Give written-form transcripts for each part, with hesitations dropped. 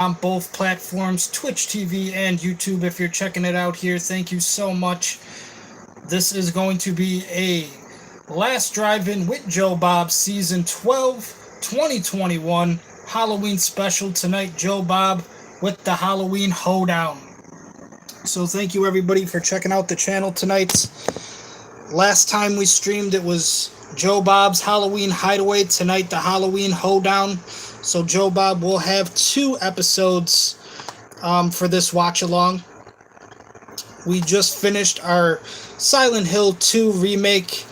on both platforms, Twitch TV and YouTube. If you're checking it out here, thank you so much. This is going to be a Last Drive-In with Joe Bob Season 12, 2021 Halloween special tonight. Joe Bob with the Halloween Hoedown. So thank you everybody for checking out the channel tonight. Last time we streamed, it was Joe Bob's Halloween Hideaway. Tonight, the Halloween Hoedown. So Joe Bob will have 2 episodes for this watch-along. We just finished our Silent Hill 2 Remake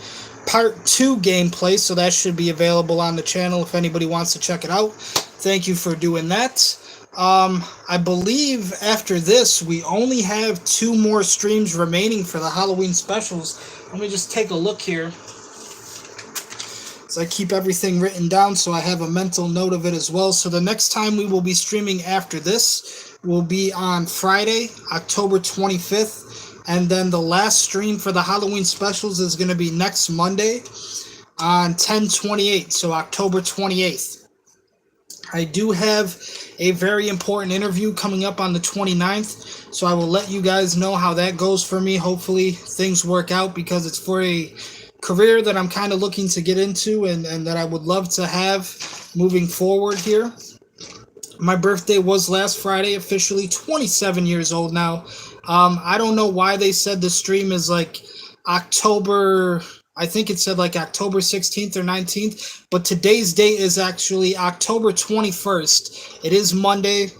Part 2 gameplay, so that should be available on the channel if anybody wants to check it out. Thank you for doing that. I believe after this, we only have 2 more streams remaining for the Halloween specials. Let me just take a look here. So I keep everything written down so I have a mental note of it as well. So the next time we will be streaming after this will be on Friday, October 25th. And then the last stream for the Halloween specials is going to be next Monday on 10/28, so October 28th. I do have a very important interview coming up on the 29th, so I will let you guys know how that goes for me. Hopefully things work out because it's for a career that I'm kind of looking to get into and that I would love to have moving forward here. My birthday was last Friday, officially 27 years old now. I don't know why they said the stream is like October, I think it said like October 16th or 19th, but today's date is actually October 21st. It is Monday.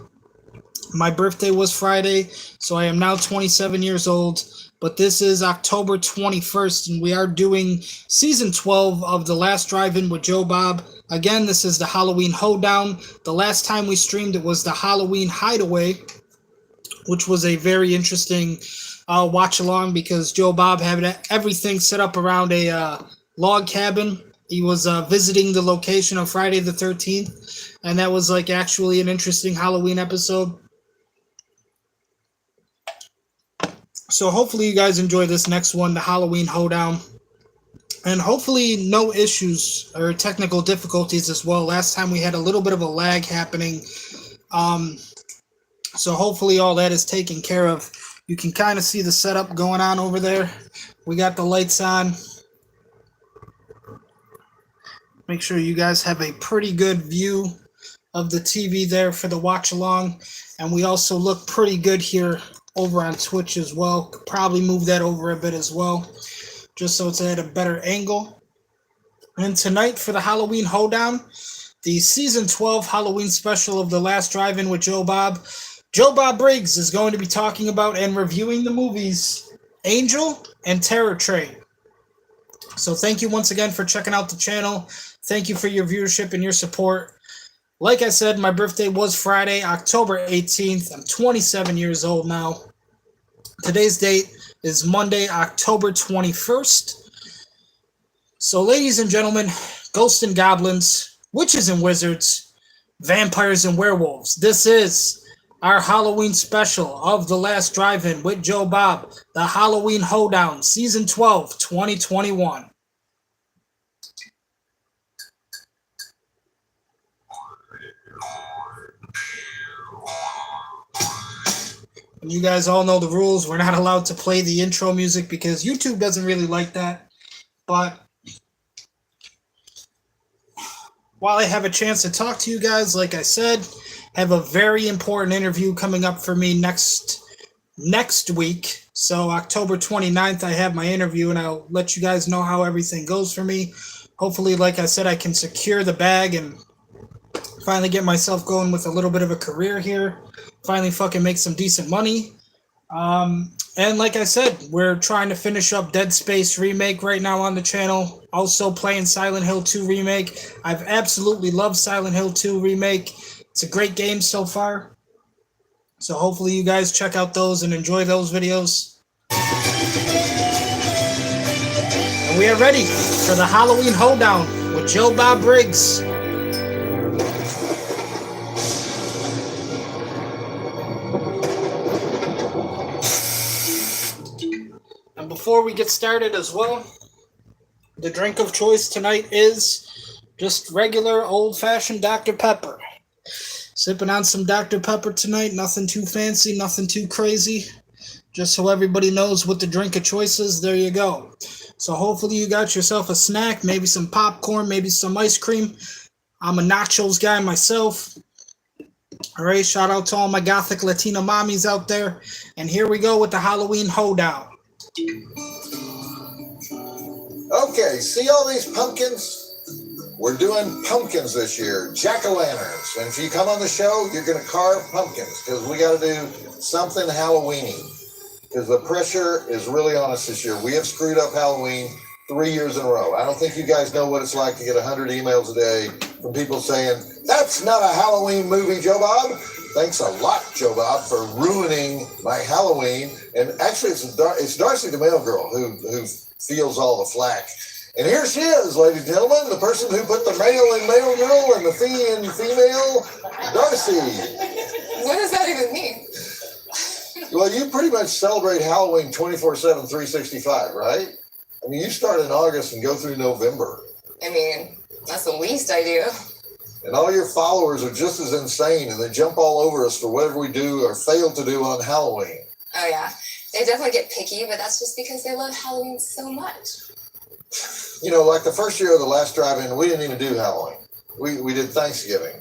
My birthday was Friday, so I am now 27 years old. But this is October 21st, and we are doing Season 12 of The Last Drive-In with Joe Bob. Again, this is the Halloween Hoedown. The last time we streamed it was the Halloween Hideaway, which was a very interesting watch-along because Joe Bob had everything set up around a log cabin. He was visiting the location of Friday the 13th, and that was like actually an interesting Halloween episode. So hopefully you guys enjoy this next one, the Halloween Hoedown. And hopefully no issues or technical difficulties as well. Last time we had a little bit of a lag happening. So hopefully all that is taken care of. You can kind of see the setup going on over there. We got the lights on. Make sure you guys have a pretty good view of the TV there for the watch along. And we also look pretty good here over on Twitch as well. Could probably move that over a bit as well, just so it's at a better angle. And tonight for the Halloween Hoedown, the Season 12 Halloween special of The Last Drive-In with Joe Bob. Joe Bob Briggs is going to be talking about and reviewing the movies Angel and Terror Train. So thank you once again for checking out the channel. Thank you for your viewership and your support. Like I said, my birthday was Friday, October 18th. I'm 27 years old now. Today's date is Monday, October 21st. So ladies and gentlemen, ghosts and goblins, witches and wizards, vampires and werewolves, this is our Halloween special of The Last Drive-In with Joe Bob, the Halloween Hoedown, Season 12, 2021. You guys all know the rules. We're not allowed to play the intro music because YouTube doesn't really like that. But while I have a chance to talk to you guys, like I said, have a very important interview coming up for me next week. So October 29th, I have my interview, and I'll let you guys know how everything goes for me. Hopefully, like I said, I can secure the bag and finally get myself going with a little bit of a career here. Finally fucking make some decent money. And like I said, we're trying to finish up Dead Space Remake right now on the channel. Also playing Silent Hill 2 Remake. I've absolutely loved Silent Hill 2 Remake. It's a great game so far. So hopefully you guys check out those and enjoy those videos. And we are ready for the Halloween Hoedown with Joe Bob Briggs. And before we get started as well, the drink of choice tonight is just regular old-fashioned Dr. Pepper. Sipping on some Dr. Pepper tonight. Nothing too fancy, nothing too crazy. Just so everybody knows what the drink of choice is, there you go. So hopefully you got yourself a snack, maybe some popcorn, maybe some ice cream. I'm a nachos guy myself. All right, shout out to all my gothic Latina mommies out there. And here we go with the Halloween Hoedown. Okay, see all these pumpkins? We're doing pumpkins this year, jack-o'-lanterns. And if you come on the show, you're going to carve pumpkins because we got to do something Halloweeny. Because the pressure is really on us this year. We have screwed up Halloween 3 years in a row. I don't think you guys know what it's like to get 100 emails a day from people saying, that's not a Halloween movie, Joe Bob. Thanks a lot, Joe Bob, for ruining my Halloween. And actually, it's Darcy the mail girl who feels all the flack. And here she is, ladies and gentlemen, the person who put the male in male girl and the fee in female, Darcy. What does that even mean? Well, you pretty much celebrate Halloween 24/7, 365, right? I mean, you start in August and go through November. I mean, that's the least I do. And all your followers are just as insane, and they jump all over us for whatever we do or fail to do on Halloween. Oh, yeah. They definitely get picky, but that's just because they love Halloween so much. You know, like the first year of the last drive-in, we didn't even do Halloween. We did Thanksgiving.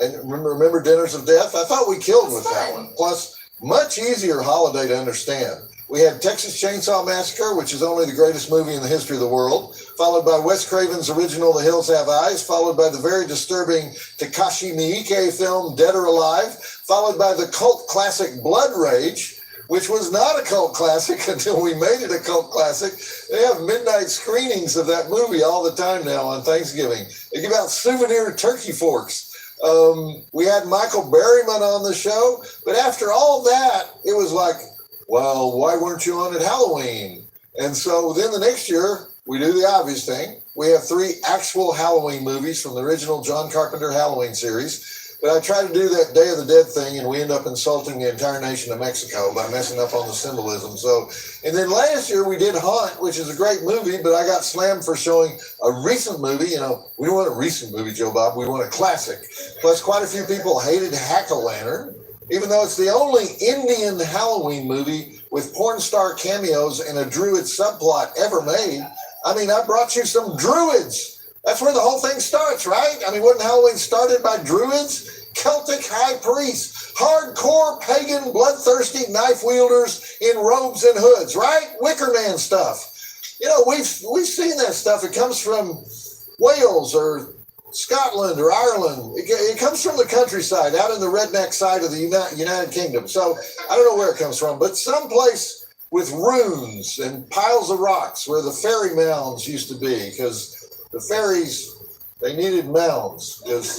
And remember Dinners of Death? I thought we killed with that one. Plus, much easier holiday to understand. We had Texas Chainsaw Massacre, which is only the greatest movie in the history of the world, followed by Wes Craven's original The Hills Have Eyes, followed by the very disturbing Takashi Miike film Dead or Alive, followed by the cult classic Blood Rage, which was not a cult classic until we made it a cult classic. They have midnight screenings of that movie all the time now on Thanksgiving. They give out souvenir turkey forks. We had Michael Berryman on the show, but after all that, it was like, well, why weren't you on at Halloween? And so then the next year, we do the obvious thing. We have 3 actual Halloween movies from the original John Carpenter Halloween series. But I try to do that Day of the Dead thing, and we end up insulting the entire nation of Mexico by messing up on the symbolism. So, and then last year we did Haunt, which is a great movie, but I got slammed for showing a recent movie. You know, we don't want a recent movie, Joe Bob. We want a classic. Plus, quite a few people hated Hack-O-Lantern, even though it's the only Indian Halloween movie with porn star cameos and a druid subplot ever made. I mean, I brought you some druids. That's where the whole thing starts, right? I mean, wasn't Halloween started by druids? Celtic high priests, hardcore pagan bloodthirsty knife wielders in robes and hoods, right? Wicker Man stuff. You know, we've seen that stuff. It comes from Wales or Scotland or Ireland. It comes from the countryside, out in the redneck side of the United Kingdom. So I don't know where it comes from, but someplace with runes and piles of rocks where the fairy mounds used to be, because the fairies, they needed mounds. Because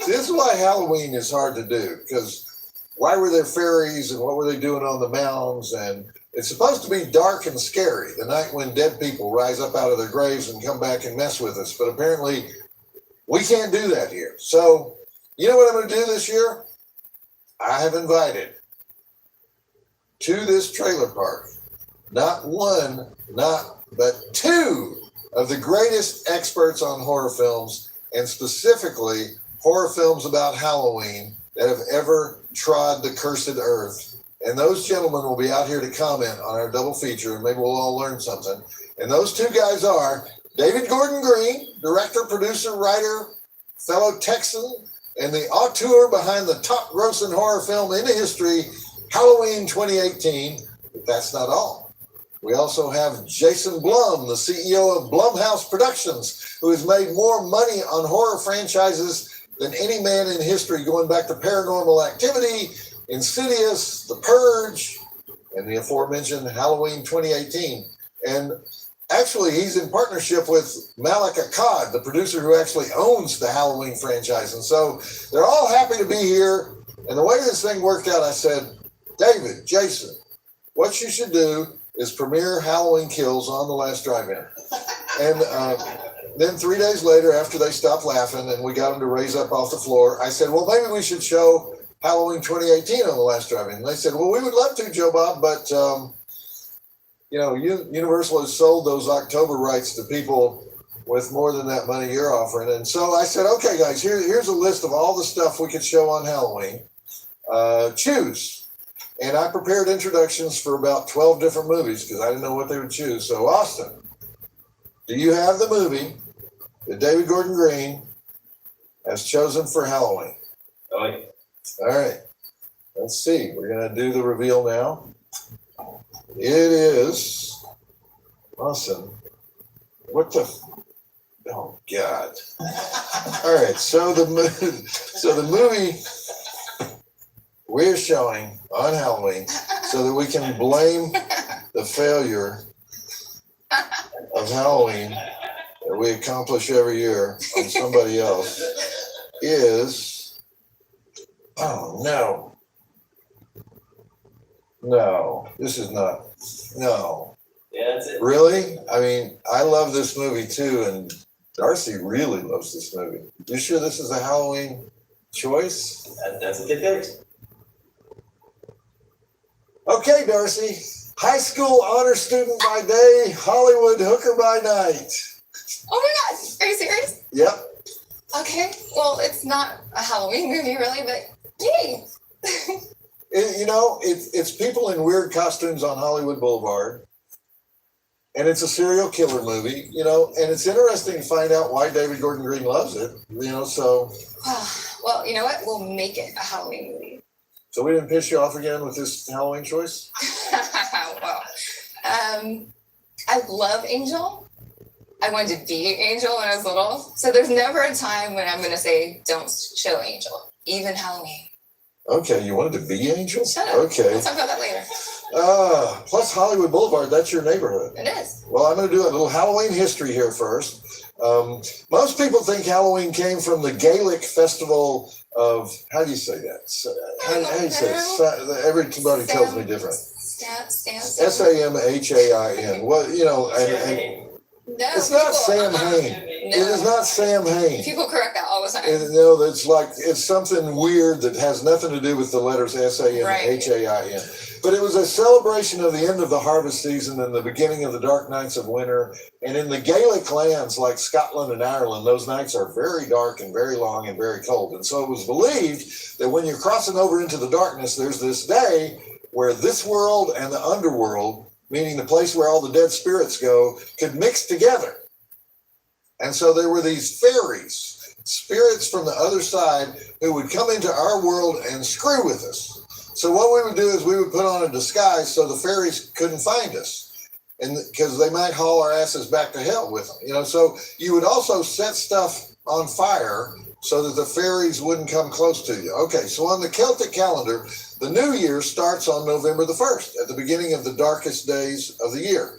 this is why Halloween is hard to do, because why were there fairies and what were they doing on the mounds? And it's supposed to be dark and scary, the night when dead people rise up out of their graves and come back and mess with us. But apparently we can't do that here. So you know what I'm going to do this year? I have invited to this trailer park not one, but 2 of the greatest experts on horror films, and specifically horror films about Halloween, that have ever trod the cursed earth. And those gentlemen will be out here to comment on our double feature, and maybe we'll all learn something. And those 2 guys are David Gordon Green, director, producer, writer, fellow Texan, and the auteur behind the top grossing horror film in history, Halloween 2018. But that's not all. We also have Jason Blum, the CEO of Blumhouse Productions, who has made more money on horror franchises than any man in history, going back to Paranormal Activity, Insidious, The Purge, and the aforementioned Halloween 2018. And actually, he's in partnership with Malik Akkad, the producer who actually owns the Halloween franchise. And so they're all happy to be here. And the way this thing worked out, I said, David, Jason, what you should do is premiere Halloween Kills on the last drive-in. And then 3 days later, after they stopped laughing and we got them to raise up off the floor, I said, well, maybe we should show Halloween 2018 on the last drive-in. And they said, well, we would love to, Joe Bob, but, you know, Universal has sold those October rights to people with more than that money you're offering. And so I said, okay, guys, here's a list of all the stuff we could show on Halloween. Choose. And I prepared introductions for about 12 different movies because I didn't know what they would choose. So, Austin, do you have the movie that David Gordon Green has chosen for Halloween? Oh, yeah. All right. Let's see. We're going to do the reveal now. It is Austin. What the? Oh God! All right. So the movie we're showing on Halloween, so that we can blame the failure of Halloween that we accomplish every year on somebody else, is, oh no. No, this is not. No. Yeah, that's it. Really? I mean, I love this movie too, and Darcy really loves this movie. You sure this is a Halloween choice? That's what they picked. Okay, Darcy. High school honor student by day, Hollywood hooker by night. Oh my God, are you serious? Yep. Okay, well, it's not a Halloween movie really, but yay. It's people in weird costumes on Hollywood Boulevard. And it's a serial killer movie, and it's interesting to find out why David Gordon Green loves it, so. Well, you know what? We'll make it a Halloween movie. So we didn't piss you off again with this Halloween choice? Well, I love Angel. I wanted to be Angel when I was little. So there's never a time when I'm going to say, don't show Angel, even Halloween. Okay, you wanted to be Angel? Shut up. Okay. We'll talk about that later. Plus Hollywood Boulevard, that's your neighborhood. It is. Well, I'm going to do a little Halloween history here first. Most people think Halloween came from the Gaelic festival of, how do you say that? How do you say it? Everybody tells me different. Samhain. Well, No, it's not Sam Hain. No. It is not Sam Hain. People correct that all the time. It's something weird that has nothing to do with the letters Samhain. But it was a celebration of the end of the harvest season and the beginning of the dark nights of winter. And in the Gaelic lands like Scotland and Ireland, those nights are very dark and very long and very cold. And so it was believed that when you're crossing over into the darkness, there's this day where this world and the underworld, meaning the place where all the dead spirits go, could mix together. And so there were these fairies, spirits from the other side, who would come into our world and screw with us. So what we would do is we would put on a disguise so the fairies couldn't find us, and because they might haul our asses back to hell with them. So you would also set stuff on fire so that the fairies wouldn't come close to you. Okay, so on the Celtic calendar, the new year starts on November the 1st, at the beginning of the darkest days of the year.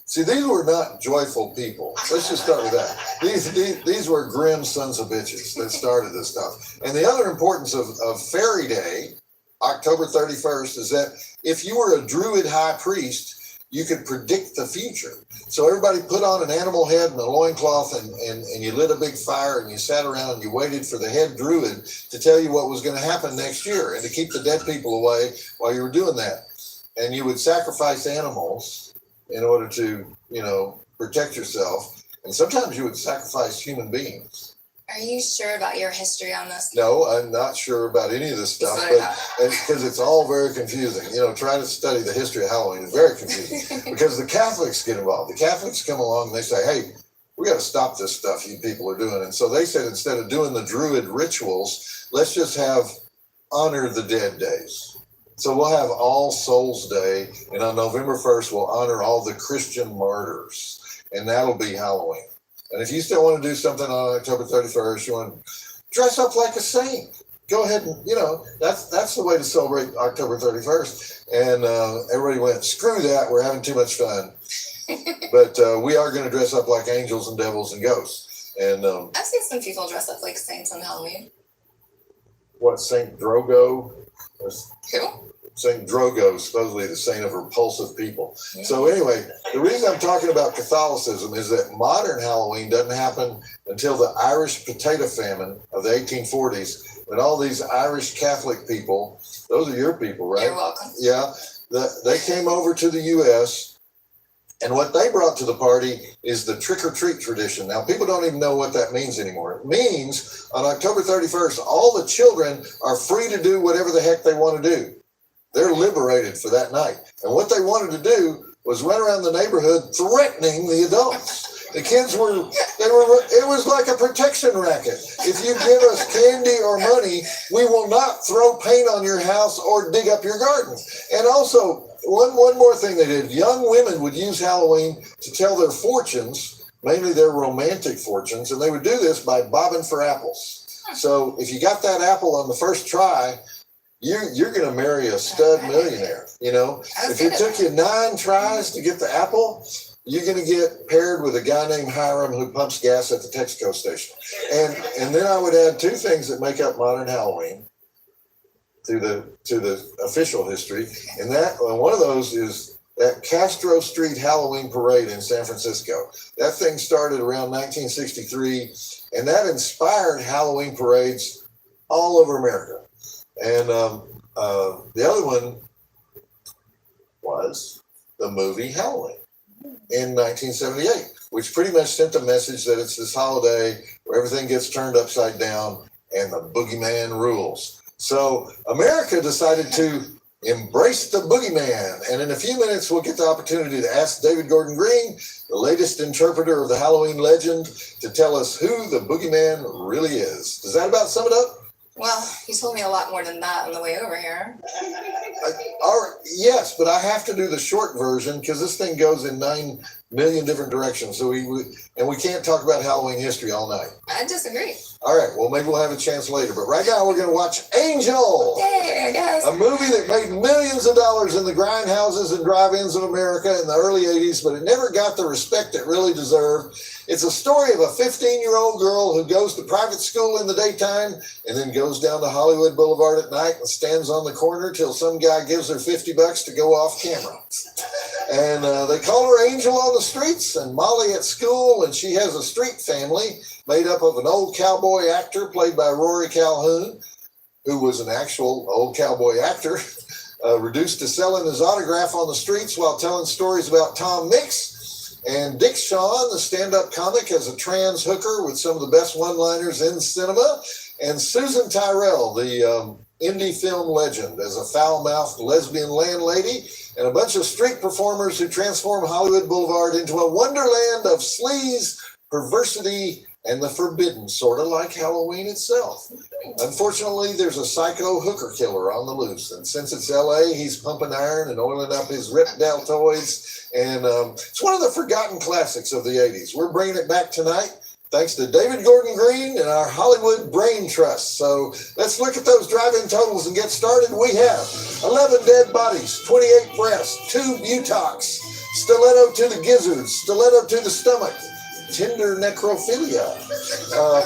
See, these were not joyful people. Let's just start with that. These were grim sons of bitches that started this stuff. And the other importance of Fairy Day, October 31st, is that if you were a druid high priest, you could predict the future. So everybody put on an animal head and a loincloth, and you lit a big fire, and you sat around and you waited for the head druid to tell you what was going to happen next year and to keep the dead people away while you were doing that. And you would sacrifice animals in order to, protect yourself. And sometimes you would sacrifice human beings. Are you sure about your history on this? No, I'm not sure about any of this stuff, because it's all very confusing. Trying to study the history of Halloween is very confusing because the Catholics get involved. The Catholics come along and they say, hey, we got to stop this stuff you people are doing. And so they said, instead of doing the druid rituals, let's just have honor the dead days. So we'll have All Souls Day, and on November 1st, we'll honor all the Christian martyrs, and that'll be Halloween. And if you still want to do something on October 31st, you want to dress up like a saint, go ahead and, that's the way to celebrate October 31st. And everybody went, screw that, we're having too much fun. But we are going to dress up like angels and devils and ghosts. And I've seen some people dress up like saints on Halloween. What, Saint Drogo? Who? Saint Drogo, supposedly the saint of repulsive people. So anyway, the reason I'm talking about Catholicism is that modern Halloween doesn't happen until the Irish potato famine of the 1840s, when all these Irish Catholic people, those are your people, right? You're welcome. Yeah, they came over to the U.S. And what they brought to the party is the trick-or-treat tradition. Now, people don't even know what that means anymore. It means on October 31st, all the children are free to do whatever the heck they want to do. They're liberated for that night. And what they wanted to do was run around the neighborhood threatening the adults. The kids it was like a protection racket. If you give us candy or money, we will not throw paint on your house or dig up your garden. And also, one more thing they did, young women would use Halloween to tell their fortunes, mainly their romantic fortunes, and they would do this by bobbing for apples. So if you got that apple on the first try, you're going to marry a stud millionaire, you know. If it took you 9 tries to get the apple, you're going to get paired with a guy named Hiram who pumps gas at the Texaco station. And then I would add 2 things that make up modern Halloween to the official history. And one of those is that Castro Street Halloween parade in San Francisco. That thing started around 1963, and that inspired Halloween parades all over America. And the other one was the movie Halloween in 1978, which pretty much sent the message that it's this holiday where everything gets turned upside down and the boogeyman rules. So America decided to embrace the boogeyman. And in a few minutes, we'll get the opportunity to ask David Gordon Green, the latest interpreter of the Halloween legend, to tell us who the boogeyman really is. Does that about sum it up? Well, you told me a lot more than that on the way over here. Yes, but I have to do the short version because this thing goes in 9 million different directions. So we can't talk about Halloween history all night. I disagree. All right, well, maybe we'll have a chance later. But right now, we're going to watch Angel. Yay, I guess. A movie that made millions of dollars in the grindhouses and drive-ins of America in the early 80s, but it never got the respect it really deserved. It's a story of a 15-year-old girl who goes to private school in the daytime and then goes down to Hollywood Boulevard at night and stands on the corner till some guy gives her $50 to go off camera. And they call her Angel on the streets and Molly at school, and she has a street family made up of an old cowboy actor played by Rory Calhoun, who was an actual old cowboy actor, reduced to selling his autograph on the streets while telling stories about Tom Mix, and Dick Shawn, the stand-up comic, as a trans hooker with some of the best one-liners in cinema, and Susan Tyrrell, the indie film legend, as a foul-mouthed lesbian landlady, and a bunch of street performers who transform Hollywood Boulevard into a wonderland of sleaze, perversity, and the forbidden, sort of like Halloween itself. Unfortunately, there's a psycho hooker killer on the loose, and since it's LA, he's pumping iron and oiling up his ripped Deltoids, and it's one of the forgotten classics of the 80s. We're bringing it back tonight, thanks to David Gordon Green and our Hollywood Brain Trust. So let's look at those drive-in totals and get started. We have 11 dead bodies, 28 breaths, 2 butox, stiletto to the gizzards, stiletto to the stomach, tender necrophilia,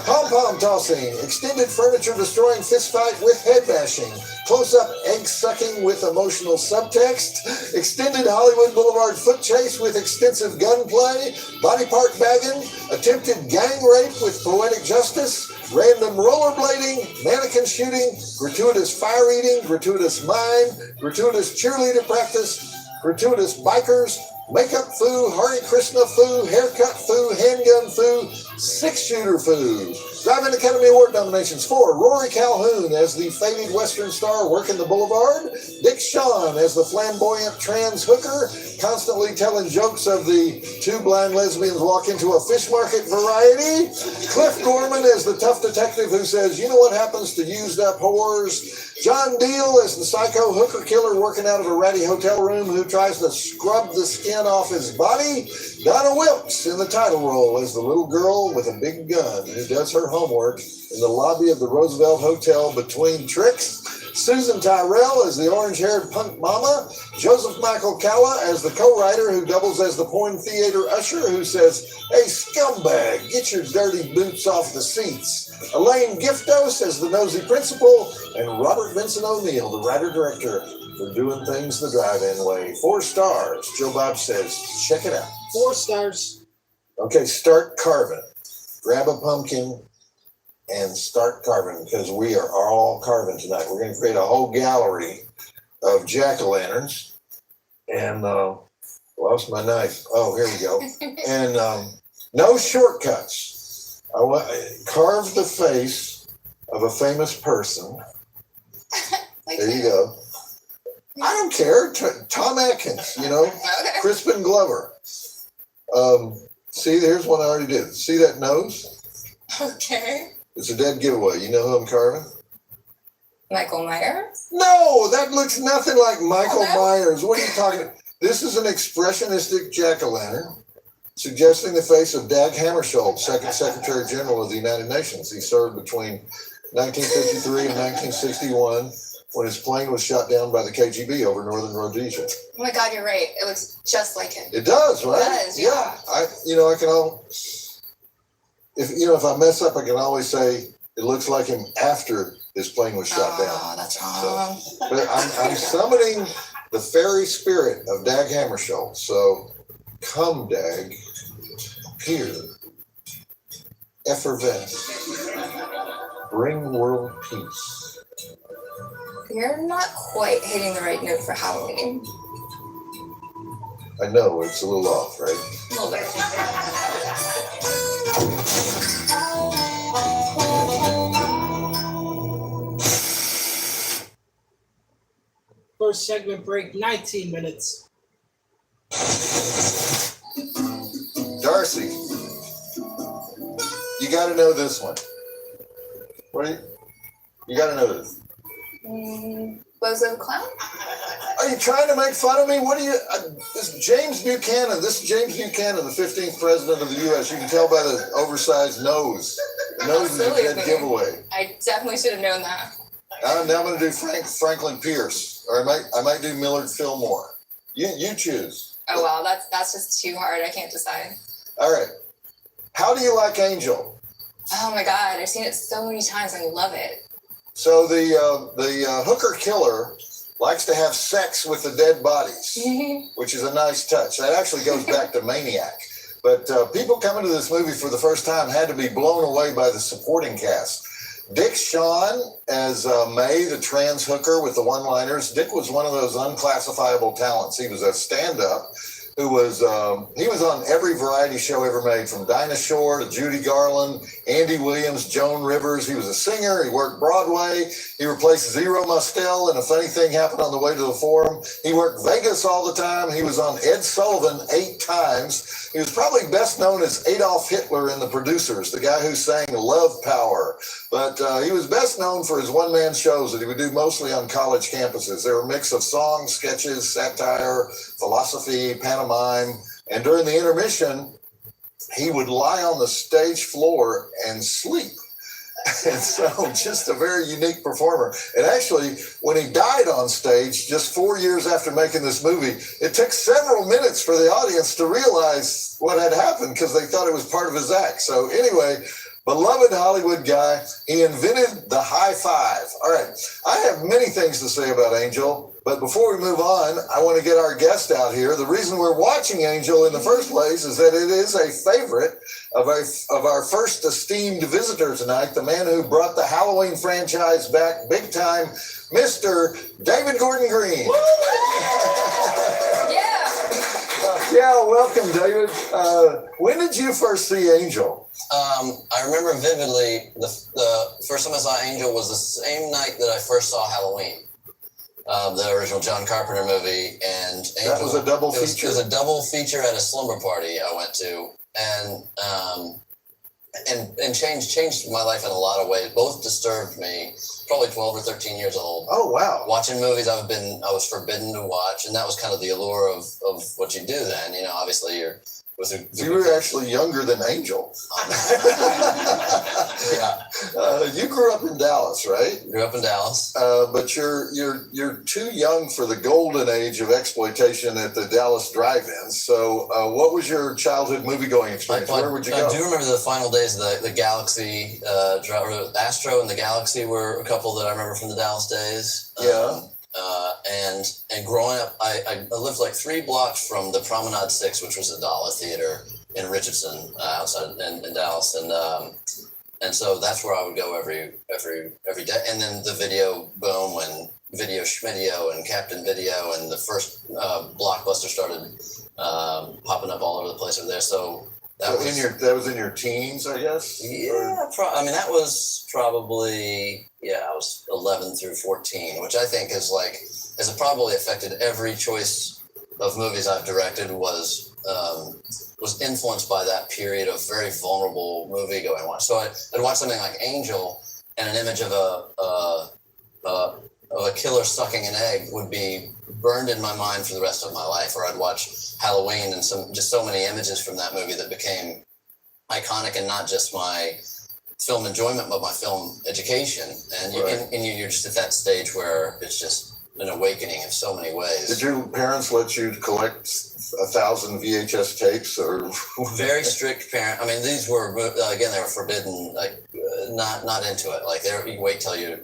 pom-pom tossing, extended furniture destroying fistfight with head bashing, close-up egg sucking with emotional subtext, extended Hollywood Boulevard foot chase with extensive gunplay, body part bagging, attempted gang rape with poetic justice, random rollerblading, mannequin shooting, gratuitous fire eating, gratuitous mime, gratuitous cheerleader practice, gratuitous bikers, makeup foo, Hare Krishna foo, haircut foo, handgun foo, 6-shooter foo. Drive-In Academy Award nominations for Rory Calhoun as the faded Western star working the boulevard, Dick Shawn as the flamboyant trans hooker, constantly telling jokes of the 2 blind lesbians walk into a fish market variety, Cliff Gorman as the tough detective who says, you know what happens to used up whores, John Deal as the psycho hooker killer working out of a ratty hotel room who tries to scrub the skin off his body, Donna Wilkes in the title role as the little girl with a big gun who does her homework in the lobby of the Roosevelt Hotel between tricks, Susan Tyrrell as the orange-haired punk mama, Joseph Michael Calla as the co-writer who doubles as the porn theater usher who says, hey, scumbag, get your dirty boots off the seats. Elaine Giftos as the nosy principal, and Robert Vincent O'Neill, the writer-director, for doing things the drive-in way. 4 stars. Joe Bob says, check it out. 4 stars. Okay, start carving. Grab a pumpkin and start carving because we are all carving tonight. We're going to create a whole gallery of jack-o'-lanterns. And Lost my knife. Oh, here we go. And no shortcuts. Carve the face of a famous person. Like There you go. I don't care. Tom Atkins, Okay. Crispin Glover. See, there's one I already did. See that nose? Okay. It's a dead giveaway. You know who I'm carving? Michael Myers? No, that looks nothing like Michael Oh, no? Myers. What are you talking about? This is an expressionistic jack-o'-lantern suggesting the face of Dag Hammarskjöld, second Secretary General of the United Nations. He served between 1953 and 1961 when his plane was shot down by the KGB over northern Rhodesia. Oh my God, you're right. It looks just like him. It does, right? It does, yeah. I can if I mess up, I can always say it looks like him after his plane was shot down. Oh, that's wrong. But I'm summoning the fairy spirit of Dag Hammarskjöld. So come, Dag, peer, effervesce, bring world peace. You're not quite hitting the right note for Halloween. I know it's a little off, right? A little bit. First segment break, 19 minutes. Darcy, you got to know this one. You got to know this. Bozo the Clown? Are you trying to make fun of me? What are you? This is James Buchanan, the 15th president of the U.S. You can tell by the oversized nose. The nose is a Silly of dead me. giveaway. I definitely should have known that. Now I'm going to do Franklin Pierce, or I might do Millard Fillmore. You choose. Oh wow, that's just too hard. I can't decide. All right. How do you like Angel? Oh my God, I've seen it so many times. I love it. So the hooker killer likes to have sex with the dead bodies, which is a nice touch. That actually goes back to Maniac. But people coming to this movie for the first time had to be blown away by the supporting cast. Dick Shawn as May, the trans hooker with the one-liners. Dick was one of those unclassifiable talents. He was a stand-up who was, he was on every variety show ever made, from Dinah Shore to Judy Garland, Andy Williams, Joan Rivers. He was a singer. He worked Broadway. He replaced Zero Mostel, and a funny thing happened on the way to the Forum. He worked Vegas all the time. He was on Ed Sullivan 8 times. He was probably best known as Adolf Hitler in The Producers, the guy who sang Love Power. But he was best known for his one-man shows that he would do mostly on college campuses. They were a mix of songs, sketches, satire, philosophy, pantomime. And during the intermission, he would lie on the stage floor and sleep. And so just a very unique performer. And actually, when he died on stage, just 4 years after making this movie, it took several minutes for the audience to realize what had happened because they thought it was part of his act. So anyway, beloved Hollywood guy, he invented the high five. All right, I have many things to say about Angel, but before we move on, I want to get our guest out here. The reason we're watching Angel in the first place is that it is a favorite of our first esteemed visitor tonight, the man who brought the Halloween franchise back big time, Mr. David Gordon Green. Yeah, welcome, David. When did you first see Angel? I remember vividly the first time I saw Angel was the same night that I first saw Halloween, the original John Carpenter movie, and Angel, that was a double feature. It was a double feature at a slumber party I went to, and changed my life in a lot of ways. Both disturbed me. Probably 12 or 13 years old. Oh wow! Watching movies I was forbidden to watch, and that was kind of the allure of what you do then. You know, obviously you're with a, you were actually younger than Angel. Yeah. You grew up in Dallas, right? Grew up in Dallas. But you're too young for the golden age of exploitation at the Dallas drive-ins. So, what was your childhood movie-going experience? Where would you go? I do remember the final days of the Galaxy. Astro and the Galaxy were a couple that I remember from the Dallas days. Yeah. And growing up, I lived like 3 blocks from the Promenade 6, which was a dollar theater in Richardson, outside in Dallas, and so that's where I would go every day. And then the video boom when Video Schmidio and Captain Video, and the first Blockbuster started popping up all over the place over there. So that was in your teens, I guess. Yeah, I mean that was probably I was 11 through 14, which I think is has probably affected every choice of movies I've directed. Was influenced by that period of very vulnerable movie going watch. So I'd watch something like Angel, and an image of a killer sucking an egg would be burned in my mind for the rest of my life. Or I'd watch Halloween and so many images from that movie that became iconic, and not just my film enjoyment, but my film education. And you're just at that stage where it's just an awakening in so many ways. Did your parents let you collect 1,000 VHS tapes, or? Very strict parent. I mean, these were again, they were forbidden, not into it. Like you wait till you're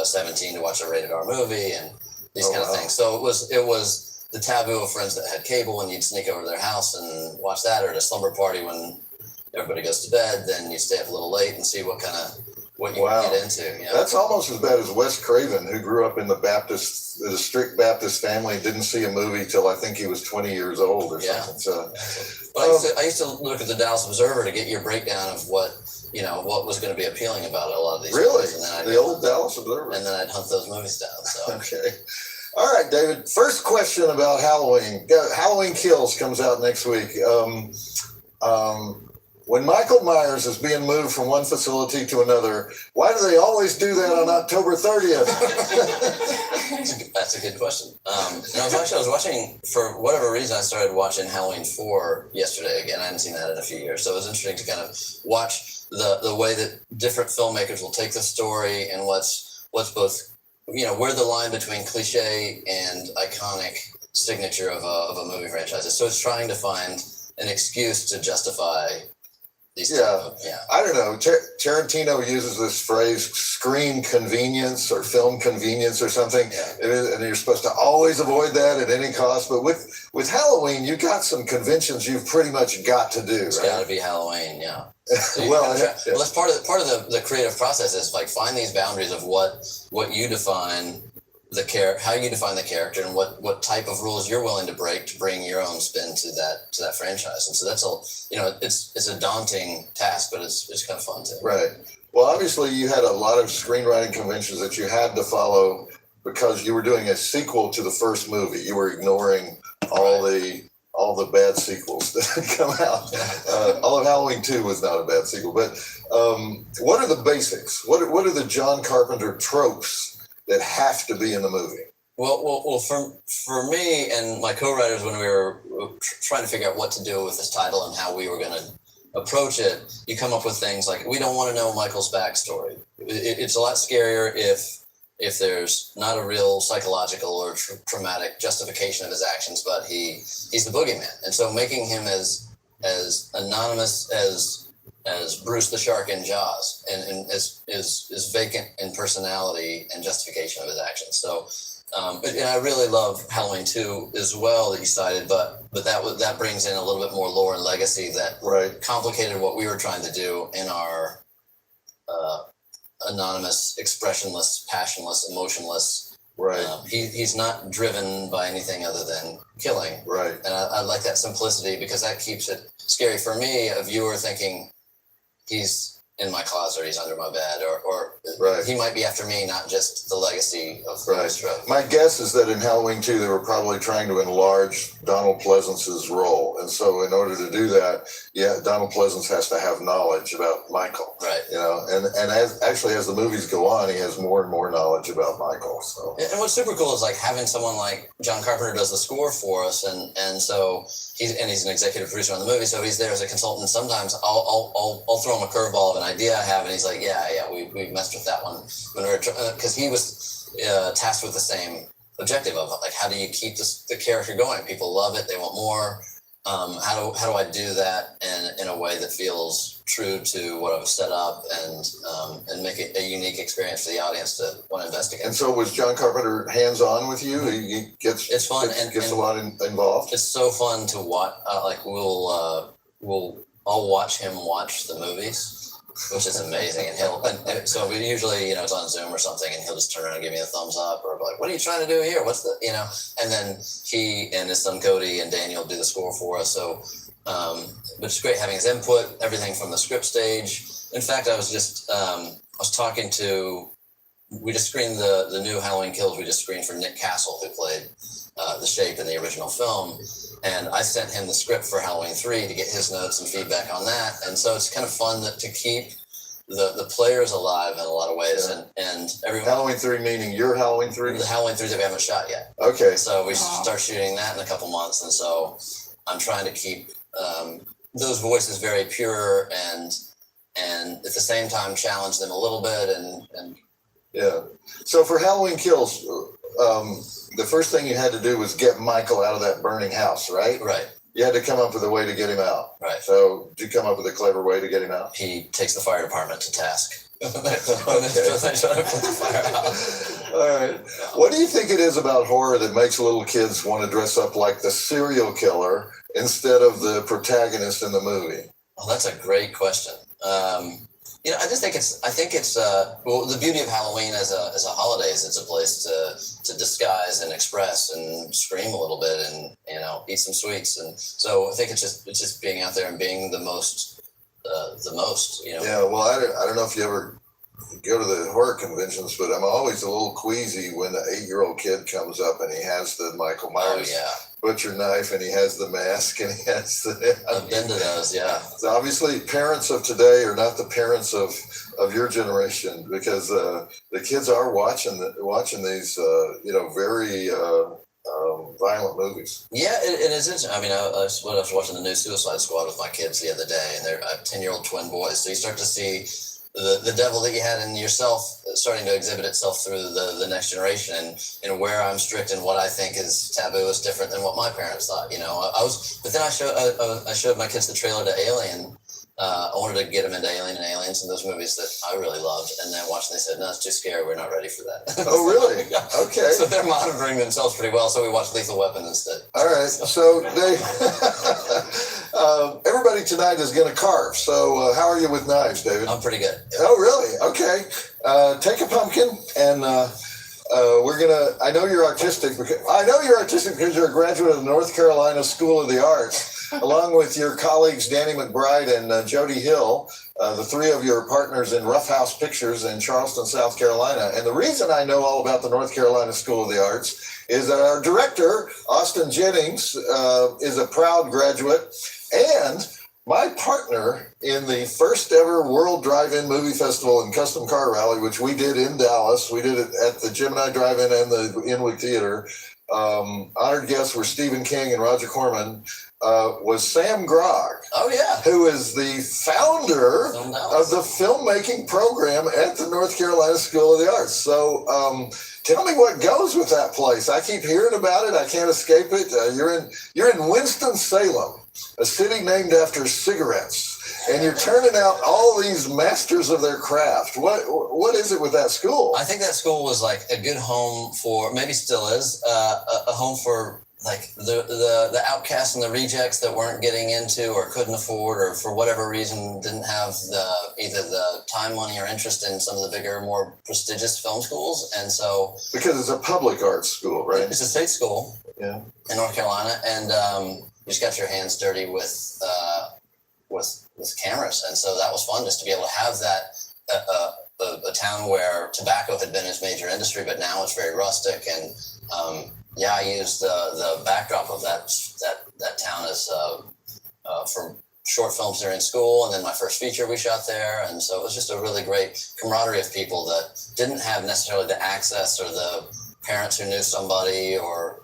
17 to watch a rated R movie and these kind of things. So it was the taboo of friends that had cable, and you'd sneak over to their house and watch that, or at a slumber party when everybody goes to bed. Then you stay up a little late and see what you can get into. You know? That's almost as bad as Wes Craven, who grew up in a strict Baptist family, didn't see a movie till I think he was 20 years old or something. So, I used to look at the Dallas Observer to get your breakdown of what was going to be appealing about it, a lot of these movies. And then the old Dallas Observer. And then I'd hunt those movies down. So. Okay. All right, David. First question about Halloween. Halloween Kills comes out next week. When Michael Myers is being moved from one facility to another, why do they always do that on October 30th? That's a good question. I was watching, for whatever reason, I started watching Halloween 4 yesterday again. I hadn't seen that in a few years. So it was interesting to kind of watch the way that different filmmakers will take the story, and what's both, where the line between cliche and iconic signature of a movie franchise is. So it's trying to find an excuse to justify these. I don't know. Tarantino uses this phrase "screen convenience" or "film convenience" or something, and you're supposed to always avoid that at any cost. But with Halloween, you got some conventions you've pretty much got to do. It's got to be Halloween, yeah. So well, that's part of the creative process is find these boundaries of what you define how you define the character, and what type of rules you're willing to break to bring your own spin to that franchise. And so that's it's a daunting task, but it's kind of fun too. Right. Well, obviously you had a lot of screenwriting conventions that you had to follow because you were doing a sequel to the first movie. You were ignoring all the bad sequels that had come out. All of Halloween 2 was not a bad sequel, but what are the basics? What are the John Carpenter tropes that have to be in the movie? Well, for me and my co-writers, when we were trying to figure out what to do with this title and how we were going to approach it, you come up with things like, we don't want to know Michael's backstory. It's a lot scarier if there's not a real psychological or traumatic justification of his actions, but he's the boogeyman. And so making him as anonymous as Bruce the Shark in Jaws, and is vacant in personality and justification of his actions. So, and I really love Halloween 2 as well that you cited, but that brings in a little bit more lore and legacy that complicated what we were trying to do in our anonymous, expressionless, passionless, emotionless. Right. He's not driven by anything other than killing. Right. And I like that simplicity, because that keeps it scary for me, a viewer thinking he's in my closet, or he's under my bed, or he might be after me, not just the legacy of the stroke. My guess is that in Halloween 2, they were probably trying to enlarge Donald Pleasance's role. And so in order to do that, Donald Pleasance has to have knowledge about Michael. Right. And as the movies go on, he has more and more knowledge about Michael. So. And what's super cool is having someone like John Carpenter does the score for us, and so he's an executive producer on the movie, so he's there as a consultant. Sometimes I'll throw him a curveball of an idea I have, and he's like, we messed with that one when we were because he was tasked with the same objective of how do you keep the character going? People love it, they want more. How do I do that in a way that feels true to what I've set up, and make it a unique experience for the audience to want to investigate? And so was John Carpenter hands-on with you? He gets it's fun gets a lot involved. It's so fun to watch. I'll watch him watch the movies, which is amazing. And so we usually, it's on Zoom or something, and he'll just turn around and give me a thumbs up, or like, what are you trying to do here? What's the, and then he and his son Cody and Daniel do the score for us. So, but it's great having his input, everything from the script stage. In fact, I was talking to, we just screened the new Halloween Kills. We just screened for Nick Castle, who played the Shape in the original film. And I sent him the script for Halloween 3 to get his notes and feedback on that. And so it's kind of fun to keep the players alive in a lot of ways. Yeah. And everyone. Halloween 3 meaning your Halloween 3? The Halloween 3 that we haven't shot yet. Okay. So we start shooting that in a couple months. And so I'm trying to keep those voices very pure and at the same time challenge them a little bit. And yeah. So for Halloween Kills, the first thing you had to do was get Michael out of that burning house, right? Right. You had to come up with a way to get him out. Right. So did you come up with a clever way to get him out? He takes the fire department to task. All right. What do you think it is about horror that makes little kids want to dress up like the serial killer instead of the protagonist in the movie? Well, that's a great question. I just think it's well, the beauty of Halloween as a holiday is it's a place to disguise and express and scream a little bit and eat some sweets, and so I think it's just being out there and being the most. Yeah. Well, I don't know if you ever go to the horror conventions, but I'm always a little queasy when the 8-year-old kid comes up and he has the Michael Myers butcher knife and he has the mask and he has the. I've been to those, yeah. So obviously, parents of today are not the parents of your generation, because the kids are watching these very violent movies. Yeah, it is interesting. I mean, I was watching the new Suicide Squad with my kids the other day, and they're 10-year-old twin boys. So you start to see the devil that you had in yourself starting to exhibit itself through the next generation, and where I'm strict and what I think is taboo is different than what my parents thought. But then I showed my kids the trailer to Alien. I wanted to get them into Alien and Aliens and those movies that I really loved, and then watching, they said, "No, it's too scary. We're not ready for that." Oh, really? Okay. So they're monitoring themselves pretty well. So we watched Lethal Weapon instead. All right. So they, everybody tonight is going to carve. So how are you with knives, David? I'm pretty good. Yeah. Oh, really? Okay. Take a pumpkin and. We're gonna. I know you're artistic because you're a graduate of the North Carolina School of the Arts, along with your colleagues Danny McBride and Jody Hill, the three of your partners in Rough House Pictures in Charleston, South Carolina. And the reason I know all about the North Carolina School of the Arts is that our director, Austin Jennings, is a proud graduate, and my partner in the first ever World Drive-In Movie Festival and Custom Car Rally, which we did in Dallas. We did it at the Gemini Drive-In and the Inwood Theater. Honored guests were Stephen King and Roger Corman. Was Sam Grogg. Oh, yeah. Who is the founder of the filmmaking program at the North Carolina School of the Arts. So tell me what goes with that place. I keep hearing about it. I can't escape it. You're in Winston-Salem, a city named after cigarettes, and you're turning out all these masters of their craft. What is it with that school? I think that school was like a good home for, maybe still is, a home for like the outcasts and the rejects that weren't getting into or couldn't afford, or for whatever reason didn't have either the time, money, or interest in some of the bigger, more prestigious film schools. And so because it's a public arts school, right? It's a state school, in North Carolina, and you just got your hands dirty with cameras, and so that was fun just to be able to have that a town where tobacco had been its major industry, but now it's very rustic. And I used the backdrop of that town as for short films during school, and then my first feature we shot there, and so it was just a really great camaraderie of people that didn't have necessarily the access or the parents who knew somebody or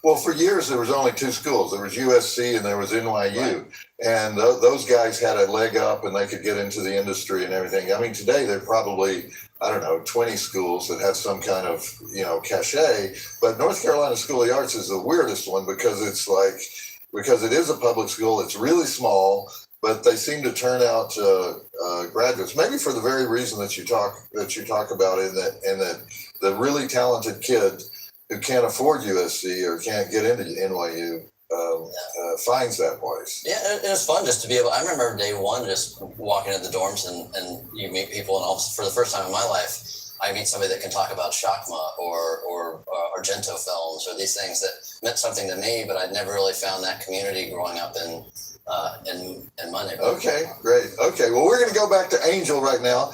well, for years there was only two schools. There was USC and there was NYU, and those guys had a leg up and they could get into the industry and everything. I mean, today there are probably 20 schools that have some kind of cachet, but North Carolina School of the Arts is the weirdest one because it is a public school. It's really small, but they seem to turn out graduates, maybe for the very reason that you talk about, in that the really talented kid who can't afford USC or can't get into NYU finds that place. Yeah, it was fun just to be able. I remember day one just walking into the dorms and you meet people, and all, for the first time in my life, I meet somebody that can talk about Shakma or Argento films or these things that meant something to me, but I'd never really found that community growing up in my neighborhood. Okay, great. Okay, well, we're going to go back to Angel right now.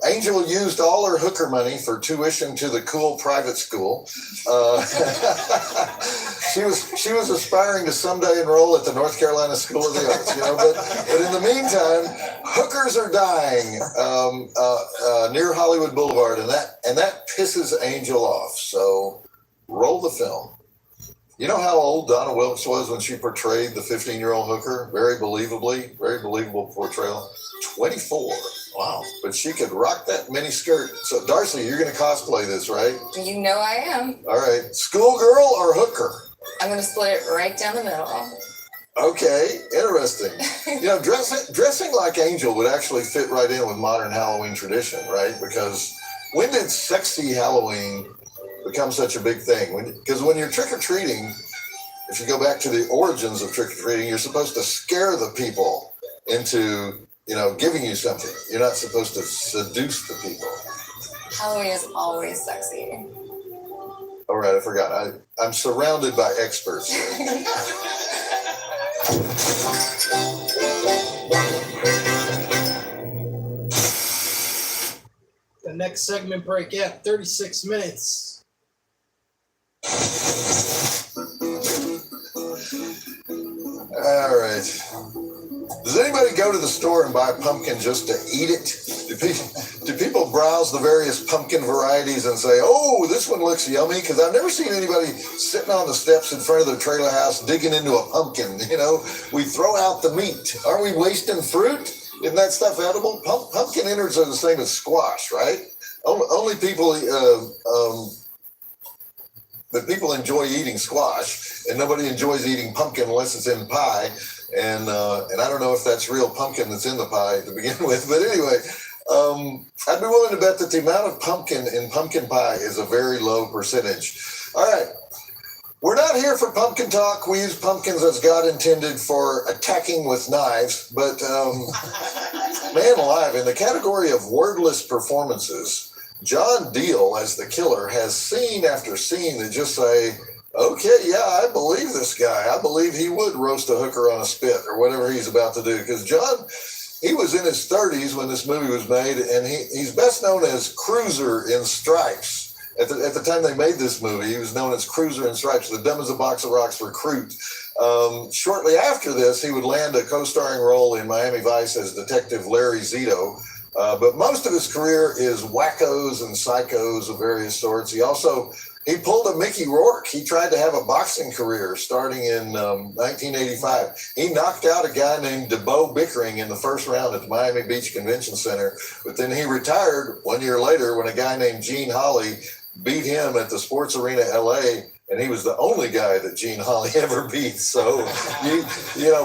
Angel used all her hooker money for tuition to the cool private school. She was aspiring to someday enroll at the North Carolina School of the Arts, but in the meantime, hookers are dying near Hollywood Boulevard, and that pisses Angel off. So roll the film. You know how old Donna Wilkes was when she portrayed the 15-year-old hooker? Very believable portrayal. 24. Wow. But she could rock that mini skirt. So, Darcy, you're going to cosplay this, right? You know I am. All right. Schoolgirl or hooker? I'm going to split it right down the middle. Okay. Interesting. Dressing like Angel would actually fit right in with modern Halloween tradition, right? Because when did sexy Halloween become such a big thing? Because when you're trick-or-treating, if you go back to the origins of trick-or-treating, you're supposed to scare the people into, giving you something. You're not supposed to seduce the people. Halloween is always sexy. All right, I forgot. I'm surrounded by experts here. The next segment break at 36 minutes. All right. Does anybody go to the store and buy a pumpkin just to eat it? Do people browse the various pumpkin varieties and say, oh, this one looks yummy? Because I've never seen anybody sitting on the steps in front of their trailer house digging into a pumpkin. We throw out the meat. Are we wasting fruit? Isn't that stuff edible? Pumpkin innards are the same as squash, right? Only people... But people enjoy eating squash, and nobody enjoys eating pumpkin unless it's in pie. And I don't know if that's real pumpkin that's in the pie to begin with. But anyway, I'd be willing to bet that the amount of pumpkin in pumpkin pie is a very low percentage. All right. We're not here for pumpkin talk. We use pumpkins as God intended for attacking with knives. But man alive, in the category of wordless performances, John Deal, as the killer, has scene after scene that just say, okay, yeah, I believe this guy. I believe he would roast a hooker on a spit or whatever he's about to do. Because John, he was in his 30s when this movie was made, and he's best known as Cruiser in Stripes. At the time they made this movie, he was known as Cruiser in Stripes, the dumb as a box of rocks recruit. Shortly after this, he would land a co-starring role in Miami Vice as Detective Larry Zito. But most of his career is wackos and psychos of various sorts. He pulled a Mickey Rourke. He tried to have a boxing career starting in 1985. He knocked out a guy named DeBoe Bickering in the first round at the Miami Beach Convention Center. But then he retired 1 year later when a guy named Gene Holly beat him at the Sports Arena LA. And he was the only guy that Gene Holly ever beat. So,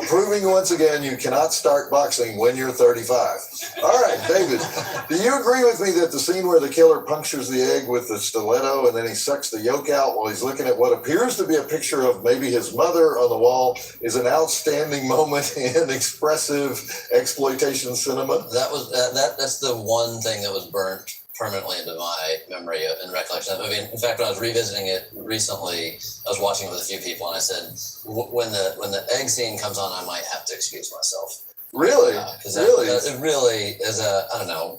proving once again you cannot start boxing when you're 35. All right, David, do you agree with me that the scene where the killer punctures the egg with the stiletto and then he sucks the yolk out while he's looking at what appears to be a picture of maybe his mother on the wall is an outstanding moment in expressive exploitation cinema? That's the one thing that was burnt permanently into my memory and recollection. I mean, in fact, when I was revisiting it recently, I was watching it with a few people, and I said, when the egg scene comes on, I might have to excuse myself. Really? Because it really, as a,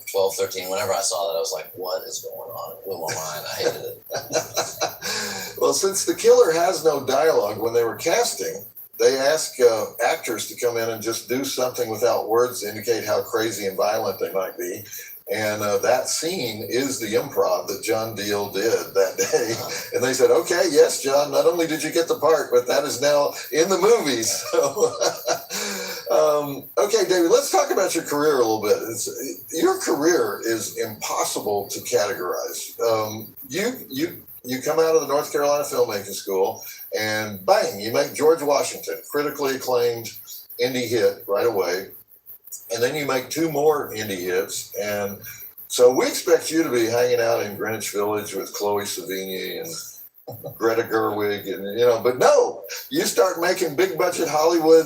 12, 13, whenever I saw that, I was like, what is going on? It blew my mind. I hated it. Well, since the killer has no dialogue, when they were casting, they ask actors to come in and just do something without words to indicate how crazy and violent they might be. And that scene is the improv that John Deal did that day. And they said, okay, yes, John, not only did you get the part, but that is now in the movies. So, okay, David, let's talk about your career a little bit. Your career is impossible to categorize. You come out of the North Carolina Filmmaking School and bang, you make George Washington, critically acclaimed indie hit right away. And then you make two more indie hits. And so we expect you to be hanging out in Greenwich Village with Chloe Sevigny and Greta Gerwig, and but no, you start making big budget Hollywood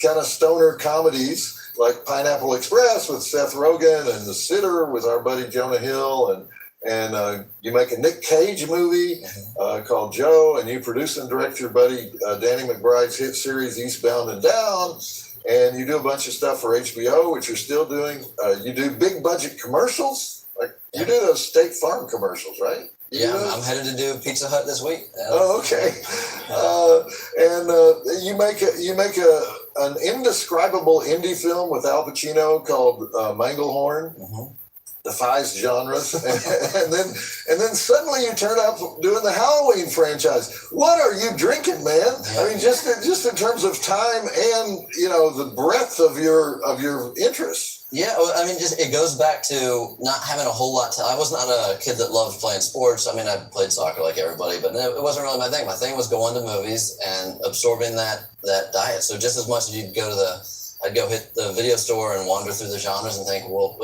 kind of stoner comedies like Pineapple Express with Seth Rogen and The Sitter with our buddy Jonah Hill, and you make a Nick Cage movie called Joe, and you produce and direct your buddy Danny McBride's hit series Eastbound and Down, and you do a bunch of stuff for HBO, which you're still doing. You do big budget commercials, like you do those State Farm commercials, right? Yeah, I'm headed to do Pizza Hut this week. Oh, okay. And you make an indescribable indie film with Al Pacino called Manglehorn. Mm-hmm. Defies genres, and then suddenly you turn up doing the Halloween franchise. What are you drinking, man? Yeah. I mean, just in terms of time and the breadth of your interests. Yeah, well, I mean, just it goes back to not having a whole lot to. I was not a kid that loved playing sports. I mean, I played soccer like everybody, but it wasn't really my thing. My thing was going to movies and absorbing that diet. So just as much as I'd go hit the video store and wander through the genres and think, well,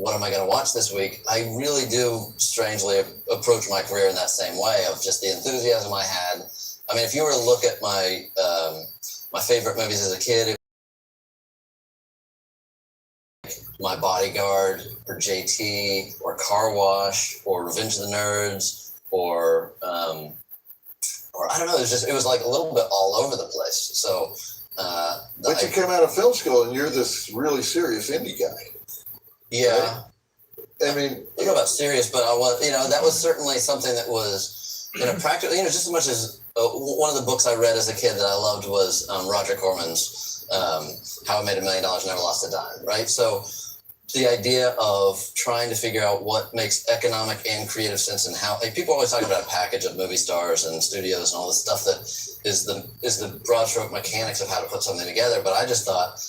what am I going to watch this week? I really do strangely approach my career in that same way of just the enthusiasm I had. I mean, if you were to look at my my favorite movies as a kid, My Bodyguard or JT or Car Wash or Revenge of the Nerds or I don't know. It was like a little bit all over the place. So, but you came out of film school and you're this really serious indie guy. Yeah. Right? I mean, I don't know about serious, but I was, that was certainly something that was, practical, just as much as one of the books I read as a kid that I loved was Roger Corman's How I Made $1 Million, Never Lost a Dime, right? So the idea of trying to figure out what makes economic and creative sense and how, people always talk about a package of movie stars and studios and all this stuff that is the broad stroke mechanics of how to put something together. But I just thought,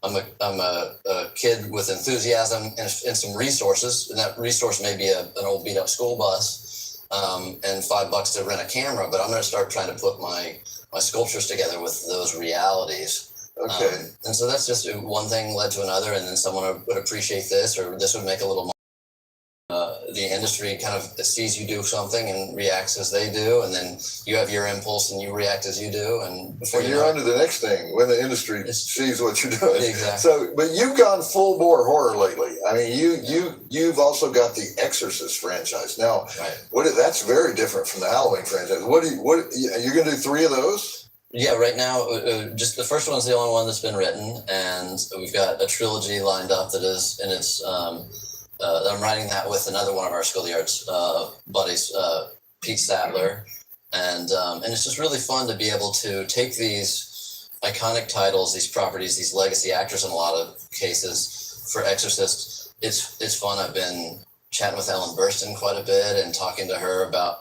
I'm a kid with enthusiasm and some resources, and that resource may be an old beat up school bus and $5 to rent a camera, but I'm going to start trying to put my sculptures together with those realities. okay. And so that's just one thing led to another, and then someone would appreciate this, or this would make a little more. The industry kind of sees you do something and reacts as they do, and then you have your impulse and you react as you do, and before you're on to the next thing when the industry sees what you're doing. Exactly. So, but you've gone full bore horror lately. I mean, you've also got the Exorcist franchise now. Right. That's very different from the Halloween franchise. You're going to do 3 of those? Yeah, right now, just the first one's the only one that's been written, and we've got a trilogy lined up that is in its. I'm writing that with another one of our School of the Arts buddies, Pete Statler, and it's just really fun to be able to take these iconic titles, these properties, these legacy actors in a lot of cases. For Exorcist, it's fun. I've been chatting with Ellen Burstyn quite a bit and talking to her about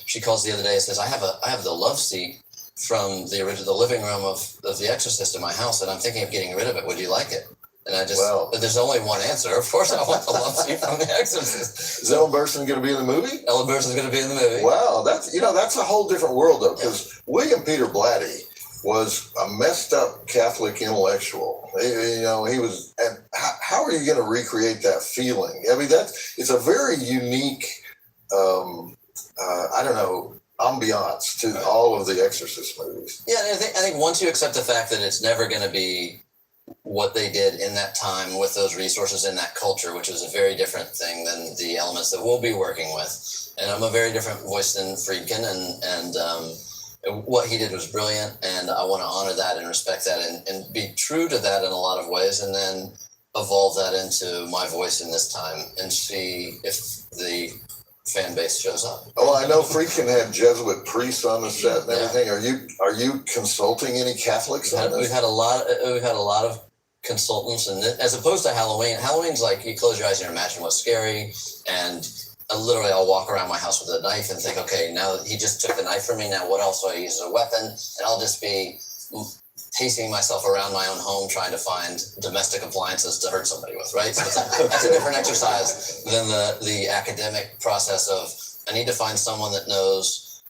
she calls the other day and says, I have the love seat from the living room of The Exorcist in my house, and I'm thinking of getting rid of it. Would you like it? And but there's only one answer. Of course, I want the love seat from The Exorcist. Is Ellen Burstyn going to be in the movie? Ellen Burstyn's going to be in the movie. Wow, that's a whole different world though, because William Peter Blatty was a messed up Catholic intellectual. He was. And how are you going to recreate that feeling? I mean, it's a very unique. Ambiance to all of the Exorcist movies. Yeah, I think once you accept the fact that it's never going to be what they did in that time with those resources in that culture, which is a very different thing than the elements that we'll be working with. And I'm a very different voice than Friedkin, and what he did was brilliant, and I want to honor that and respect that and be true to that in a lot of ways, and then evolve that into my voice in this time and see if the fan base shows up. Oh, I know Friedkin had Jesuit priests on the set and everything. Are you consulting any Catholics on this? We've had a lot of consultants, and as opposed to Halloween's like you close your eyes and you imagine what's scary, and I'll walk around my house with a knife and think, okay, now that he just took the knife from me, now what else do I use as a weapon? And I'll just be pacing myself around my own home trying to find domestic appliances to hurt somebody with, right? So that's a different exercise than the academic process of I need to find someone that knows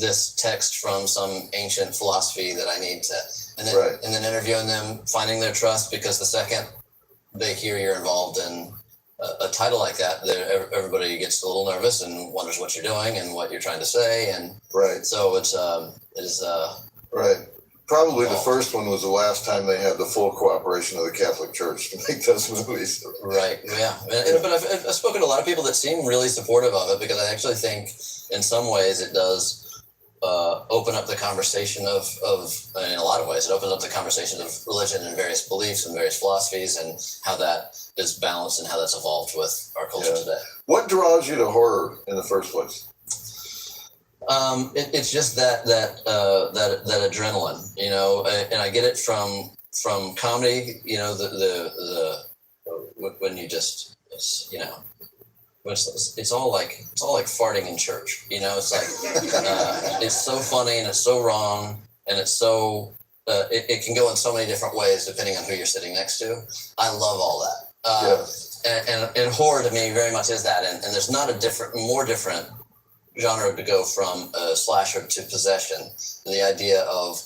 this text from some ancient philosophy that I need to, and then interviewing them, finding their trust, because the second they hear you're involved in a title like that, everybody gets a little nervous and wonders what you're doing and what you're trying to say, and Right. so it is Right. Probably the involved. first one was the last time they had the full cooperation of the Catholic Church to make those movies. Right. Yeah. But I've spoken to a lot of people that seem really supportive of it, because I actually think in some ways it does open up the conversation of in a lot of ways, it opens up the conversation of religion and various beliefs and various philosophies, and how that is balanced and how that's evolved with our culture today. What draws you to horror in the first place? It's just that adrenaline, you know, and I get it from comedy, you know, the when you just, you know, it's all like farting in church, you know. It's like it's so funny and it's so wrong and it's so it can go in so many different ways depending on who you're sitting next to. I love all that. And horror to me very much is that, and there's not a more different genre to go from a slasher to possession. And the idea of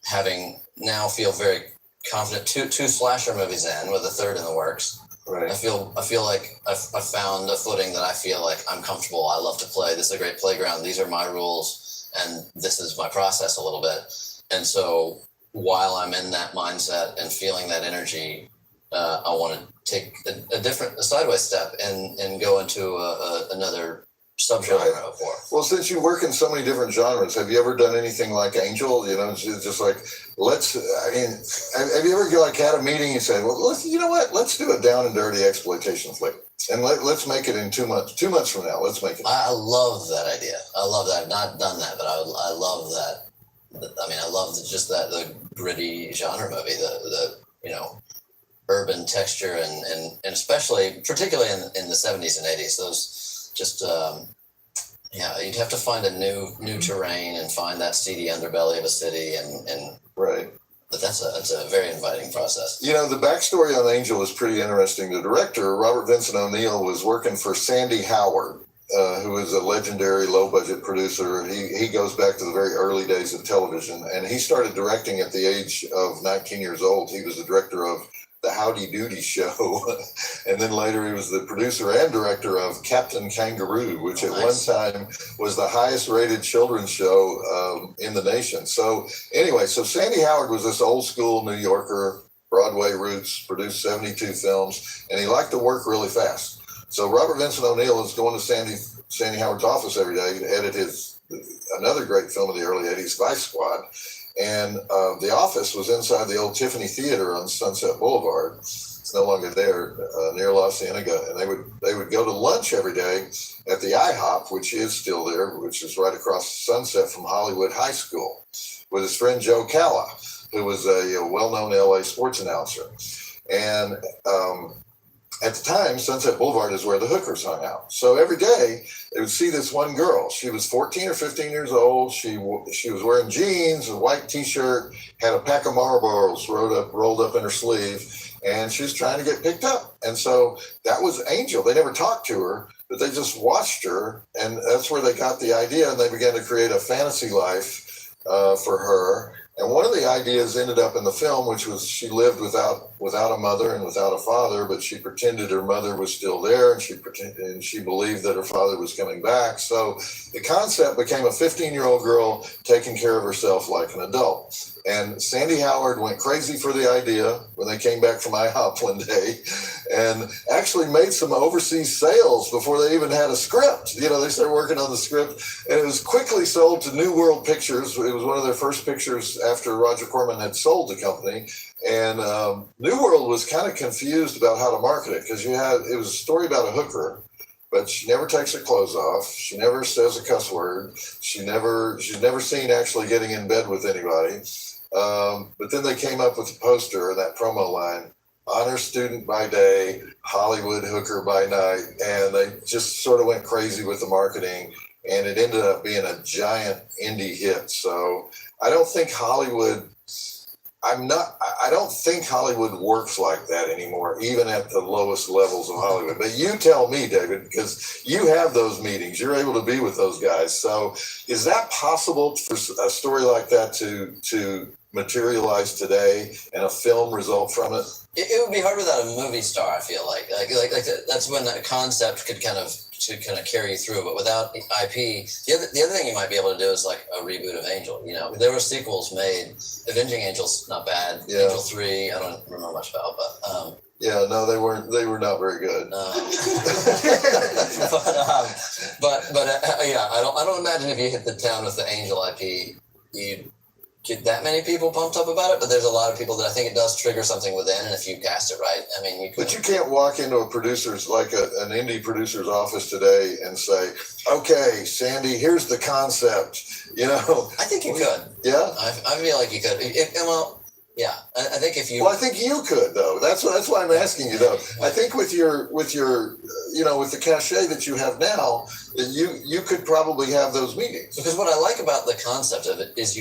having now feel very confident, two slasher movies in with a third in the works. Right. I feel like I've found a footing that I feel like I'm comfortable. I love to play. This is a great playground. These are my rules, and this is my process a little bit. And so while I'm in that mindset and feeling that energy, I want to take a sideways step and go into another subgenre of horror. Well, since you work in so many different genres, have you ever done anything like Angel? You know, it's just like, have you ever had a meeting and said, well, you know what, let's do a down and dirty exploitation flick, and let's make it in 2 months. 2 months from now, let's make it. I love that idea. I love that. I've not done that, but I love that. I mean, I love just the gritty genre movie, the you know, urban texture, and especially, particularly in the 70s and 80s, those just, you'd have to find a new terrain and find that seedy underbelly of a city, and right. But that's a very inviting process. You know, the backstory on Angel is pretty interesting. The director, Robert Vincent O'Neill, was working for Sandy Howard, who is a legendary low-budget producer. He goes back to the very early days of television, and he started directing at the age of 19 years old. He was the director of the Howdy Doody Show, and then later he was the producer and director of Captain Kangaroo, which at one time was the highest rated children's show in the nation. So anyway, so Sandy Howard was this old school New Yorker, Broadway roots, produced 72 films, and he liked to work really fast. So Robert Vincent O'Neill is going to Sandy Howard's office every day to edit another great film of the early 80s, Vice Squad. And the office was inside the old Tiffany Theater on Sunset Boulevard. It's no longer there, near La Cienega. And they would go to lunch every day at the IHOP, which is still there, which is right across Sunset from Hollywood High School, with his friend Joe Calla, who was a well-known LA sports announcer. And at the time, Sunset Boulevard is where the hookers hung out. So every day they would see this one girl. She was 14 or 15 years old. She was wearing jeans, a white T-shirt, had a pack of Marlboros rolled up in her sleeve, and she was trying to get picked up. And so that was Angel. They never talked to her, but they just watched her, and that's where they got the idea, and they began to create a fantasy life for her. And one of the ideas ended up in the film, which was she lived without a mother and without a father, but she pretended her mother was still there, and she believed that her father was coming back. So the concept became a 15-year-old girl taking care of herself like an adult. And Sandy Howard went crazy for the idea when they came back from IHOP one day, and actually made some overseas sales before they even had a script. You know, they started working on the script, and it was quickly sold to New World Pictures. It was one of their first pictures after Roger Corman had sold the company. And New World was kind of confused about how to market it, because it was a story about a hooker, but she never takes her clothes off. She never says a cuss word. She's never seen actually getting in bed with anybody. But then they came up with a poster and that promo line, honor student by day, Hollywood hooker by night. And they just sort of went crazy with the marketing, and it ended up being a giant indie hit. So I don't think Hollywood works like that anymore, even at the lowest levels of Hollywood. But you tell me, David, because you have those meetings, you're able to be with those guys. So is that possible for a story like that to materialize today and a film result from it? It would be hard without a movie star. I feel like that's when that concept could kind of carry you through. But without IP, the other thing you might be able to do is like a reboot of Angel. You know, there were sequels made. Avenging Angel's not bad. Yeah. Angel 3, I don't remember much about, but yeah, no, they weren't. They were not very good. Yeah, I don't imagine if you hit the town with the Angel IP, you'd get that many people pumped up about it. But there's a lot of people that I think it does trigger something within, and if you cast it right, I mean, you could. But you can't walk into a producer's an indie producer's office today and say, "Okay, Sandy, here's the concept." You know. I think you could. Yeah. I feel like you could. Yeah, I think if you. Well, I think you could though. That's why I'm asking you though. I think with your with the cachet that you have now, you could probably have those meetings. Because what I like about the concept of it is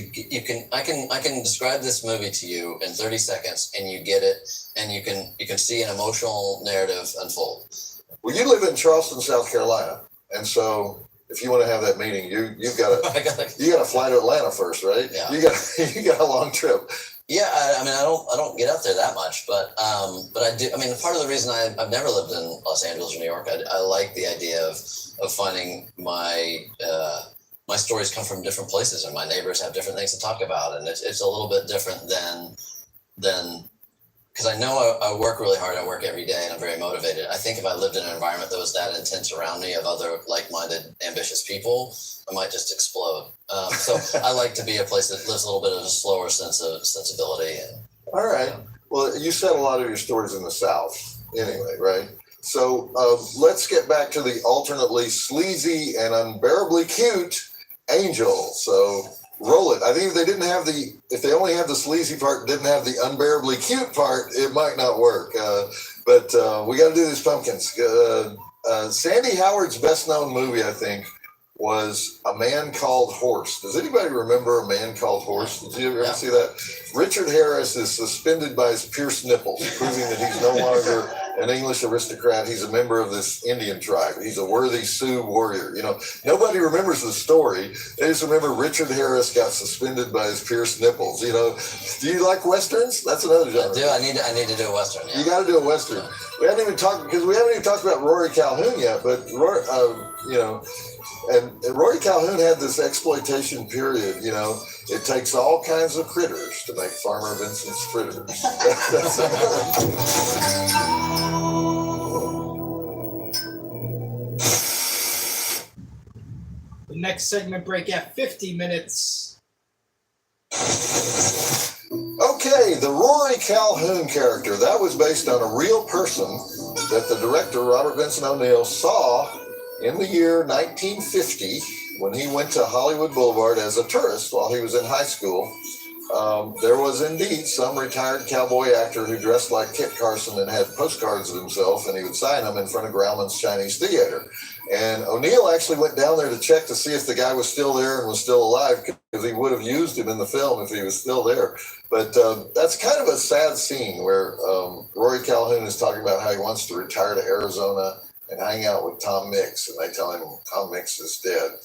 I can describe this movie to you in 30 seconds and you get it, and you can see an emotional narrative unfold. Well, you live in Charleston, South Carolina, and so if you want to have that meeting, you've got to fly to Atlanta first, right? Yeah. You got a long trip. Yeah, I mean, I don't get out there that much, but I do. I mean, part of the reason I've never lived in Los Angeles or New York, I like the idea of finding my stories come from different places, and my neighbors have different things to talk about, and it's a little bit different than because I know I work really hard. I work every day, and I'm very motivated. I think if I lived in an environment that was that intense around me of other like-minded, ambitious people, I might just explode. So I like to be a place that lives a little bit of a slower sensibility. All right. Well, you said a lot of your stories in the South anyway, right? So let's get back to the alternately sleazy and unbearably cute Angel. So roll it. I think if they only had the sleazy part, didn't have the unbearably cute part, it might not work. But we got to do these pumpkins. Sandy Howard's best known movie, I think, was A Man Called Horse. Does anybody remember A Man Called Horse? Did you ever see that? Richard Harris is suspended by his pierced nipples, proving that he's no longer an English aristocrat. He's a member of this Indian tribe. He's a worthy Sioux warrior. You know, nobody remembers the story. They just remember Richard Harris got suspended by his pierced nipples. You know, do you like westerns? That's another genre. I do. I need to do a western. Yeah. You got to do a western. We haven't even talked about Rory Calhoun yet, but and Rory Calhoun had this exploitation period. You know, it takes all kinds of critters to make Farmer Vincent's fritters. The next segment break at 50 minutes. Okay, the Rory Calhoun character, that was based on a real person that the director, Robert Vincent O'Neill, saw in the year 1950 when he went to Hollywood Boulevard as a tourist while he was in high school. There was indeed some retired cowboy actor who dressed like Kit Carson and had postcards of himself, and he would sign them in front of Grauman's Chinese Theater. And O'Neill actually went down there to check to see if the guy was still there and was still alive, because he would have used him in the film if he was still there. But that's kind of a sad scene where Rory Calhoun is talking about how he wants to retire to Arizona and hang out with Tom Mix, and they tell him Tom Mix is dead.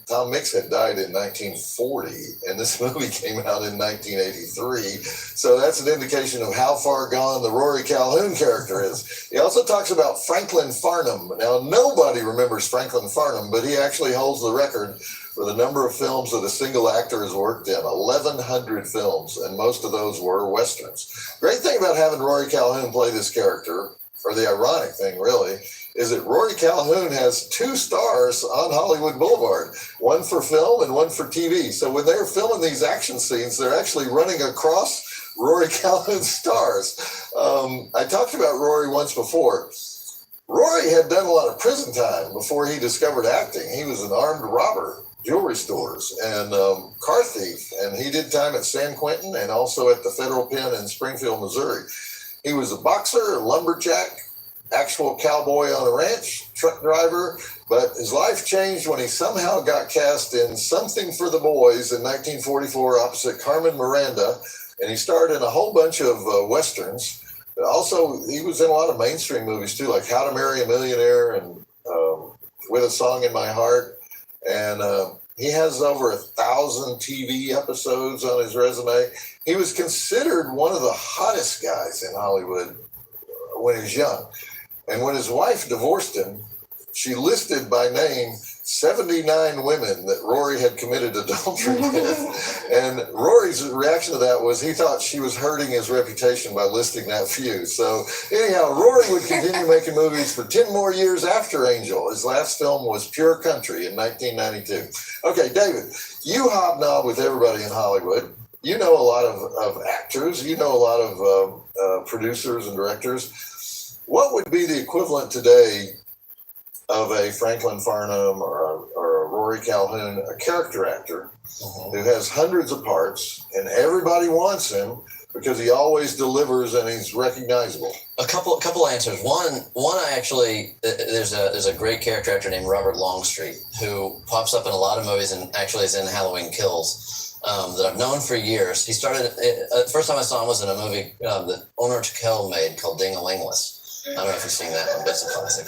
Tom Mix had died in 1940, and this movie came out in 1983. So that's an indication of how far gone the Rory Calhoun character is. He also talks about Franklin Farnham. Now, nobody remembers Franklin Farnham, but he actually holds the record for the number of films that a single actor has worked in, 1,100 films, and most of those were Westerns. Great thing about having Rory Calhoun play this character, or the ironic thing really, is that Rory Calhoun has 2 stars on Hollywood Boulevard, one for film and one for TV. So when they're filming these action scenes, they're actually running across Rory Calhoun's stars. I talked about Rory once before. Rory had done a lot of prison time before he discovered acting. He was an armed robber, jewelry stores, and car thief, and he did time at San Quentin and also at the federal pen in Springfield, Missouri. He was a boxer, a lumberjack, actual cowboy on a ranch, truck driver, but his life changed when he somehow got cast in Something for the Boys in 1944 opposite Carmen Miranda, and he starred in a whole bunch of Westerns. But also, he was in a lot of mainstream movies too, like How to Marry a Millionaire and With a Song in My Heart. And He has over 1,000 TV episodes on his resume. He was considered one of the hottest guys in Hollywood when he was young. And when his wife divorced him, she listed by name 79 women that Rory had committed adultery with. And Rory's reaction to that was he thought she was hurting his reputation by listing that few. So anyhow, Rory would continue making movies for 10 more years after Angel. His last film was Pure Country in 1992. Okay, David, you hobnob with everybody in Hollywood. You know a lot of actors. You know a lot of producers and directors. What would be the equivalent today of a Franklin Farnham or a Rory Calhoun, a character actor who has hundreds of parts and everybody wants him because he always delivers and he's recognizable? A couple answers. One, I actually there's a great character actor named Robert Longstreet who pops up in a lot of movies and actually is in Halloween Kills that I've known for years. He started first time I saw him was in a movie that Honor Tickell made called Ding-a-Lingless. I don't know if you've seen that one, but it's a classic.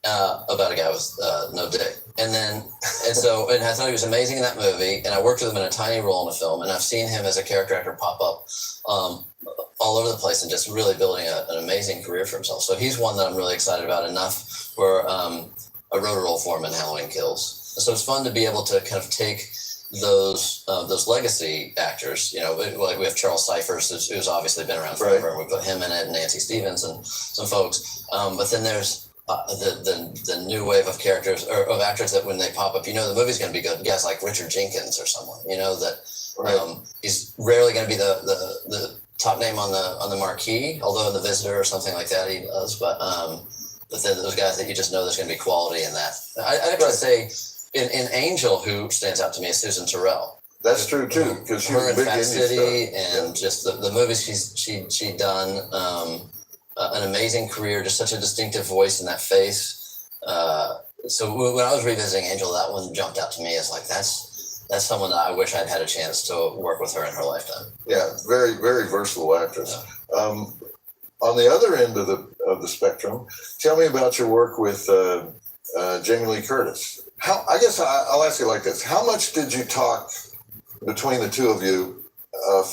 About a guy with no dick. And I thought he was amazing in that movie, and I worked with him in a tiny role in a film, and I've seen him as a character actor pop up all over the place and just really building an amazing career for himself. So he's one that I'm really excited about enough where I wrote a role for him in Halloween Kills. So it's fun to be able to kind of take those legacy actors, like we have Charles Cyphers, who's obviously been around forever, and we put him in it, and Nancy Stevens and some folks. But then there's the new wave of characters or of actors that when they pop up, the movie's going to be good. Guys like Richard Jenkins or someone, that he's rarely going to be the top name on the marquee, although in The Visitor or something like that he does. But then those guys that you just know there's going to be quality in that. I'd actually say in Angel, who stands out to me is Susan Terrell. That's true too, because she was in big Fat indie City stuff. and just the movies she'd done. An amazing career, just such a distinctive voice in that face. So when I was revisiting Angel, that one jumped out to me as like that's someone that I wish I'd had a chance to work with her in her lifetime. Yeah, very, very versatile actress. Yeah. On the other end of the spectrum, tell me about your work with Jamie Lee Curtis. I guess I'll ask you like this: how much did you talk between the two of you,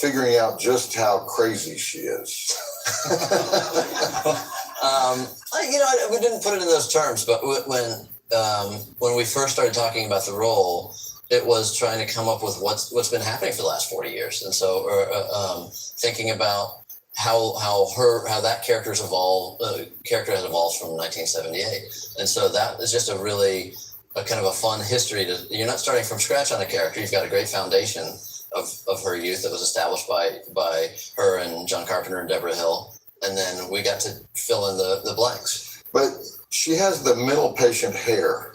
figuring out just how crazy she is? We didn't put it in those terms, but when we first started talking about the role, it was trying to come up with what's been happening for the last 40 years, and so thinking about how that character has evolved from 1978, and so that is just a kind of a fun history. You're not starting from scratch on a character; you've got a great foundation of her youth that was established by her and John Carpenter and Deborah Hill, and then we got to fill in the blanks. But she has the mental patient hair.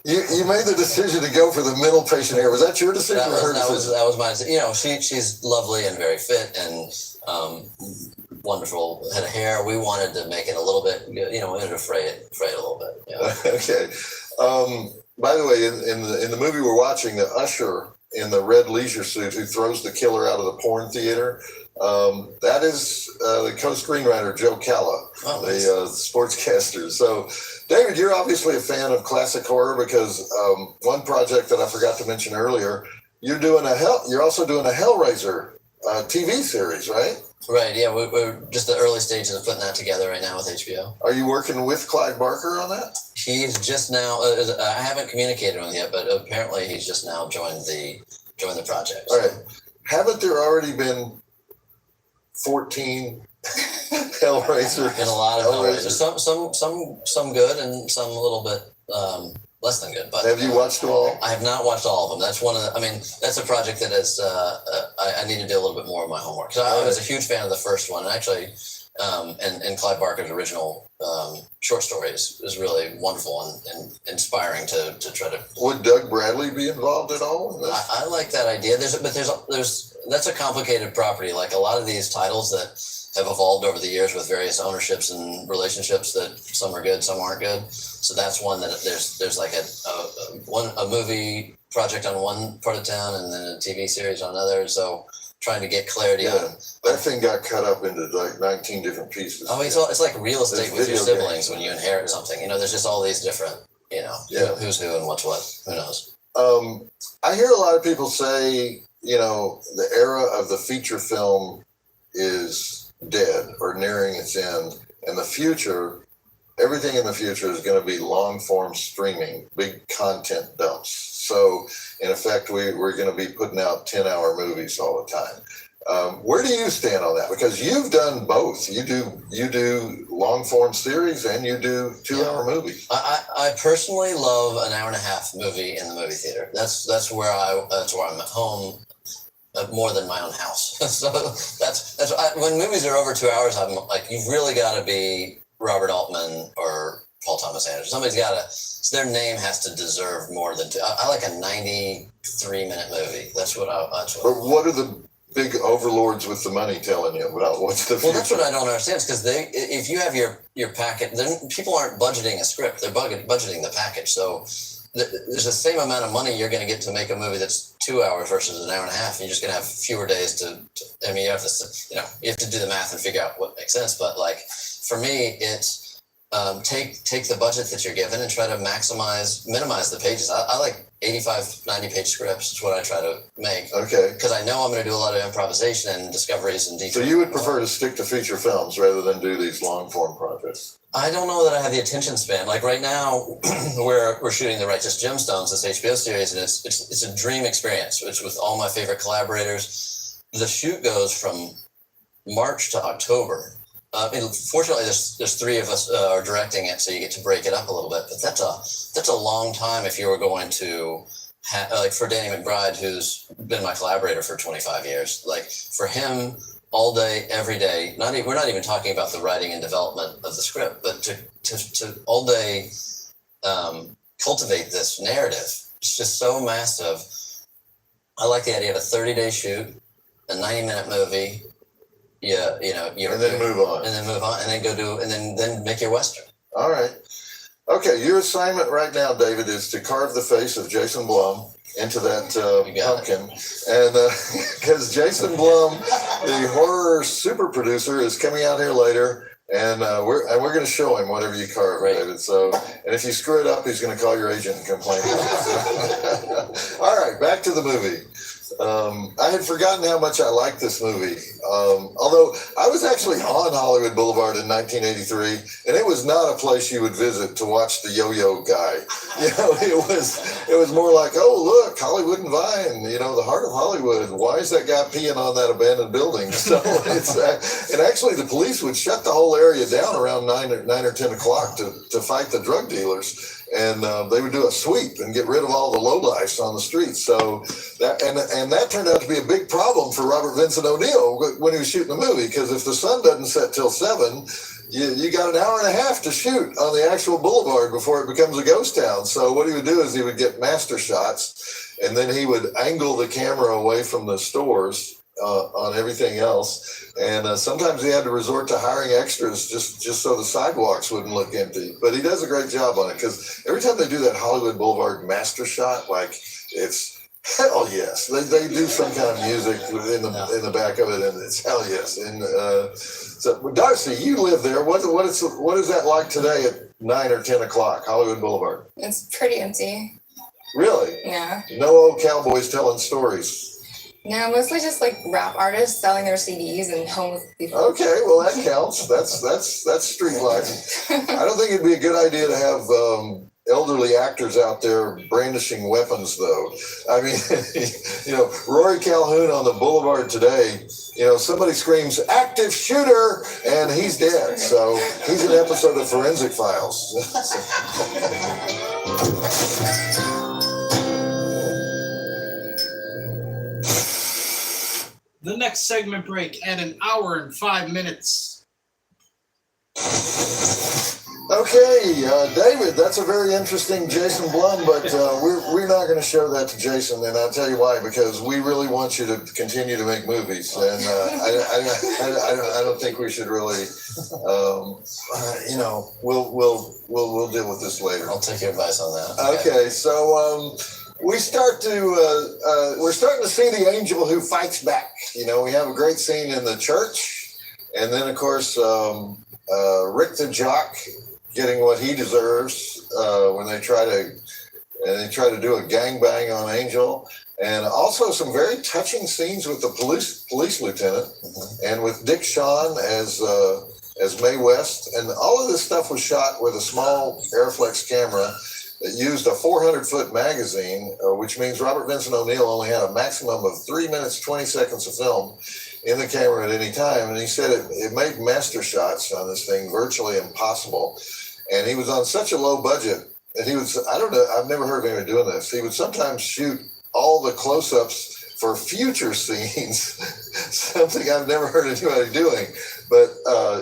You made the decision to go for the mental patient hair. Was that your decision or her decision? That was my decision. She's lovely and very fit and wonderful head of hair. We wanted to make it a little bit, we wanted to fray it a little bit. Yeah. Okay. By the way, in the movie we're watching, the usher in the red leisure suit who throws the killer out of the porn theater, that is the co-screenwriter Joe Calla, the sportscaster. So, David, you're obviously a fan of classic horror because one project that I forgot to mention earlier, you're also doing a Hellraiser TV series, right? Right. Yeah, we're just the early stages of putting that together right now with HBO. Are you working with Clyde Barker on that? He's just now. I haven't communicated with him yet, but apparently he's just now joined the project. All right. Haven't there already been 14 Hellraiser? Been a lot of Hellraisers. Some good and some a little bit less than good. But have you watched them all? I have not watched all of them. That's that's a project that is. I need to do a little bit more of my homework because I was a huge fan of the first one, and actually, and Clyde Barker's original short story is really wonderful and inspiring to try to. Would Doug Bradley be involved at all? I like that idea. That's a complicated property. Like a lot of these titles that have evolved over the years with various ownerships and relationships that some are good, some aren't good. So that's one that there's like a movie project on one part of town and then a TV series on another. So trying to get clarity on that thing got cut up into like 19 different pieces. Oh, it's like real estate with your siblings when you inherit something. There's just all these different, who's who and what's what. Who knows? I hear a lot of people say, the era of the feature film is dead or nearing its end, and the future, everything in the future is going to be long form streaming, big content dumps. So in effect, we're going to be putting out 10-hour movies all the time. Where do you stand on that? Because you've done both. You do long form series and you do 2-hour movies. I personally love an hour and a half movie in the movie theater. That's where I'm at home more than my own house. So when movies are over 2 hours, I'm like, you've really got to be Robert Altman or Paul Thomas Anderson. Somebody's got to. Their name has to deserve more than two. I like a 93-minute movie. That's what. But what are the big overlords with the money telling you about what's the future? Well, that's what I don't understand. Because if you have your packet, then people aren't budgeting a script; they're budgeting the package. So there's the same amount of money you're going to get to make a movie that's 2 hours versus an hour and a half. And you're just going to have fewer days to. I mean, you have to do the math and figure out what makes sense. But like for me, it's take the budget that you're given and try to minimize the pages. I like 85, 90 page scripts is what I try to make. Okay. Because I know I'm going to do a lot of improvisation and discoveries and details. So you would prefer to stick to feature films rather than do these long form projects? I don't know that I have the attention span. Like right now, we're shooting The Righteous Gemstones, this HBO series, and it's a dream experience. It's with all my favorite collaborators. The shoot goes from March to October. Fortunately, there's three of us are directing it, so you get to break it up a little bit. But that's a long time if you were going to like for Danny McBride, who's been my collaborator for 25 years. Like for him, all day, every day. We're not even talking about the writing and development of the script, but to all day cultivate this narrative. It's just so massive. I like the idea of a 30-day shoot, a 90-minute movie. Yeah, and then move on, and then go do, and then make your Western. All right. Okay, your assignment right now, David, is to carve the face of Jason Blum into that pumpkin, and because Jason Blum, the horror super producer, is coming out here later, and we're going to show him whatever you carve, right, David. So, and if you screw it up, he's going to call your agent and complain. All right, back to the movie. I had forgotten how much I liked this movie. Although I was actually on Hollywood Boulevard in 1983, and it was not a place you would visit to watch the yo-yo guy. It was more like, oh, look, Hollywood and Vine, the heart of Hollywood. Why is that guy peeing on that abandoned building? So and actually the police would shut the whole area down around 9 or 10 o'clock to fight the drug dealers. And they would do a sweep and get rid of all the lowlifes on the streets. So that turned out to be a big problem for Robert Vincent O'Neill when he was shooting the movie, because if the sun doesn't set till 7, you got an hour and a half to shoot on the actual boulevard before it becomes a ghost town. So what he would do is he would get master shots, and then he would angle the camera away from the stores on everything else. And sometimes he had to resort to hiring extras just so the sidewalks wouldn't look empty. But he does a great job on it, because every time they do that Hollywood Boulevard master shot, like, it's hell yes. They do some kind of music in the back of it, and it's hell yes. And so, Darcy, you live there. What is that like today at 9 or 10 o'clock, Hollywood Boulevard? It's pretty empty. Really? Yeah. No old cowboys telling stories. No, mostly just like rap artists selling their CDs and homeless people. Okay, well that counts. That's street life. I don't think it'd be a good idea to have elderly actors out there brandishing weapons, though. I mean, Rory Calhoun on the boulevard today. Somebody screams "active shooter" and he's dead. So he's an episode of Forensic Files. The next segment break at 1 hour and 5 minutes. Okay, David, that's a very interesting Jason Blum, but we're not going to show that to Jason, and I'll tell you why, because we really want you to continue to make movies, and I don't think we should really, we'll deal with this later. I'll take your advice on that. Okay, so we're starting to see the angel who fights back. We have a great scene in the church, and then of course Rick the jock getting what he deserves when they try to and he tried to do a gangbang on Angel, and also some very touching scenes with the police lieutenant, and with Dick Shawn as Mae West, and all of this stuff was shot with a small Airflex camera that used a 400-foot magazine, which means Robert Vincent O'Neill only had a maximum of 3 minutes 20 seconds of film in the camera at any time, and he said it made master shots on this thing virtually impossible, and he was on such a low budget. And he was, I don't know, I've never heard of anyone doing this. He would sometimes shoot all the close-ups for future scenes, something I've never heard anybody doing. But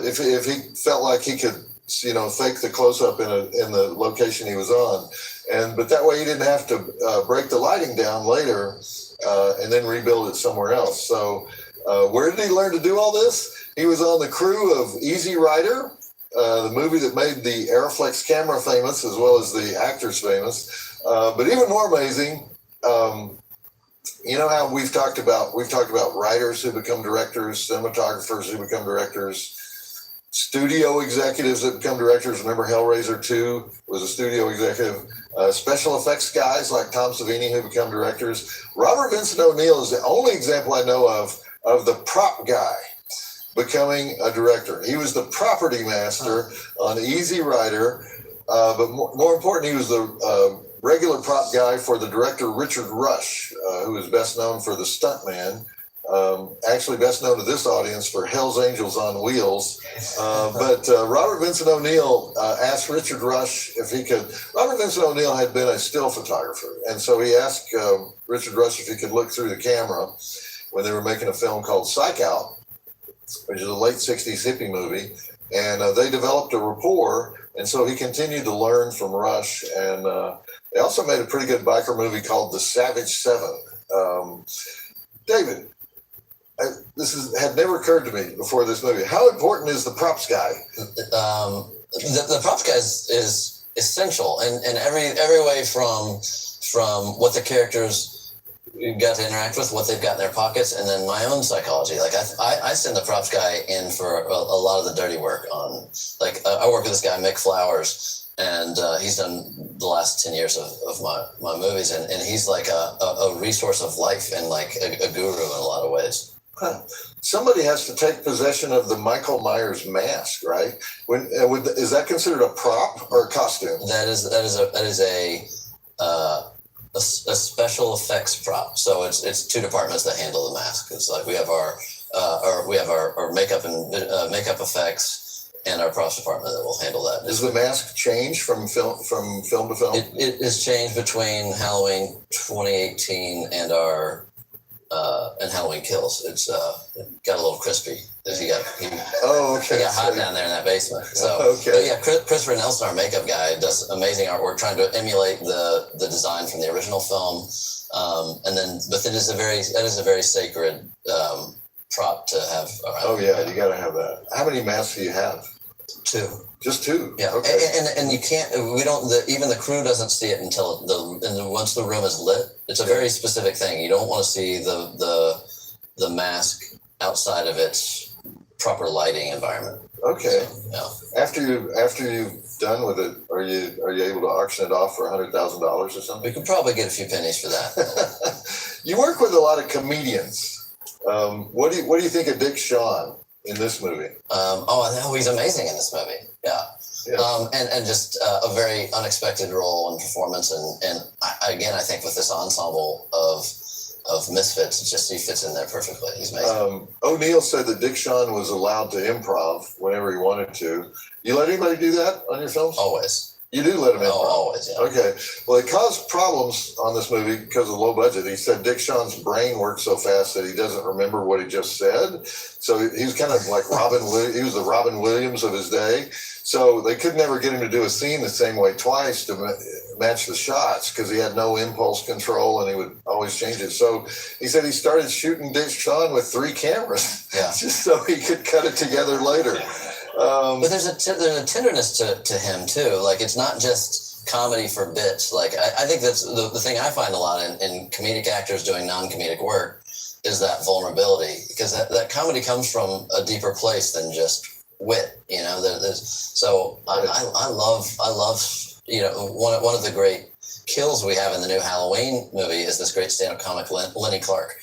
if he felt like he could, fake the close-up in the location he was on, but that way he didn't have to break the lighting down later and then rebuild it somewhere else. So where did he learn to do all this? He was on the crew of Easy Rider, the movie that made the Airflex camera famous as well as the actors famous. But even more amazing, you know how we've talked about writers who become directors, cinematographers who become directors, studio executives that become directors. Remember Hellraiser 2 was a studio executive. Special effects guys like Tom Savini who become directors. Robert Vincent O'Neill is the only example I know of the prop guy becoming a director. He was the property master on Easy Rider, but more important, he was the regular prop guy for the director Richard Rush, who is best known for The Stuntman, actually best known to this audience for Hell's Angels on Wheels. But Robert Vincent O'Neill asked Richard Rush if he could. Robert Vincent O'Neill had been a still photographer, and so he asked Richard Rush if he could look through the camera when they were making a film called Psych Out, which is a late 60s hippie movie, and they developed a rapport, and so he continued to learn from Rush, and they also made a pretty good biker movie called The Savage Seven. David, this had never occurred to me before this movie. How important is the props guy? The props guy is essential in every way, from what the characters got to interact with, what they've got in their pockets, and then my own psychology. Like I send the props guy in for a lot of the dirty work on, like I work with this guy, Mick Flowers, and he's done the last 10 years of my movies, and he's like a resource of life and like a guru in a lot of ways. Huh. Somebody has to take possession of the Michael Myers mask, right? Is that considered a prop or a costume? That is a special effects prop. So it's two departments that handle the mask. It's like we have our makeup and makeup effects, and our props department that will handle that. Does the mask change from film to film? It has changed between Halloween 2018 and our and Halloween Kills. It's it got a little crispy. He got hot down there in that basement. So, okay. But yeah, Christopher Nelson, our makeup guy, does amazing artwork trying to emulate the design from the original film. But that is a very sacred prop to have around. Oh yeah, you got to have that. How many masks do you have? 2. Just 2. Yeah, okay. And you can't. We don't. Even the crew doesn't see it until once the room is lit. It's a very specific thing. You don't want to see the mask outside of its proper lighting environment. Okay. So, yeah. After you've done with it, are you able to auction it off for $100,000 or something? We could probably get a few pennies for that. You work with a lot of comedians. What do you think of Dick Shawn in this movie? He's amazing in this movie. Yeah. And just a very unexpected role and performance, and I think with this ensemble of misfits, he fits in there perfectly. He's amazing. O'Neill said that Dick Shawn was allowed to improv whenever he wanted to. You let anybody do that on your films? Always. You do let him improv? Oh, always, yeah. Okay. Well, it caused problems on this movie because of low budget. He said Dick Shawn's brain works so fast that he doesn't remember what he just said. So he was kind of like he was the Robin Williams of his day. So they could never get him to do a scene the same way twice to match the shots because he had no impulse control and he would always change it. So he said he started shooting Dick Shawn with 3 cameras just so he could cut it together later. But there's a tenderness to him too. Like it's not just comedy for bits. Like I think that's the thing I find a lot in comedic actors doing non-comedic work is that vulnerability, because that comedy comes from a deeper place than just wit. I love one of the great kills we have in the new Halloween movie is this great stand-up comic, Lenny Clark.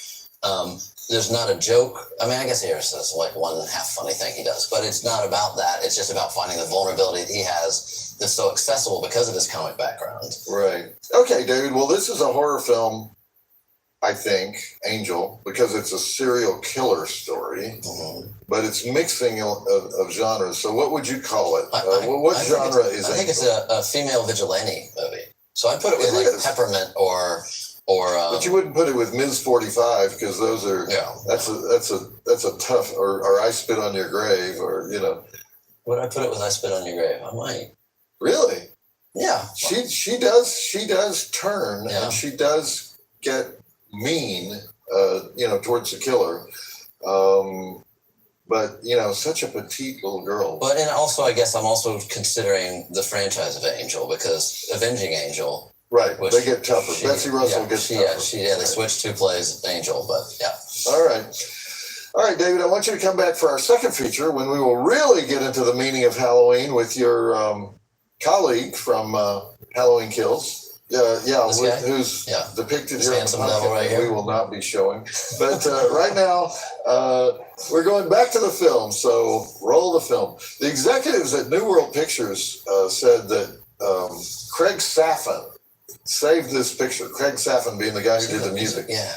There's not a joke. I mean, I guess there's like one half funny thing he does, but it's not about that. It's just about finding the vulnerability that he has that's so accessible because of his comic background. Right. Okay, David. Well, this is a horror film, I think, Angel, because it's a serial killer story, but it's mixing of genres. So what would you call it? What genre is it? I think it's a female vigilante movie. So I put it with like Peppermint or but you wouldn't put it with Ms. 45 because those are that's a tough or I Spit on Your Grave or Would I put it with I Spit on Your Grave? I might. Really? Yeah. She does turn and she does get mean towards the killer. But such a petite little girl. But and also I guess I'm also considering the franchise of Angel because Avenging Angel. Right, they get tougher. Betsy Russell gets tougher. They switched two plays Angel, but yeah. All right, David, I want you to come back for our second feature when we will really get into the meaning of Halloween with your colleague from Halloween Kills. Who's depicted here in the pumpkin right here. We will not be showing. But right now, we're going back to the film, so roll the film. The executives at New World Pictures said that Craig Safin saved this picture. Craig Safin being the guy who did the music. Yeah.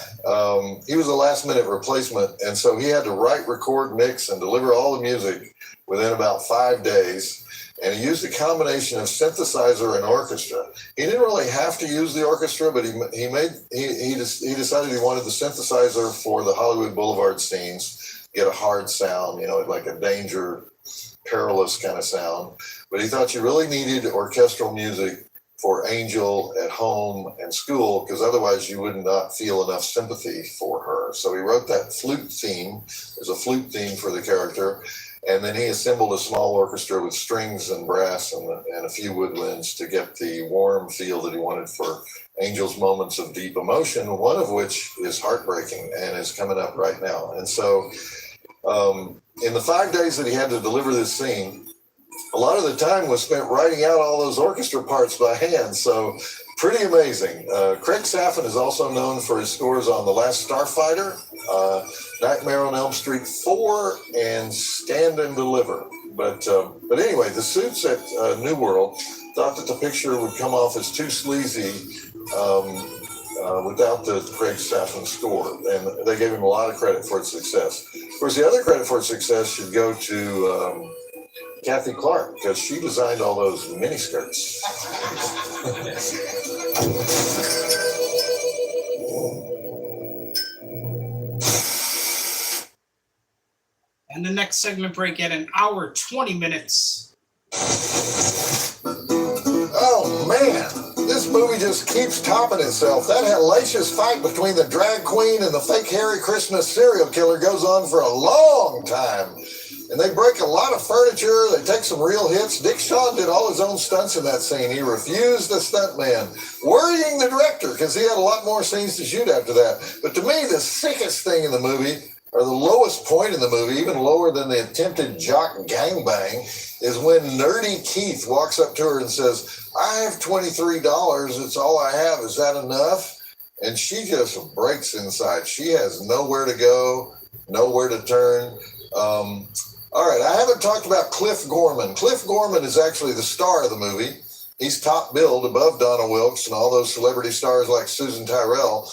He was a last-minute replacement, and so he had to write, record, mix, and deliver all the music within about 5 days. And he used a combination of synthesizer and orchestra. He didn't really have to use the orchestra, but he decided he wanted the synthesizer for the Hollywood Boulevard scenes, get a hard sound, like a danger, perilous kind of sound. But he thought you really needed orchestral music for Angel at home and school, because otherwise you would not feel enough sympathy for her. So he wrote that flute theme. There's a flute theme for the character. And then he assembled a small orchestra with strings and brass and a few woodwinds to get the warm feel that he wanted for Angel's moments of deep emotion, one of which is heartbreaking and is coming up right now. And so in the 5 days that he had to deliver this scene, a lot of the time was spent writing out all those orchestra parts by hand. So pretty amazing. Craig Safin is also known for his scores on The Last Starfighter, Nightmare on Elm Street 4, and Stand and Deliver. But anyway, the suits at New World thought that the picture would come off as too sleazy without the Craig Safin score, and they gave him a lot of credit for its success. Of course, the other credit for its success should go to Kathy Clark, because she designed all those miniskirts. And the next segment break at 1 hour 20 minutes. Oh man, this movie just keeps topping itself. That hellacious fight between the drag queen and the fake Harry Christmas serial killer goes on for a long time. And they break a lot of furniture. They take some real hits. Dick Shawn did all his own stunts in that scene. He refused the stuntman, worrying the director because he had a lot more scenes to shoot after that. But to me, the sickest thing in the movie, or the lowest point in the movie, even lower than the attempted jock gangbang, is when Nerdy Keith walks up to her and says, "I have $23. It's all I have. Is that enough?" And she just breaks inside. She has nowhere to go, nowhere to turn. All right, I haven't talked about Cliff Gorman. Cliff Gorman is actually the star of the movie. He's top billed above Donna Wilkes and all those celebrity stars like Susan Tyrrell.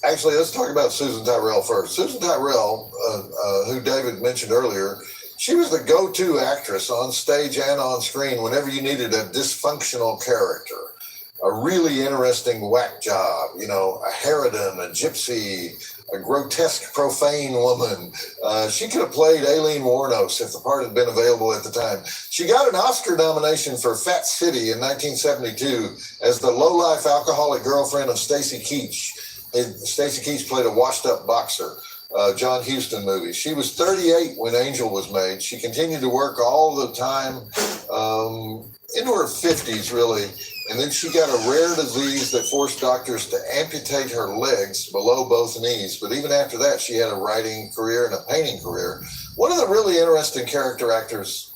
Actually, let's talk about Susan Tyrrell first. Susan Tyrrell, who David mentioned earlier, she was the go-to actress on stage and on screen whenever you needed a dysfunctional character, a really interesting whack job, a harridan, a gypsy, a grotesque, profane woman. She could have played Aileen Wuornos if the part had been available at the time. She got an Oscar nomination for Fat City in 1972 as the low-life alcoholic girlfriend of Stacy Keach. Stacy Keach played a washed-up boxer. John Huston movie. She was 38 when Angel was made. She continued to work all the time into her 50s, really. And then she got a rare disease that forced doctors to amputate her legs below both knees. But even after that, she had a writing career and a painting career. One of the really interesting character actors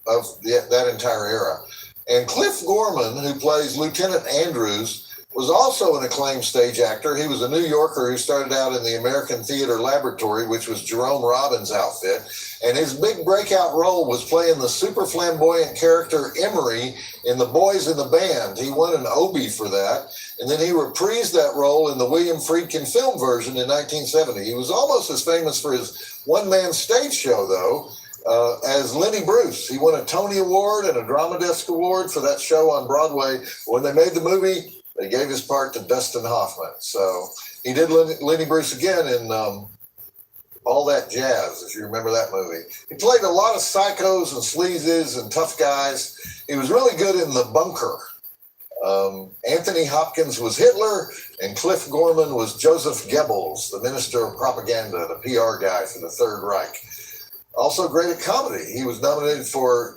of that entire era And Cliff Gorman, who plays Lieutenant Andrews, was also an acclaimed stage actor. He was a New Yorker who started out in the American Theater Laboratory, which was Jerome Robbins' outfit. And his big breakout role was playing the super flamboyant character Emery in The Boys in the Band. He won an Obie for that. And then he reprised that role in the William Friedkin film version in 1970. He was almost as famous for his one-man stage show, though, as Lenny Bruce. He won a Tony Award and a Drama Desk Award for that show on Broadway. When they made the movie, they gave his part to Dustin Hoffman. So he did Lenny Bruce again in All That Jazz, if you remember that movie. He played a lot of psychos and sleazes and tough guys. He was really good in The Bunker. Anthony Hopkins was Hitler, and Cliff Gorman was Joseph Goebbels, the Minister of Propaganda, the PR guy for the Third Reich. Also great at comedy. He was nominated for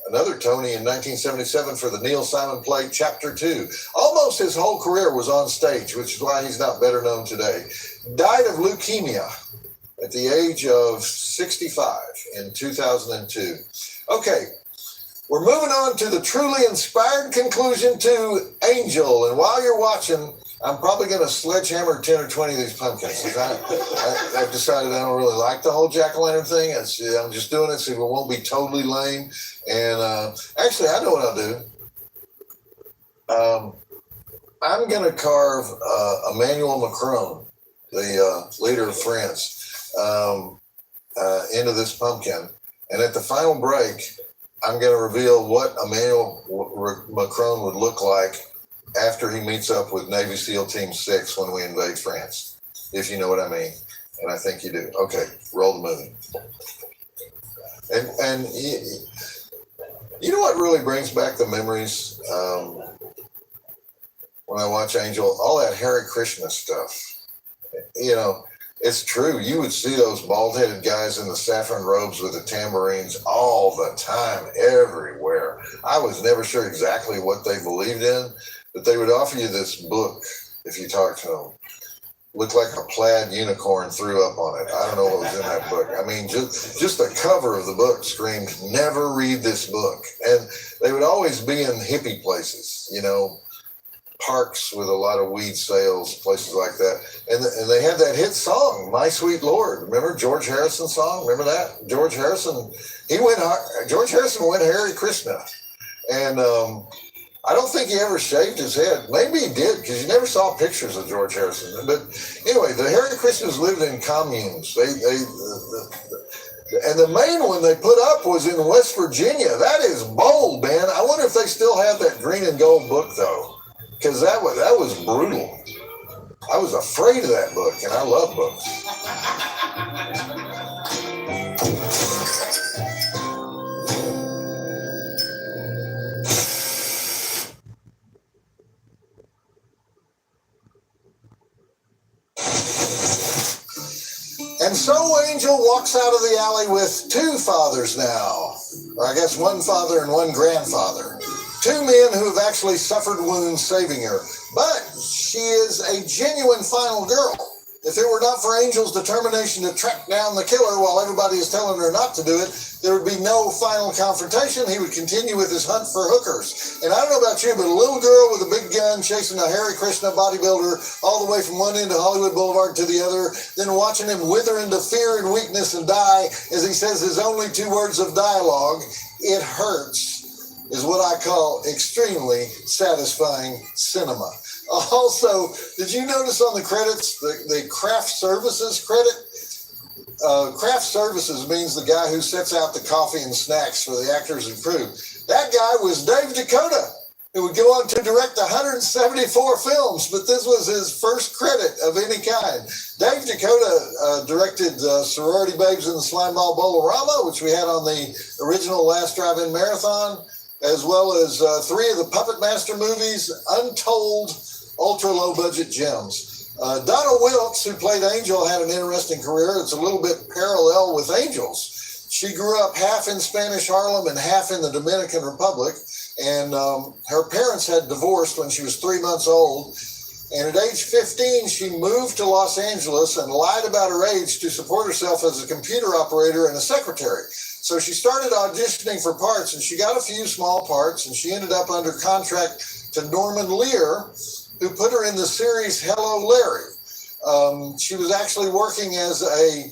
another Tony in 1977 for the Neil Simon play Chapter 2. Almost his whole career was on stage, which is why he's not better known today. Died of leukemia at the age of 65 in 2002. Okay, we're moving on to the truly inspired conclusion to Angel. And while you're watching, I'm probably going to sledgehammer 10 or 20 of these pumpkins. I've decided I don't really like the whole jack-o'-lantern thing. I'm just doing it so it won't be totally lame. And actually, I know what I'll do. I'm going to carve Emmanuel Macron, the leader of France, into this pumpkin. And at the final break, I'm going to reveal what Emmanuel Macron would look like after he meets up with Navy SEAL Team 6 when we invade France, if you know what I mean. And I think you do. Okay, roll the movie. And you know what really brings back the memories when I watch Angel? All that Hare Krishna stuff. You know, it's true. You would see those bald-headed guys in the saffron robes with the tambourines all the time, everywhere. I was never sure exactly what they believed in, but they would offer you this book if you talked to them. Looked like a plaid unicorn threw up on it. I don't know what was in that book. I mean, just the cover of the book screamed, never read this book. And they would always be in hippie places, you know, parks with a lot of weed sales, places like that. And they had that hit song, My Sweet Lord. Remember George Harrison's song? Remember that? George Harrison went Hare Krishna. And I don't think he ever shaved his head. Maybe he did, because you never saw pictures of George Harrison. But anyway, the Hare Krishnas lived in communes. And the main one they put up was in West Virginia. That is bold, man. I wonder if they still have that green and gold book, though, because that was brutal. I was afraid of that book, and I love books. And so Angel walks out of the alley with two fathers now, or I guess one father and one grandfather. Two men who have actually suffered wounds saving her. But she is a genuine final girl. If it were not for Angel's determination to track down the killer while everybody is telling her not to do it, there would be no final confrontation. He would continue with his hunt for hookers. And I don't know about you, but a little girl with a big gun chasing a Hare Krishna bodybuilder all the way from one end of Hollywood Boulevard to the other, then watching him wither into fear and weakness and die as he says his only two words of dialogue, "It hurts," is what I call extremely satisfying cinema. Also, did you notice on the credits, the craft services credit? Craft services means the guy who sets out the coffee and snacks for the actors and crew. That guy was Dave Dakota, who would go on to direct 174 films, but this was his first credit of any kind. Dave Dakota directed Sorority Babes in the Slimeball Bowl-O-Rama, which we had on the original Last Drive-In Marathon, as well as three of the Puppet Master movies, Untold, ultra-low-budget gems. Donna Wilkes, who played Angel, had an interesting career. It's a little bit parallel with Angel's. She grew up half in Spanish Harlem and half in the Dominican Republic, and her parents had divorced when she was 3 months old. And at age 15, she moved to Los Angeles and lied about her age to support herself as a computer operator and a secretary. So she started auditioning for parts, and she got a few small parts, and she ended up under contract to Norman Lear, who put her in the series Hello, Larry. She was actually working as a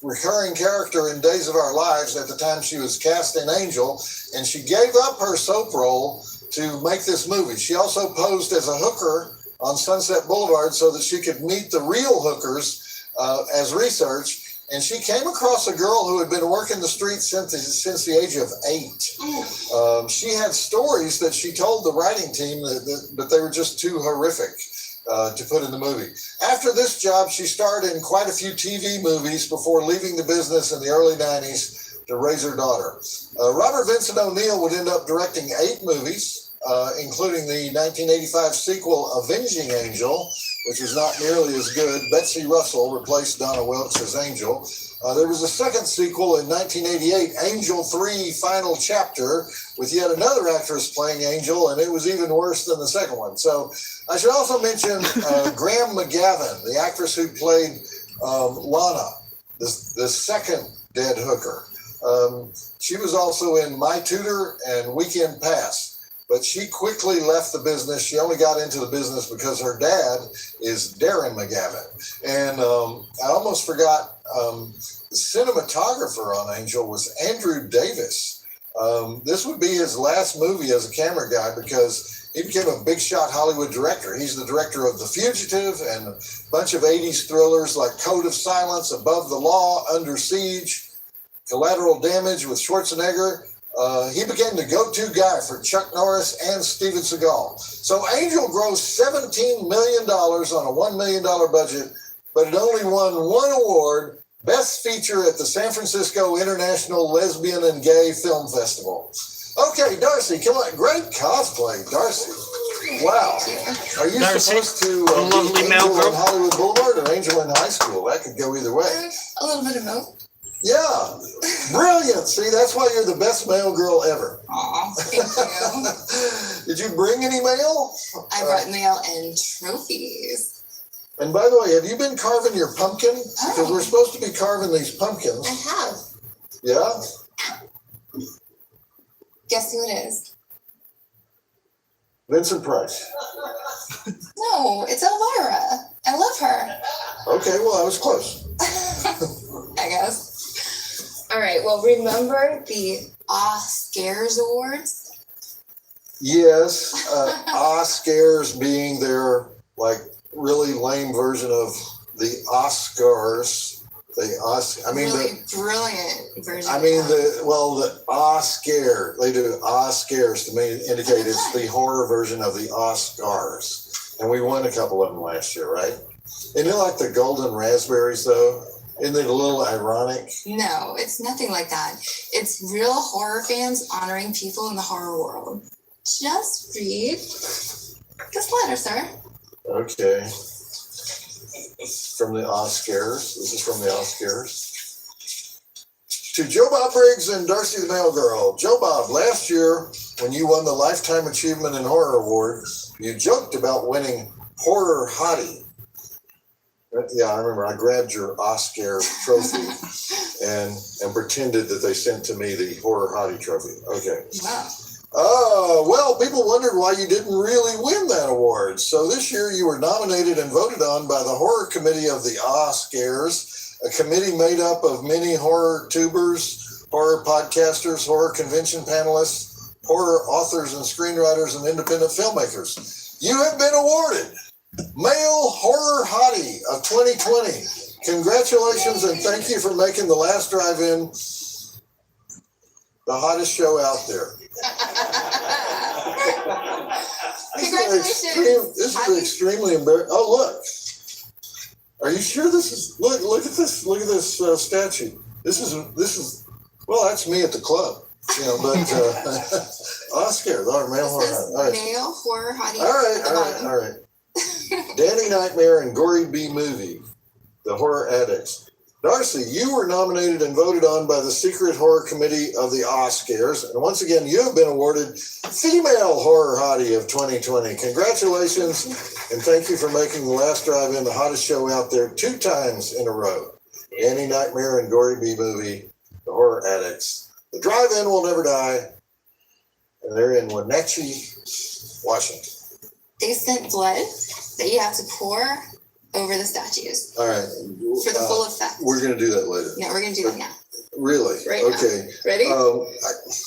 recurring character in Days of Our Lives at the time she was cast in Angel, and she gave up her soap role to make this movie. She also posed as a hooker on Sunset Boulevard so that she could meet the real hookers as research. And she came across a girl who had been working the streets since the age of 8. She had stories that she told the writing team but they were just too horrific to put in the movie. After this job, she starred in quite a few TV movies before leaving the business in the early 90s to raise her daughter. Robert Vincent O'Neill would end up directing 8 movies, including the 1985 sequel Avenging Angel, which was not nearly as good. Betsy Russell replaced Donna Wilkes as Angel. There was a second sequel in 1988, Angel 3 Final Chapter, with yet another actress playing Angel, and it was even worse than the second one. So I should also mention Graham McGavin, the actress who played Lana, the second dead hooker. She was also in My Tutor and Weekend Pass. But she quickly left the business. She only got into the business because her dad is Darren McGavin. And I almost forgot, the cinematographer on Angel was Andrew Davis. This would be his last movie as a camera guy because he became a big shot Hollywood director. He's the director of The Fugitive and a bunch of 80s thrillers like Code of Silence, Above the Law, Under Siege, Collateral Damage with Schwarzenegger. He became the go-to guy for Chuck Norris and Steven Seagal. So Angel grossed $17 million on a $1 million budget, but it only won 1 award, Best Feature at the San Francisco International Lesbian and Gay Film Festival. Okay, Darcy, come on. Great cosplay, Darcy. Wow. Are you Darcy, supposed to a lovely be male Angel girl. in Hollywood Boulevard or Angel in high school? That could go either way. A little bit of both. Yeah, brilliant. See, that's why you're the best mail girl ever. Aw, thank you. Did you bring any mail? I brought mail and trophies. And by the way, have you been carving your pumpkin? Because we're supposed to be carving these pumpkins. I have. Yeah? Guess who it is? Vincent Price. No, it's Elvira. I love her. Okay, well, I was close. I guess. All right, well, remember the Oscars Awards? Yes, Oscars being their, like, really lame version of the Oscars. Really brilliant version. The Oscar. They do Oscars to indicate it's the horror version of the Oscars. And we won a couple of them last year, right? Isn't it like the golden raspberries, though? Isn't it a little ironic? No, it's nothing like that. It's real horror fans honoring people in the horror world. Just read this letter, sir. Okay. From the Oscars. This is from the Oscars. To Joe Bob Briggs and Darcy the Mail Girl. Joe Bob, last year when you won the Lifetime Achievement in Horror Award, you joked about winning Horror Hottie. Yeah, I remember. I grabbed your Oscar trophy and pretended that they sent to me the Horror Hottie trophy. Okay. Wow. Well, people wondered why you didn't really win that award. So this year you were nominated and voted on by the Horror Committee of the Oscars, a committee made up of many horror tubers, horror podcasters, horror convention panelists, horror authors and screenwriters, and independent filmmakers. You have been awarded Male Horror Hottie of 2020. Congratulations and thank you for making The Last Drive-In the hottest show out there. Congratulations. This is extremely embarrassing. Oh, look. Are you sure this is, look at this statue. This is, well, that's me at the club, but Oscar, our male horror hottie. All right. Male horror hottie. All right. Danny Nightmare and Gory B Movie, The Horror Addicts. Darcy, you were nominated and voted on by the Secret Horror Committee of the Oscars. And once again, you have been awarded Female Horror Hottie of 2020. Congratulations, and thank you for making The Last Drive-In the hottest show out there 2 times in a row. Annie Nightmare and Gory B Movie, The Horror Addicts. The Drive-In Will Never Die. And they're in Wenatchee, Washington. They sent blood that you have to pour over the statues All right. for the full effect. We're going to do that later. No, we're going to do that now. Really? Right now. Okay. Ready? Horror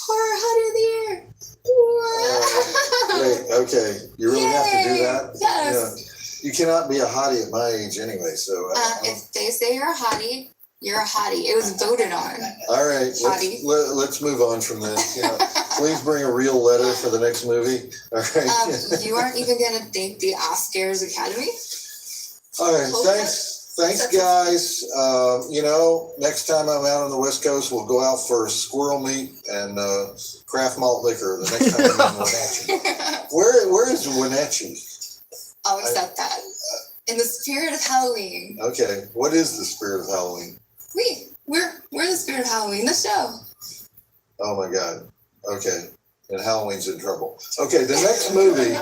Horror Hottie of the Year. Great. Okay. You really have to do that? Yes. Yeah. You cannot be a hottie at my age anyway, so. If they say you're a hottie, you're a hottie. It was voted on. All right. Hottie. Let's move on from this. Yeah. Please bring a real letter for the next movie. All right. You aren't even going to thank the Oscars Academy? All right. Thanks, guys. Next time I'm out on the West Coast, we'll go out for squirrel meat and craft malt liquor. The next time I'm in Wenatchee. Where is Wenatchee? I'll accept that. In the spirit of Halloween. Okay. What is the spirit of Halloween? We're the spirit of Halloween. The show. Oh my God. Okay. And Halloween's in trouble. Okay. The next movie.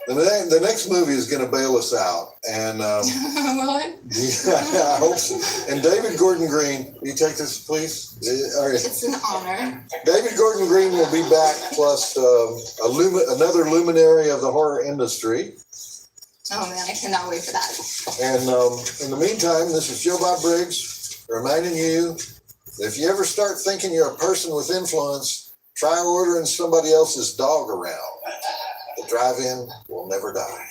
The next movie is going to bail us out, and What? yeah, I hope so. And David Gordon Green, will you take this, please? All right. It's an honor. David Gordon Green will be back, plus another luminary of the horror industry. Oh man, I cannot wait for that. And in the meantime, this is Joe Bob Briggs reminding you that if you ever start thinking you're a person with influence, try ordering somebody else's dog around. The drive-in will never die.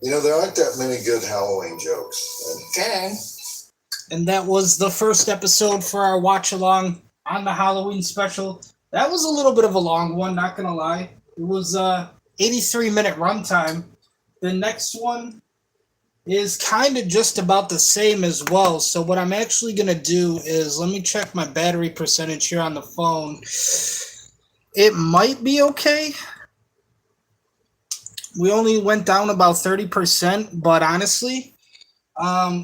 There aren't that many good Halloween jokes. Good. And that was the first episode for our watch-along on the Halloween special. That was a little bit of a long one, not going to lie. It was 83-minute runtime. The next one is kind of just about the same as well. So what I'm actually going to do is, let me check my battery percentage here on the phone. It might be okay. We only went down about 30%, but honestly,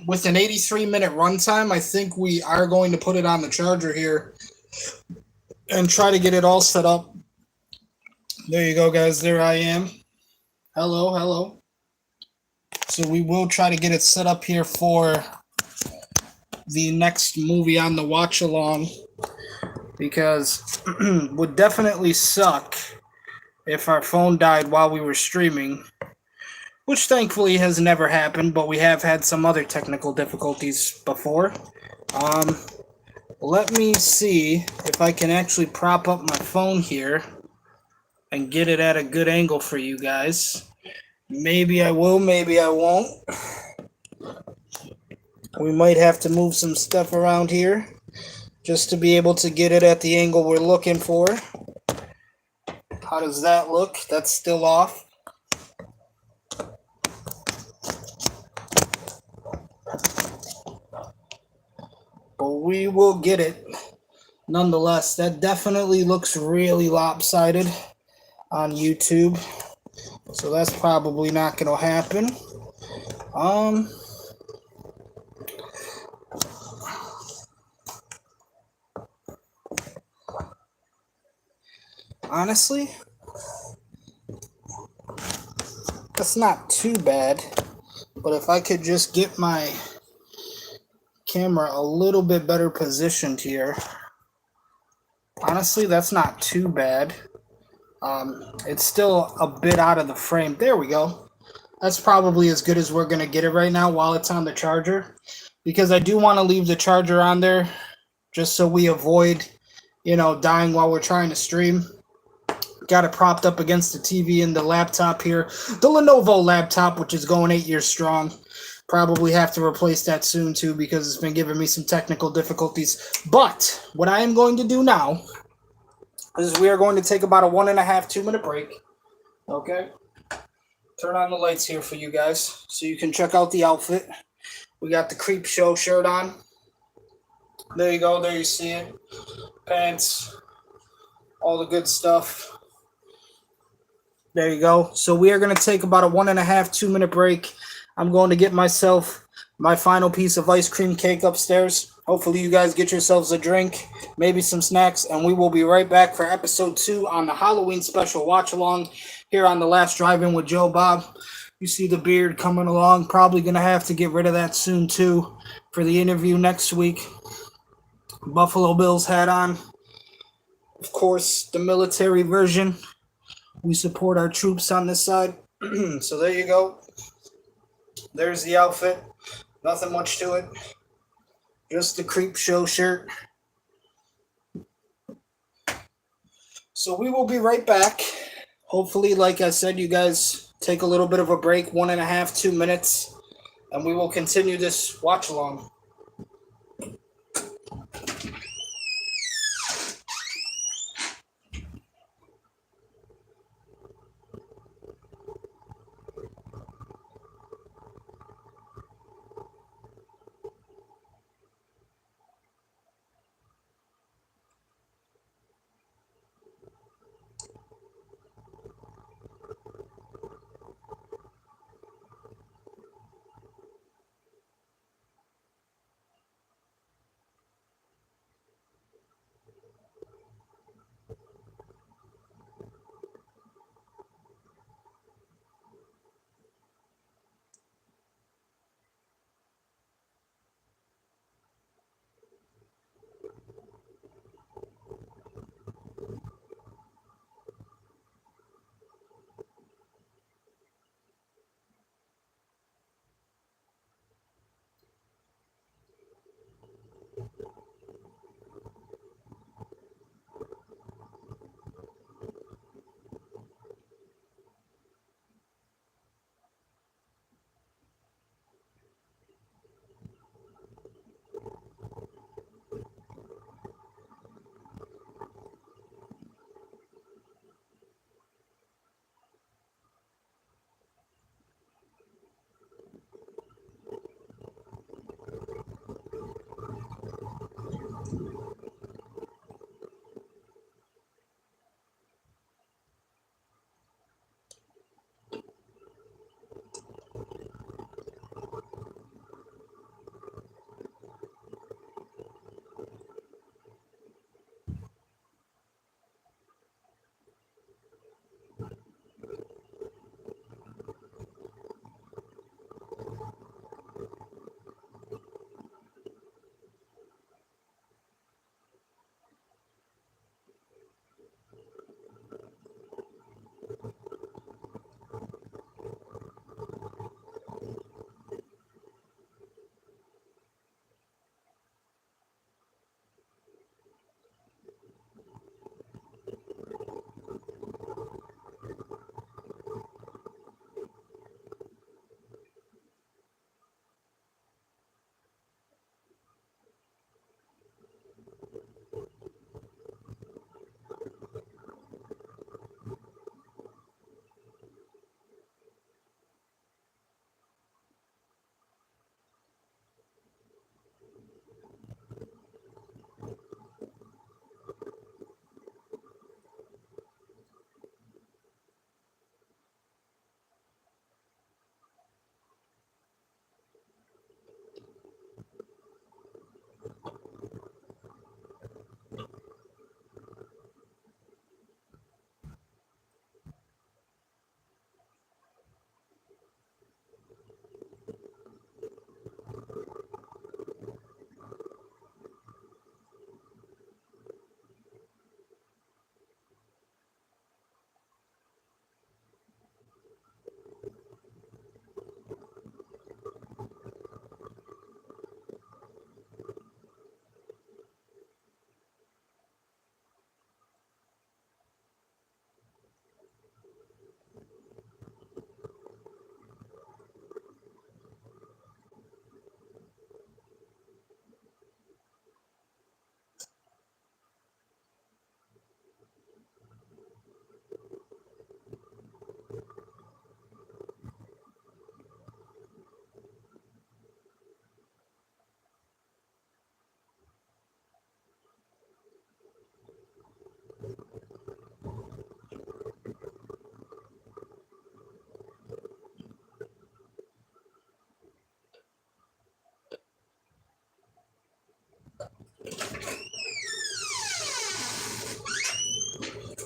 with an 83-minute runtime, I think we are going to put it on the charger here and try to get it all set up. There you go, guys. There I am. Hello. So we will try to get it set up here for the next movie on the watch along, because would definitely suck if our phone died while we were streaming, which thankfully has never happened, but we have had some other technical difficulties before. Let me see if I can actually prop up my phone here and get it at a good angle for you guys. Maybe I will, maybe I won't. We might have to move some stuff around here just to be able to get it at the angle we're looking for. How does that look? That's still off. But we will get it. Nonetheless, that definitely looks really lopsided on YouTube. So that's probably not going to happen. Honestly, that's not too bad. But if I could just get my camera a little bit better positioned here. Honestly, that's not too bad. It's still a bit out of the frame. There we go. That's probably as good as we're going to get it right now while it's on the charger. Because I do want to leave the charger on there just so we avoid, dying while we're trying to stream. Got it propped up against the TV and the laptop here. The Lenovo laptop, which is going 8 years strong. Probably have to replace that soon too because it's been giving me some technical difficulties. But what I am going to do now is we are going to take about a 1.5 2-minute break. Okay. Turn on the lights here for you guys so you can check out the outfit. We got the Creep Show shirt on. There you go. There you see it. Pants. All the good stuff. There you go. So we are going to take about a 1.5 2-minute break. I'm going to get myself my final piece of ice cream cake upstairs. Hopefully you guys get yourselves a drink, maybe some snacks, and we will be right back for episode 2 on the Halloween special watch along here on the Last Drive-In with Joe Bob. You see the beard coming along. Probably going to have to get rid of that soon too for the interview next week. Buffalo Bills hat on. Of course, the military version. We support our troops on this side. So there you go. There's the outfit. Nothing much to it. Just the creep show shirt. So we will be right back. Hopefully, like I said, you guys take a little bit of a break, 1.5, 2 minutes, and we will continue this watch along.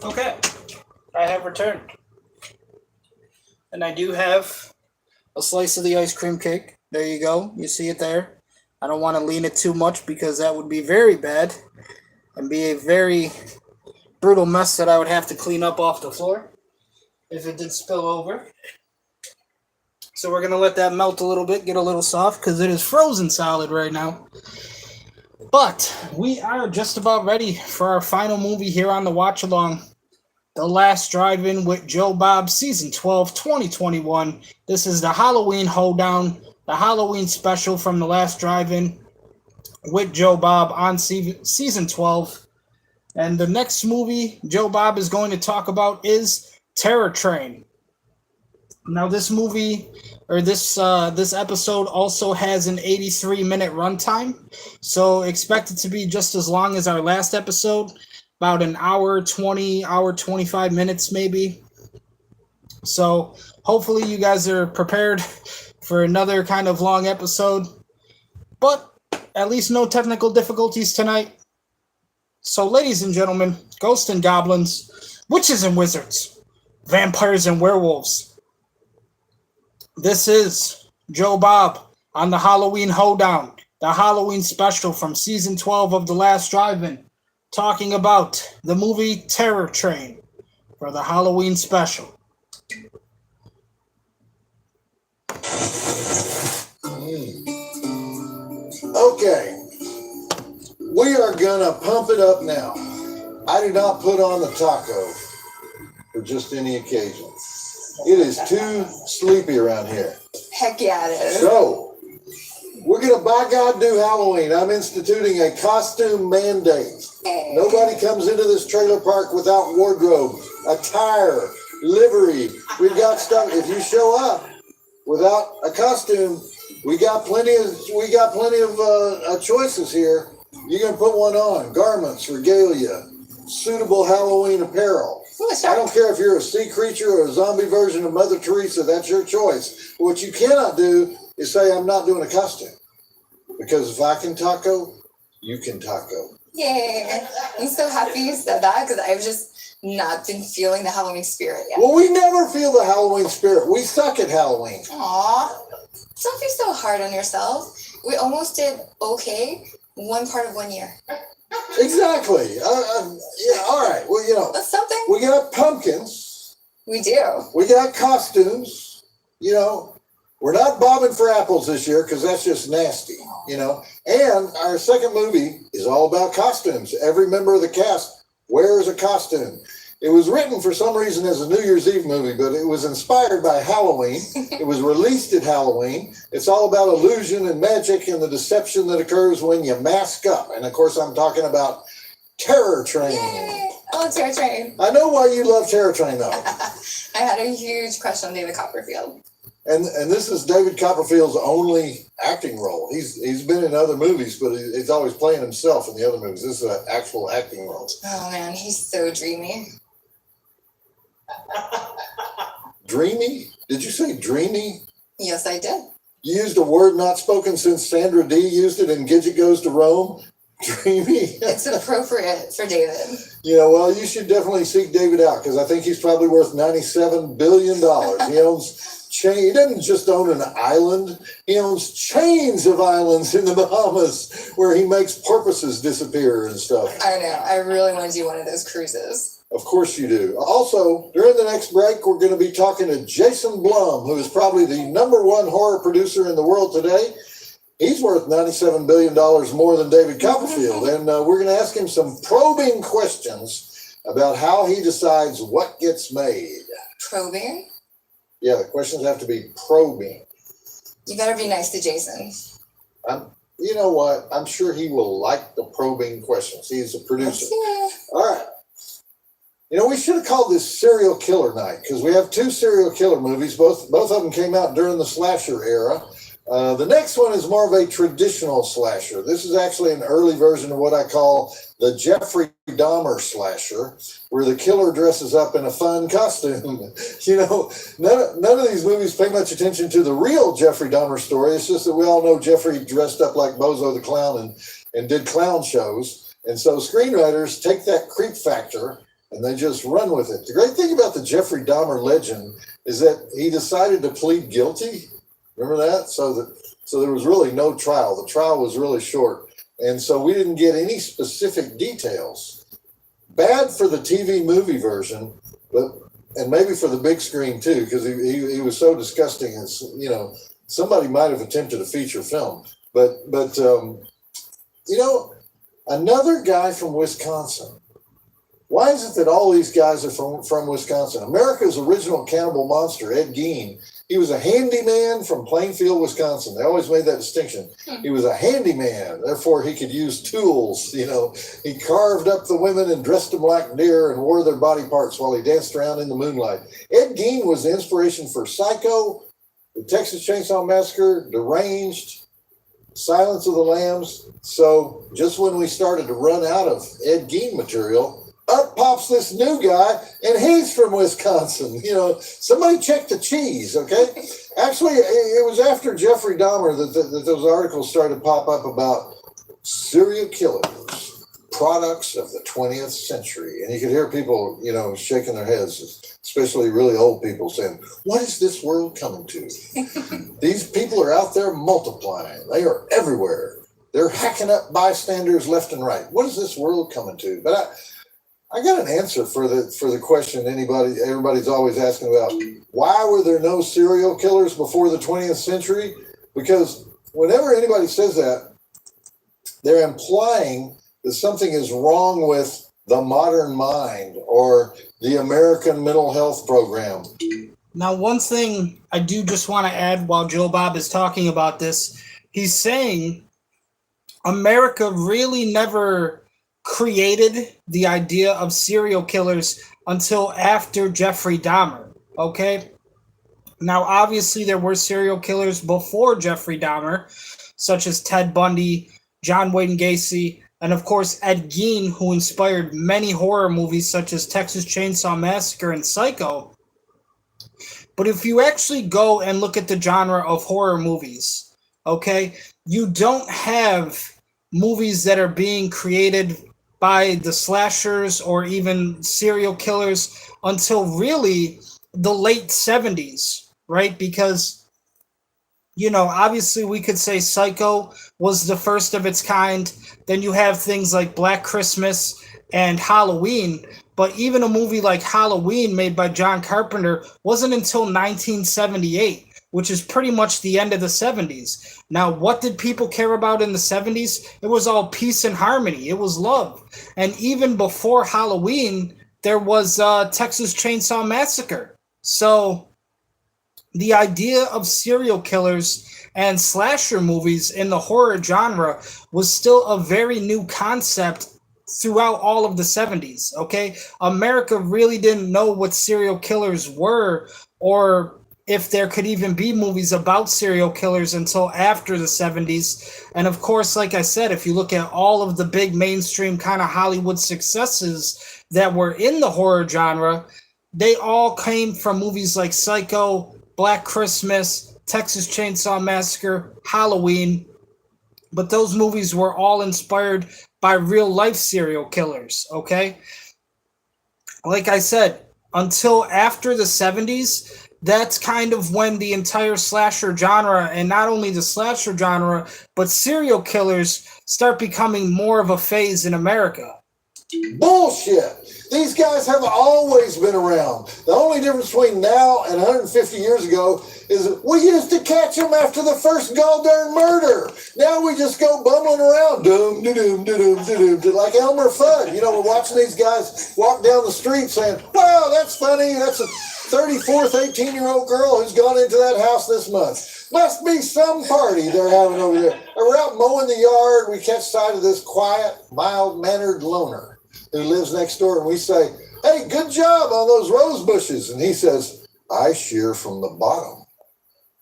Okay, I have returned. And I do have a slice of the ice cream cake. There you go. You see it there. I don't want to lean it too much because that would be very bad and be a very brutal mess that I would have to clean up off the floor if it did spill over. So we're going to let that melt a little bit, get a little soft because it is frozen solid right now. But we are just about ready for our final movie here on the Watchalong. The Last Drive-In with Joe Bob, Season 12, 2021. This is the Halloween Hoedown, the Halloween special from The Last Drive-In with Joe Bob on Season 12. And the next movie Joe Bob is going to talk about is Terror Train. Now, this movie, or this episode also has an 83-minute runtime, so expect it to be just as long as our last episode. About an hour 20, hour 25 minutes maybe. So hopefully you guys are prepared for another kind of long episode. But at least no technical difficulties tonight. So ladies and gentlemen, ghosts and goblins, witches and wizards, vampires and werewolves. This is Joe Bob on the Halloween Hoedown, the Halloween special from Season 12 of The Last Drive-In. Talking about the movie Terror Train for the Halloween special. Okay, we are gonna pump it up now. I do not put on the taco for just any occasion. It is too sleepy around here. Heck yeah, it is. So, we're gonna by God do Halloween. I'm instituting a costume mandate. Nobody comes into this trailer park without wardrobe, attire, livery. We've got stuff. If you show up without a costume, we got plenty of choices here. You can put one on. Garments, regalia, suitable Halloween apparel. I don't care if you're a sea creature or a zombie version of Mother Teresa. That's your choice. But what you cannot do is say I'm not doing a costume, because if I can taco, you can taco. Yay. I'm so happy you said that because I've just not been feeling the Halloween spirit yet. Well, we never feel the Halloween spirit. We suck at Halloween. Aw. Don't be so hard on yourself. We almost did okay one part of 1 year. Exactly. Yeah, all right. Well, That's something. we got pumpkins. We do. We got costumes. We're not bobbing for apples this year because that's just nasty, And our second movie is all about costumes. Every member of the cast wears a costume. It was written for some reason as a New Year's Eve movie, but it was inspired by Halloween. It was released at Halloween. It's all about illusion and magic and the deception that occurs when you mask up. And of course, I'm talking about Terror Train. Yay. I love Terror Train. I know why you love Terror Train, though. I had a huge crush on David Copperfield. And this is David Copperfield's only acting role. He's been in other movies, but he's always playing himself in the other movies. This is an actual acting role. Oh man, he's so dreamy. Dreamy? Did you say dreamy? Yes, I did. You used a word not spoken since Sandra Dee used it in Gidget Goes to Rome. Dreamy. It's appropriate for David. Well, you should definitely seek David out because I think he's probably worth $97 billion. He owns he doesn't just own an island. He owns chains of islands in the Bahamas where he makes porpoises disappear and stuff. I know. I really want to do one of those cruises. Of course you do. Also, during the next break, we're going to be talking to Jason Blum, who is probably the #1 horror producer in the world today. He's worth $97 billion more than David Copperfield. And we're going to ask him some probing questions about how he decides what gets made. Probing? Yeah, the questions have to be probing. You better be nice to Jason. You know what? I'm sure he will like the probing questions. He's a producer. Yeah. All right. We should have called this Serial Killer Night because we have 2 serial killer movies. Both of them came out during the slasher era. The next one is more of a traditional slasher. This is actually an early version of what I call the Jeffrey Dahmer slasher, where the killer dresses up in a fun costume. None of these movies pay much attention to the real Jeffrey Dahmer story. It's just that we all know Jeffrey dressed up like Bozo the Clown and did clown shows. And so screenwriters take that creep factor and they just run with it. The great thing about the Jeffrey Dahmer legend is that he decided to plead guilty. Remember that? So there was really no trial. The trial was really short. And so we didn't get any specific details. Bad for the TV movie version, and maybe for the big screen too, because he was so disgusting. As you know, somebody might have attempted a feature film. But another guy from Wisconsin. Why is it that all these guys are from Wisconsin? America's original cannibal monster, Ed Gein. He was a handyman from Plainfield, Wisconsin. They always made that distinction. He was a handyman, therefore he could use tools. He carved up the women and dressed them like deer and wore their body parts while he danced around in the moonlight. Ed Gein was the inspiration for Psycho, the Texas Chainsaw Massacre, Deranged, Silence of the Lambs. So just when we started to run out of Ed Gein material, up pops this new guy, and he's from Wisconsin. Somebody check the cheese, okay? Actually, it was after Jeffrey Dahmer that those articles started to pop up about serial killers, products of the 20th century. And you could hear people, shaking their heads, especially really old people saying, what is this world coming to? These people are out there multiplying. They are everywhere. They're hacking up bystanders left and right. What is this world coming to? But I got an answer for the question everybody's always asking about. Why were there no serial killers before the 20th century? Because whenever anybody says that, they're implying that something is wrong with the modern mind or the American mental health program. Now, one thing I do just want to add while Joe Bob is talking about this, he's saying America really never created the idea of serial killers until after Jeffrey Dahmer, okay? Now, obviously, there were serial killers before Jeffrey Dahmer, such as Ted Bundy, John Wayne Gacy, and of course, Ed Gein, who inspired many horror movies such as Texas Chainsaw Massacre and Psycho. But if you actually go and look at the genre of horror movies, okay, you don't have movies that are being created by the slashers or even serial killers until really the late 70s, right? Because, obviously we could say Psycho was the first of its kind. Then you have things like Black Christmas and Halloween. But even a movie like Halloween made by John Carpenter wasn't until 1978, which is pretty much the end of the 70s. Now, what did people care about in the 70s? It was all peace and harmony. It was love. And even before Halloween, there was Texas Chainsaw Massacre. So the idea of serial killers and slasher movies in the horror genre was still a very new concept throughout all of the 70s, okay? America really didn't know what serial killers were or if there could even be movies about serial killers until after the 70s. And of course, like I said, if you look at all of the big mainstream kind of Hollywood successes that were in the horror genre, they all came from movies like Psycho, Black Christmas, Texas Chainsaw Massacre, Halloween. But those movies were all inspired by real life serial killers, okay? Like I said, until after the 70s, that's kind of when the entire slasher genre, and not only the slasher genre, but serial killers start becoming more of a phase in America. Bullshit! These guys have always been around. The only difference between now and 150 years ago is that we used to catch them after the first goddamn murder. Now we just go bumbling around, like Elmer Fudd. We're watching these guys walk down the street saying, wow, that's funny. That's a 34th 18-year-old girl who's gone into that house this month. Must be some party they're having over there. And we're out mowing the yard. We catch sight of this quiet, mild-mannered loner who lives next door, and we say, hey, good job on those rose bushes. And he says, I shear from the bottom.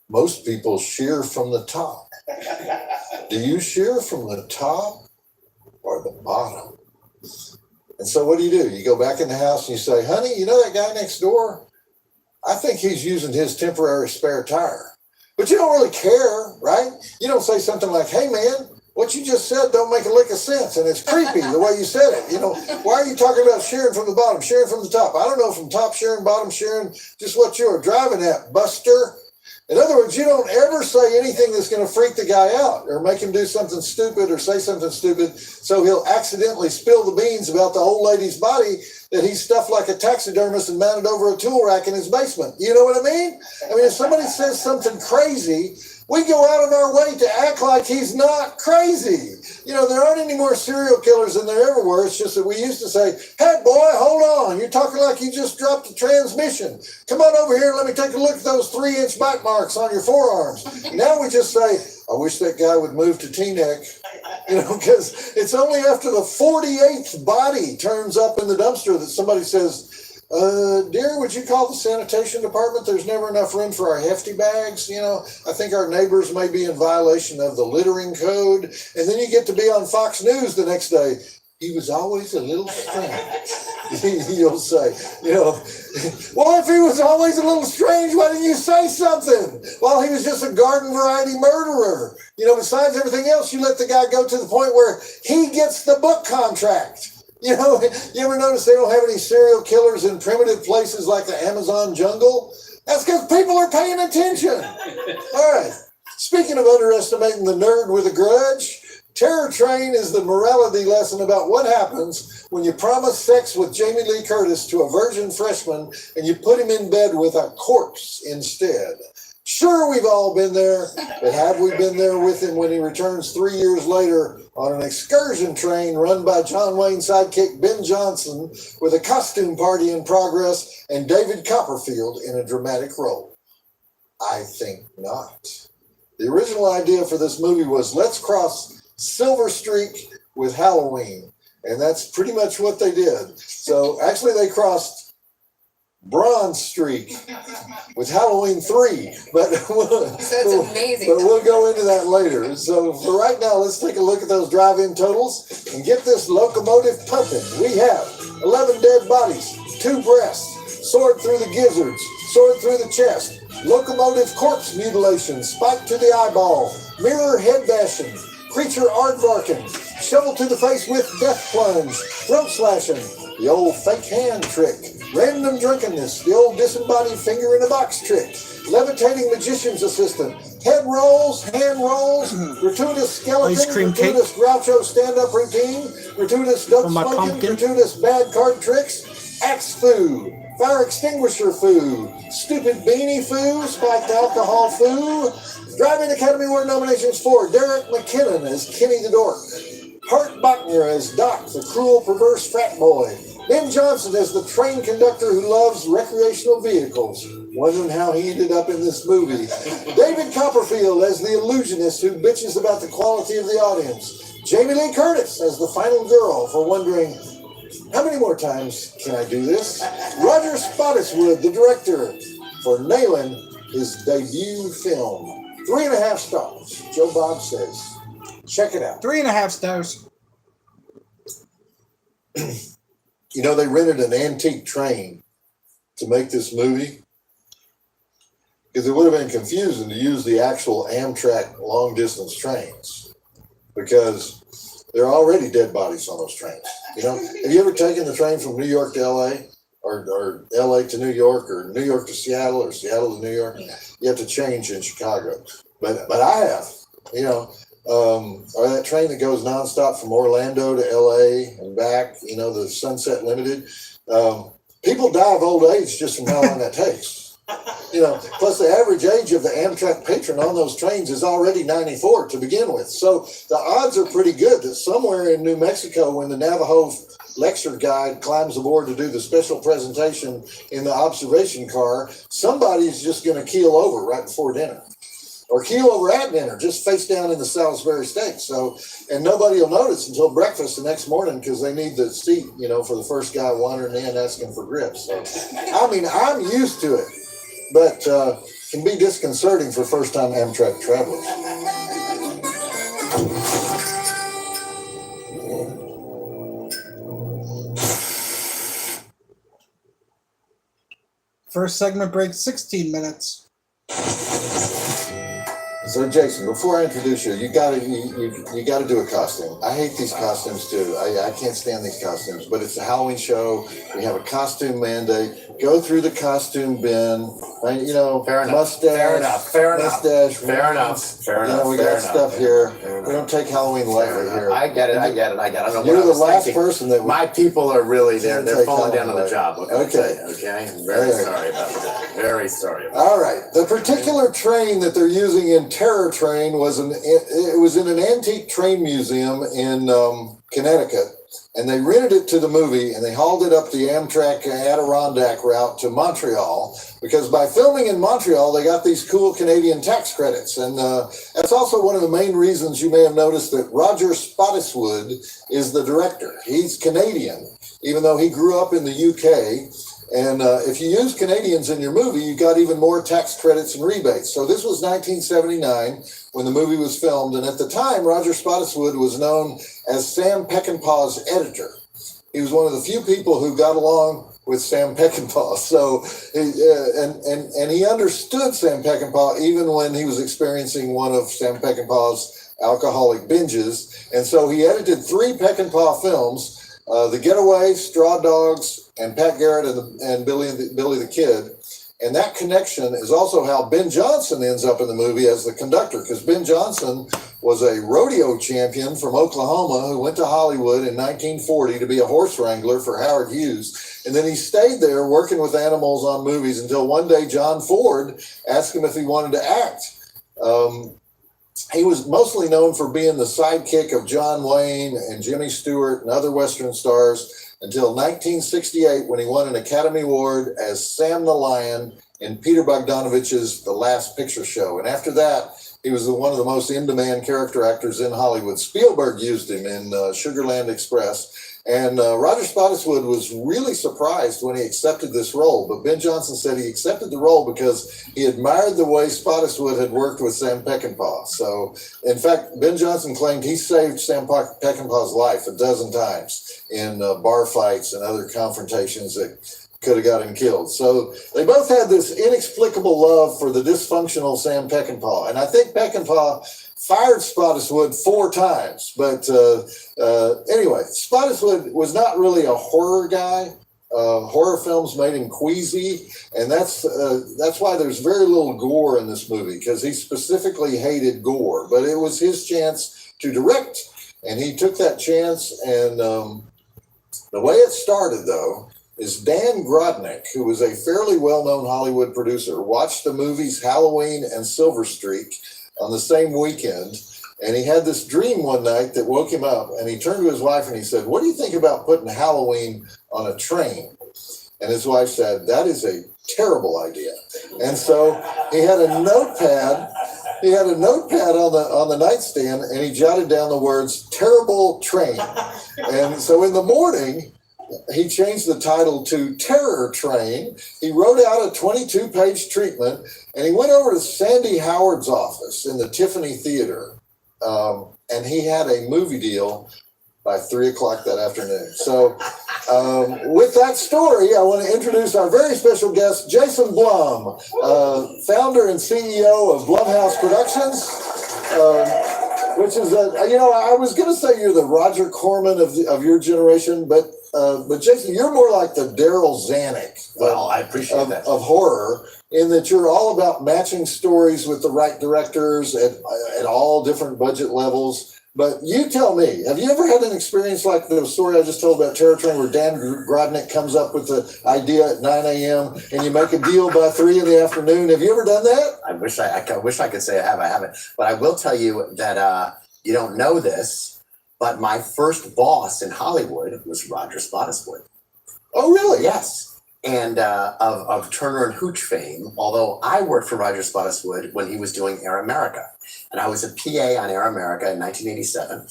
Most people shear from the top. Do you shear from the top or the bottom? And so what do? You go back in the house and you say, honey, you know that guy next door? I think he's using his temporary spare tire. But you don't really care, right? You don't say something like, hey, man, what you just said don't make a lick of sense, and it's creepy the way you said it. You know, why are you talking about sharing from the bottom, sharing from the top? I don't know, from top sharing, bottom sharing, just what you are driving at, Buster. In other words, you don't ever say anything that's going to freak the guy out or make him do something stupid or say something stupid so he'll accidentally spill the beans about the old lady's body that he stuffed like a taxidermist and mounted over a tool rack in his basement. You know what I mean? I mean, if somebody says something crazy, we go out of our way to act like he's not crazy. You know, there aren't any more serial killers than there ever were. It's just that we used to say, hey, boy, hold on. You're talking like you just dropped a transmission. Come on over here and let me take a look at those 3-inch bite marks on your forearms. Now we just say, I wish that guy would move to Teaneck. You know, because it's only after the 48th body turns up in the dumpster that somebody says, dear, would you call the sanitation department? There's never enough room for our hefty bags. You know, I think our neighbors may be in violation of the littering code. And then you get to be on Fox News the next day. He was always a little strange. You'll say, you know, well, if he was always a little strange, why didn't you say something? Well, he was just a garden variety murderer. You know, besides everything else, you let the guy go to the point where he gets the book contract. You know, you ever notice they don't have any serial killers in primitive places like the Amazon jungle? That's because people are paying attention. All right. Speaking of underestimating the nerd with a grudge, Terror Train is the morality lesson about what happens when you promise sex with Jamie Lee Curtis to a virgin freshman and you put him in bed with a corpse instead. Sure, we've all been there, but have we been there with him when he returns 3 years later on an excursion train run by John Wayne's sidekick Ben Johnson with a costume party in progress and David Copperfield in a dramatic role? I think not. The original idea for this movie was let's cross Silver Streak with Halloween, and that's pretty much what they did. So actually they crossed Bronze Streak with Halloween 3, but That's amazing. But we'll go into that later. So for right now, let's take a look at those drive-in totals and get this locomotive pumping. We have 11 dead bodies, 2 breasts, sword through the gizzards, sword through the chest, locomotive corpse mutilation, spike to the eyeball, mirror head bashing, creature aardvarking, shovel to the face with death plunge, throat slashing, the old fake hand trick, random drunkenness, the old disembodied finger in a box trick, levitating magician's assistant, head rolls, hand rolls, gratuitous skeleton, Ice cream gratuitous Groucho stand-up routine, gratuitous dope smoking, gratuitous bad card tricks, axe foo, fire extinguisher foo, stupid beanie foo, spiked alcohol foo. Drive-In Academy Award nominations for Derek McKinnon as Kenny the Dork, Hart Bachner as Doc, the cruel, perverse frat boy, Ben Johnson as the train conductor who loves recreational vehicles, wondering how he ended up in this movie, David Copperfield as the illusionist who bitches about the quality of the audience, Jamie Lee Curtis as the final girl for wondering, how many more times can I do this? Roger Spottiswoode, the director, for nailing his debut film. 3.5 stars, Joe Bob says. Check it out. 3.5 stars. You know, they rented an antique train to make this movie because it would have been confusing to use the actual Amtrak long-distance trains because there are already dead bodies on those trains. You know, have you ever taken the train from New York to L.A. or L.A. to New York or New York to Seattle or Seattle to New York? You have to change in Chicago. But I have, you know, or that train that goes nonstop from Orlando to LA and back, you know, the Sunset Limited. People die of old age just from how long that takes. You know, plus the average age of the Amtrak patron on those trains is already 94 to begin with. So the odds are pretty good that somewhere in New Mexico, when the Navajo lecture guide climbs aboard to do the special presentation in the observation car, somebody's just going to keel over right before dinner. Or keel over at dinner, just face down in the Salisbury steak. So, and nobody will notice until breakfast the next morning because they need the seat, you know, for the first guy wandering in asking for grips. So, I mean, I'm used to it, but can be disconcerting for first-time Amtrak travelers. First segment break, 16 minutes. So Jason, before I introduce you, you gotta do a costume. I hate these costumes too. I can't stand these costumes, but it's a Halloween show. We have a costume mandate. Go through the costume bin. You know, Fair enough. mustache. Fair enough. Mustache. Fair enough. You know, we got stuff here. We don't take Halloween lightly here. I get it. I don't know You're what I the was last thinking. person that My people are really they're Take falling down on Halloween the job. Okay. Okay. Very sorry about that. Very sorry. About All right. The particular train that they're using in Terror Train was in an antique train museum in Connecticut, and they rented it to the movie, and they hauled it up the Amtrak Adirondack route to Montreal, because by filming in Montreal, they got these cool Canadian tax credits. And that's also one of the main reasons you may have noticed that Roger Spottiswoode is the director. He's Canadian, even though he grew up in the UK. And if you use Canadians in your movie, you got even more tax credits and rebates. So this was 1979 when the movie was filmed. And at the time, Roger Spottiswoode was known as Sam Peckinpah's editor. He was one of the few people who got along with Sam Peckinpah. So, and he understood Sam Peckinpah even when he was experiencing one of Sam Peckinpah's alcoholic binges. And so he edited 3 Peckinpah films, The Getaway, Straw Dogs, and Pat Garrett and Billy the Kid. And that connection is also how Ben Johnson ends up in the movie as the conductor, because Ben Johnson was a rodeo champion from Oklahoma who went to Hollywood in 1940 to be a horse wrangler for Howard Hughes. And then he stayed there working with animals on movies until one day John Ford asked him if he wanted to act. He was mostly known for being the sidekick of John Wayne and Jimmy Stewart and other Western stars until 1968 when he won an Academy Award as Sam the Lion in Peter Bogdanovich's The Last Picture Show. And after that, he was one of the most in-demand character actors in Hollywood. Spielberg used him in Sugarland Express. And Roger Spottiswoode was really surprised when he accepted this role. But Ben Johnson said he accepted the role because he admired the way Spottiswoode had worked with Sam Peckinpah. So, in fact, Ben Johnson claimed he saved Sam Peckinpah's life 12 times in bar fights and other confrontations that could have got him killed. So they both had this inexplicable love for the dysfunctional Sam Peckinpah. And I think Peckinpah fired Spottiswoode 4 times. But anyway, Spottiswoode was not really a horror guy. Horror films made him queasy, and that's why there's very little gore in this movie, because he specifically hated gore. But it was his chance to direct, and he took that chance. And the way it started, though, is Dan Grodnick, who was a fairly well-known Hollywood producer, watched the movies Halloween and Silver Streak on the same weekend, and he had this dream one night that woke him up, and he turned to his wife and he said, "What do you think about putting Halloween on a train?" And his wife said, "That is a terrible idea." And so he had a notepad on the nightstand, and he jotted down the words "terrible train." And so in the morning, he changed the title to Terror Train. He wrote out a 22-page treatment, and he went over to Sandy Howard's office in the Tiffany Theater, and he had a movie deal by 3 o'clock that afternoon. So with that story, I want to introduce our very special guest, Jason Blum, founder and CEO of Blumhouse Productions, which is, I was going to say you're the Roger Corman of your generation, but Jason, you're more like the Daryl Zanuck I appreciate that. Of horror, in that you're all about matching stories with the right directors at all different budget levels. But you tell me, have you ever had an experience like the story I just told about Terror Train, where Dan Grodnick comes up with the idea at 9 a.m. and you make a deal by 3 in the afternoon? Have you ever done that? I wish I could say I have. I haven't. But I will tell you that you don't know this, but my first boss in Hollywood was Roger Spottiswoode. Oh, really? Yes. And of Turner and Hooch fame, although I worked for Roger Spottiswoode when he was doing Air America. And I was a PA on Air America in 1987.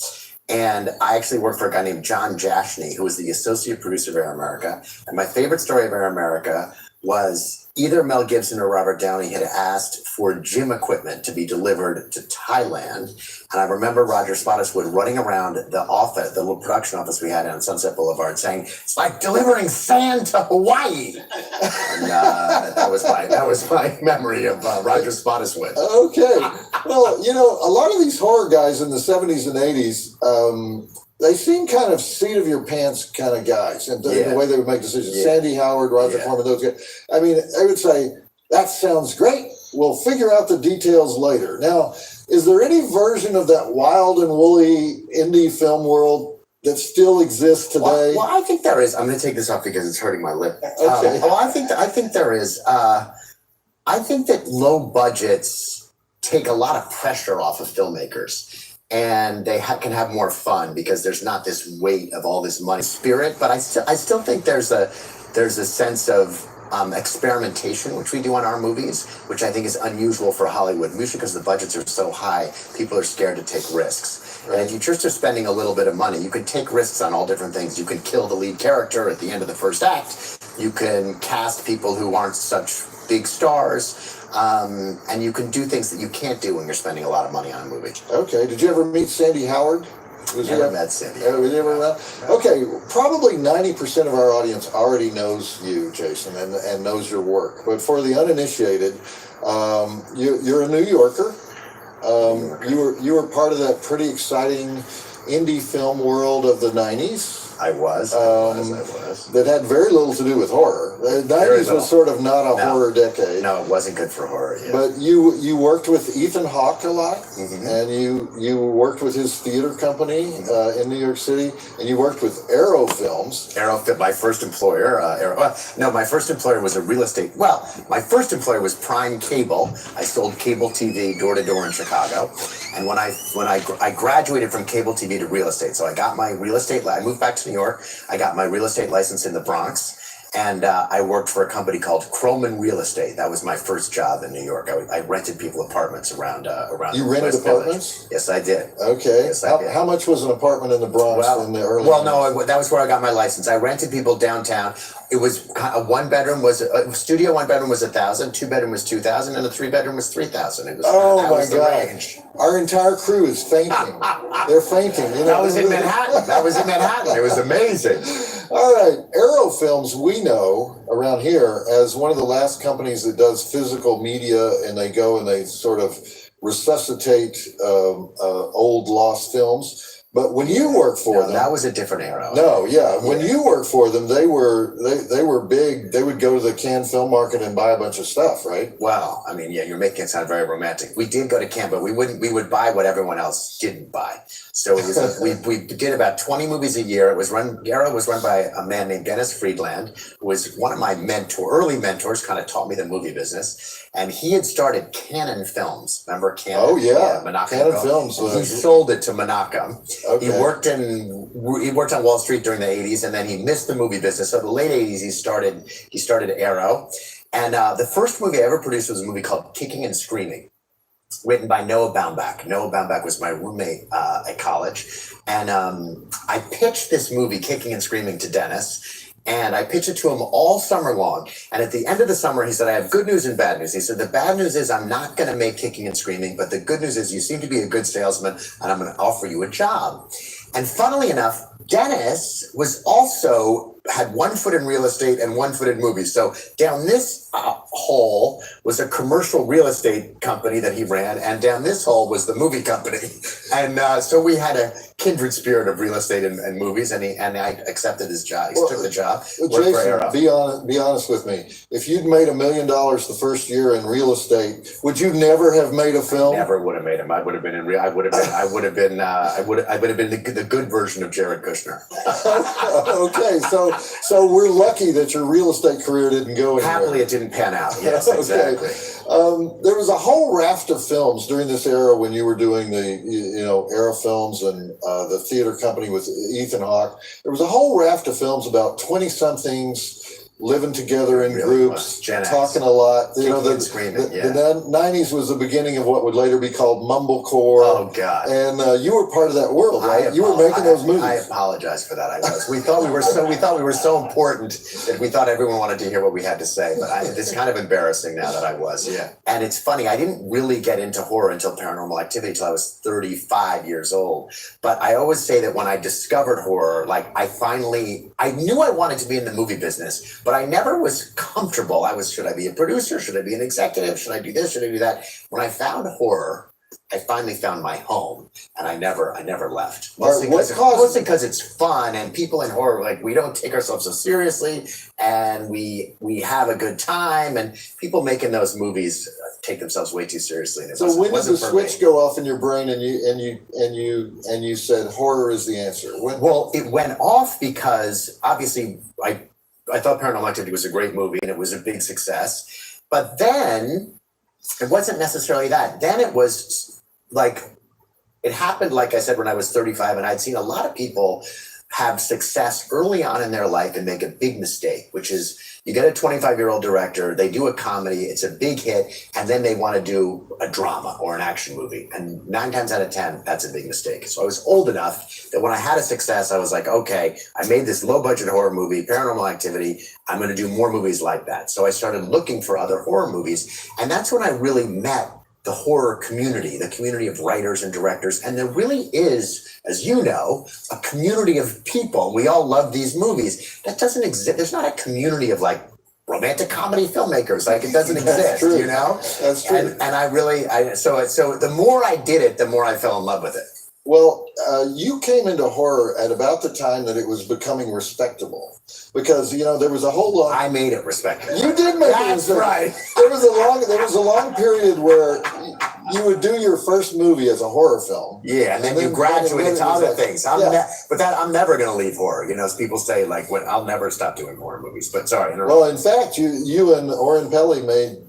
And I actually worked for a guy named John Jashney, who was the associate producer of Air America. And my favorite story of Air America was either Mel Gibson or Robert Downey had asked for gym equipment to be delivered to Thailand. And I remember Roger Spottiswoode running around the office, the little production office we had on Sunset Boulevard, saying, "It's like delivering sand to Hawaii." And that was my memory of Roger Spottiswoode. Okay. Well, a lot of these horror guys in the 70s and 80s, they seem kind of seat of your pants kind of guys, and the way they would make decisions. Sandy Howard, Roger Corman, those guys. I mean, they would say, "That sounds great. We'll figure out the details later." Now, is there any version of that wild and woolly indie film world that still exists today? Well, I think there is. I'm going to take this off because it's hurting my lip. Okay. I think there is. I think that low budgets take a lot of pressure off of filmmakers. And they can have more fun because there's not this weight of all this money spirit. But I still think there's a sense of experimentation, which we do on our movies, which I think is unusual for Hollywood, usually because the budgets are so high, people are scared to take risks. Right. And if you just are spending a little bit of money, you can take risks on all different things. You can kill the lead character at the end of the first act. You can cast people who aren't such big stars. And you can do things that you can't do when you're spending a lot of money on a movie. Okay. Did you ever meet Sandy Howard? Never met Sandy. Okay. Probably 90% of our audience already knows you, Jason, and knows your work. But for the uninitiated, you're a New Yorker. You were part of that pretty exciting indie film world of the 90s. I was. That had very little to do with horror. The 90s was sort of not a horror decade. No, it wasn't good for horror. Yeah. But you worked with Ethan Hawke a lot, and you worked with his theater company in New York City, and you worked with Arrow Films. My first employer. My first employer was a real estate. Well, my first employer was Prime Cable. I sold cable TV door to door in Chicago, and when I graduated from cable TV to real estate, so I got my real estate. I moved back to New York. I got my real estate license in the Bronx, and I worked for a company called Croman Real Estate. That was my first job in New York. I rented people apartments around. You rented West apartments? Village. Yes, I did. Okay. Yes, I did. How much was an apartment in the Bronx in the early? Well, no, that was where I got my license. I rented people downtown. It was a one bedroom was a studio. One bedroom was 1,000. Two bedroom was 2,000, and a 3-bedroom was 3,000. It was. Oh my God! Range. Our entire crew is fainting. They're fainting. That was in Manhattan. It was amazing. All right, Arrow Films, we know around here as one of the last companies that does physical media, and they go and they sort of resuscitate old lost films. But when you work for them, that was a different era. No, yeah. When you worked for them, they were big. They would go to the Cannes Film Market and buy a bunch of stuff, right? Well, I mean, yeah, you're making it sound very romantic. We did go to Cannes, but we would buy what everyone else didn't buy. So it was, we did about 20 movies a year. Arrow was run by a man named Dennis Friedland, who was one of my early mentors, kind of taught me the movie business. And he had started Canon Films. Remember Canon? Oh yeah, Menachem Canon Films. He sold it to Menachem. Okay. He worked on Wall Street during the 80s, and then he missed the movie business. So the late 80s, he started Arrow. And the first movie I ever produced was a movie called Kicking and Screaming, written by Noah Baumbach. Noah Baumbach was my roommate at college. And I pitched this movie, Kicking and Screaming, to Dennis. And I pitched it to him all summer long. And at the end of the summer, he said, "I have good news and bad news." He said, "The bad news is I'm not going to make Kicking and Screaming, but the good news is you seem to be a good salesman, and I'm going to offer you a job." And funnily enough, Dennis had 1 foot in real estate and 1 foot in movies. So down this hole was a commercial real estate company that he ran, and down this hole was the movie company. And so we had a kindred spirit of real estate and movies, and I accepted his job. He took the job. Jason, be honest with me. If you'd made $1 million the first year in real estate, would you never have made a film? Never would have made him. I would have been the good version of Jared Kushner. Okay, so we're lucky that your real estate career didn't go anywhere. Happily, it didn't pan out. Yes, exactly. There was a whole raft of films during this era when you were doing the Arrow Films and the theater company with Ethan Hawke. There was a whole raft of films about 20-somethings living together in Really groups, was. Gen X. talking a lot. You know, Kicking and screaming, the 90s was the beginning of what would later be called mumblecore. Oh God! And you were part of that world, right? You were making those movies. I apologize for that. I was. We thought we were so important that we thought everyone wanted to hear what we had to say. But it's kind of embarrassing now that I was. Yeah. And it's funny. I didn't really get into horror until Paranormal Activity until I was 35 years old. But I always say that when I discovered horror, like I knew I wanted to be in the movie business, but I never was comfortable. Should I be a producer? Should I be an executive? Should I do this? Should I do that? When I found horror, I finally found my home, and I never left. Mostly because it's fun, and people in horror, like, we don't take ourselves so seriously, and we have a good time, and people making those movies take themselves way too seriously. And so when did the switch go off in your brain, and you said horror is the answer? Well, it went off because obviously I thought Paranormal Activity was a great movie and it was a big success. But then it wasn't necessarily that. Then it was like, it happened, like I said, when I was 35, and I'd seen a lot of people have success early on in their life and make a big mistake, which is you get a 25-year-old director, they do a comedy, it's a big hit, and then they want to do a drama or an action movie. And 9 times out of 10, that's a big mistake. So I was old enough that when I had a success, I was like, okay, I made this low-budget horror movie, Paranormal Activity, I'm going to do more movies like that. So I started looking for other horror movies, and that's when I really met the horror community, the community of writers and directors. And there really is, as you know, a community of people. We all love these movies. That doesn't exist. There's not a community of like romantic comedy filmmakers. Like, it doesn't exist, true. you know? That's true. And so the more I did it, the more I fell in love with it. Well, you came into horror at about the time that it was becoming respectable, because there was a whole lot. I made it respectable. You did make it respectable. Right. There was a long period where you would do your first movie as a horror film. Yeah, and then you graduated to other things. I'm never going to leave horror. People say like, I'll never stop doing horror movies. But sorry. Well, in fact, you and Oren Peli made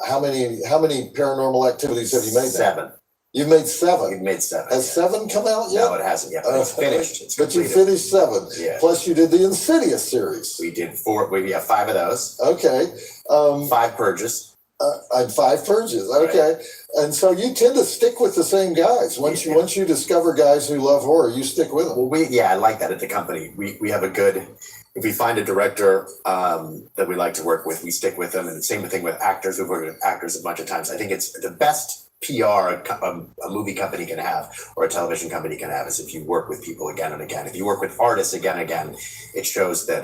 how many Paranormal Activities have you made? 7. You've made 7. We've made 7. Has 7 come out yet? No, it hasn't yet. But it's finished. It's but you completed. finished 7. Yeah. Plus, you did the Insidious series. We did 4. We have 5 of those. Okay. 5 purges. And 5 purges. Okay. Right. And so you tend to stick with the same guys. Once you discover guys who love horror, you stick with them. Well, I like that at the company. We have a good. If we find a director that we like to work with, we stick with them. And the same thing with actors. We've worked with actors a bunch of times. I think it's the best PR a movie company can have, or a television company can have, is if you work with people again and again. If you work with artists again and again, it shows that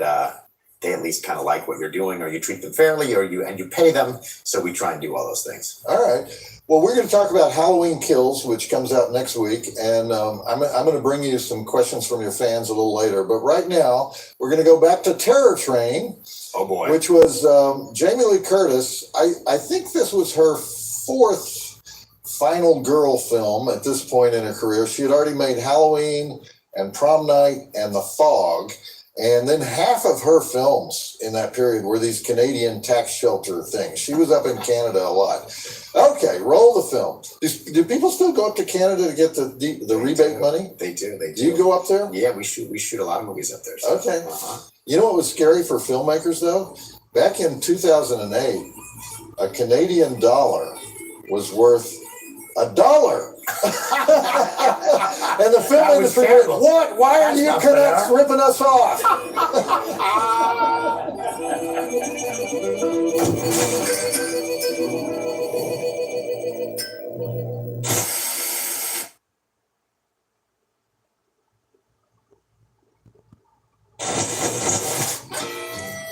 they at least kind of like what you're doing, or you treat them fairly, or you pay them. So we try and do all those things. All right. Well, we're going to talk about Halloween Kills, which comes out next week, and I'm going to bring you some questions from your fans a little later. But right now, we're going to go back to Terror Train. Oh boy! Which was Jamie Lee Curtis. I think this was her 4th final girl film at this point in her career. She had already made Halloween and Prom Night and The Fog. And then half of her films in that period were these Canadian tax shelter things. She was up in Canada a lot. Okay, roll the film. Do people still go up to Canada to get the rebate money? They do. Do you go up there? Yeah, we shoot a lot of movies up there. So. Okay. You know what was scary for filmmakers, though? Back in 2008, a Canadian dollar was worth $1. And the film industry went, what? Why are you Canucks ripping us off?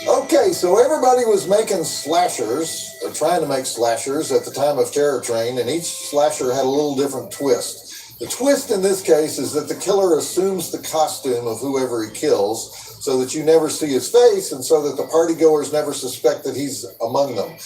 Okay, so everybody was making slashers, or trying to make slashers at the time of Terror Train, and each slasher had a little different twist. The twist in this case is that the killer assumes the costume of whoever he kills, so that you never see his face, and so that the partygoers never suspect that he's among them.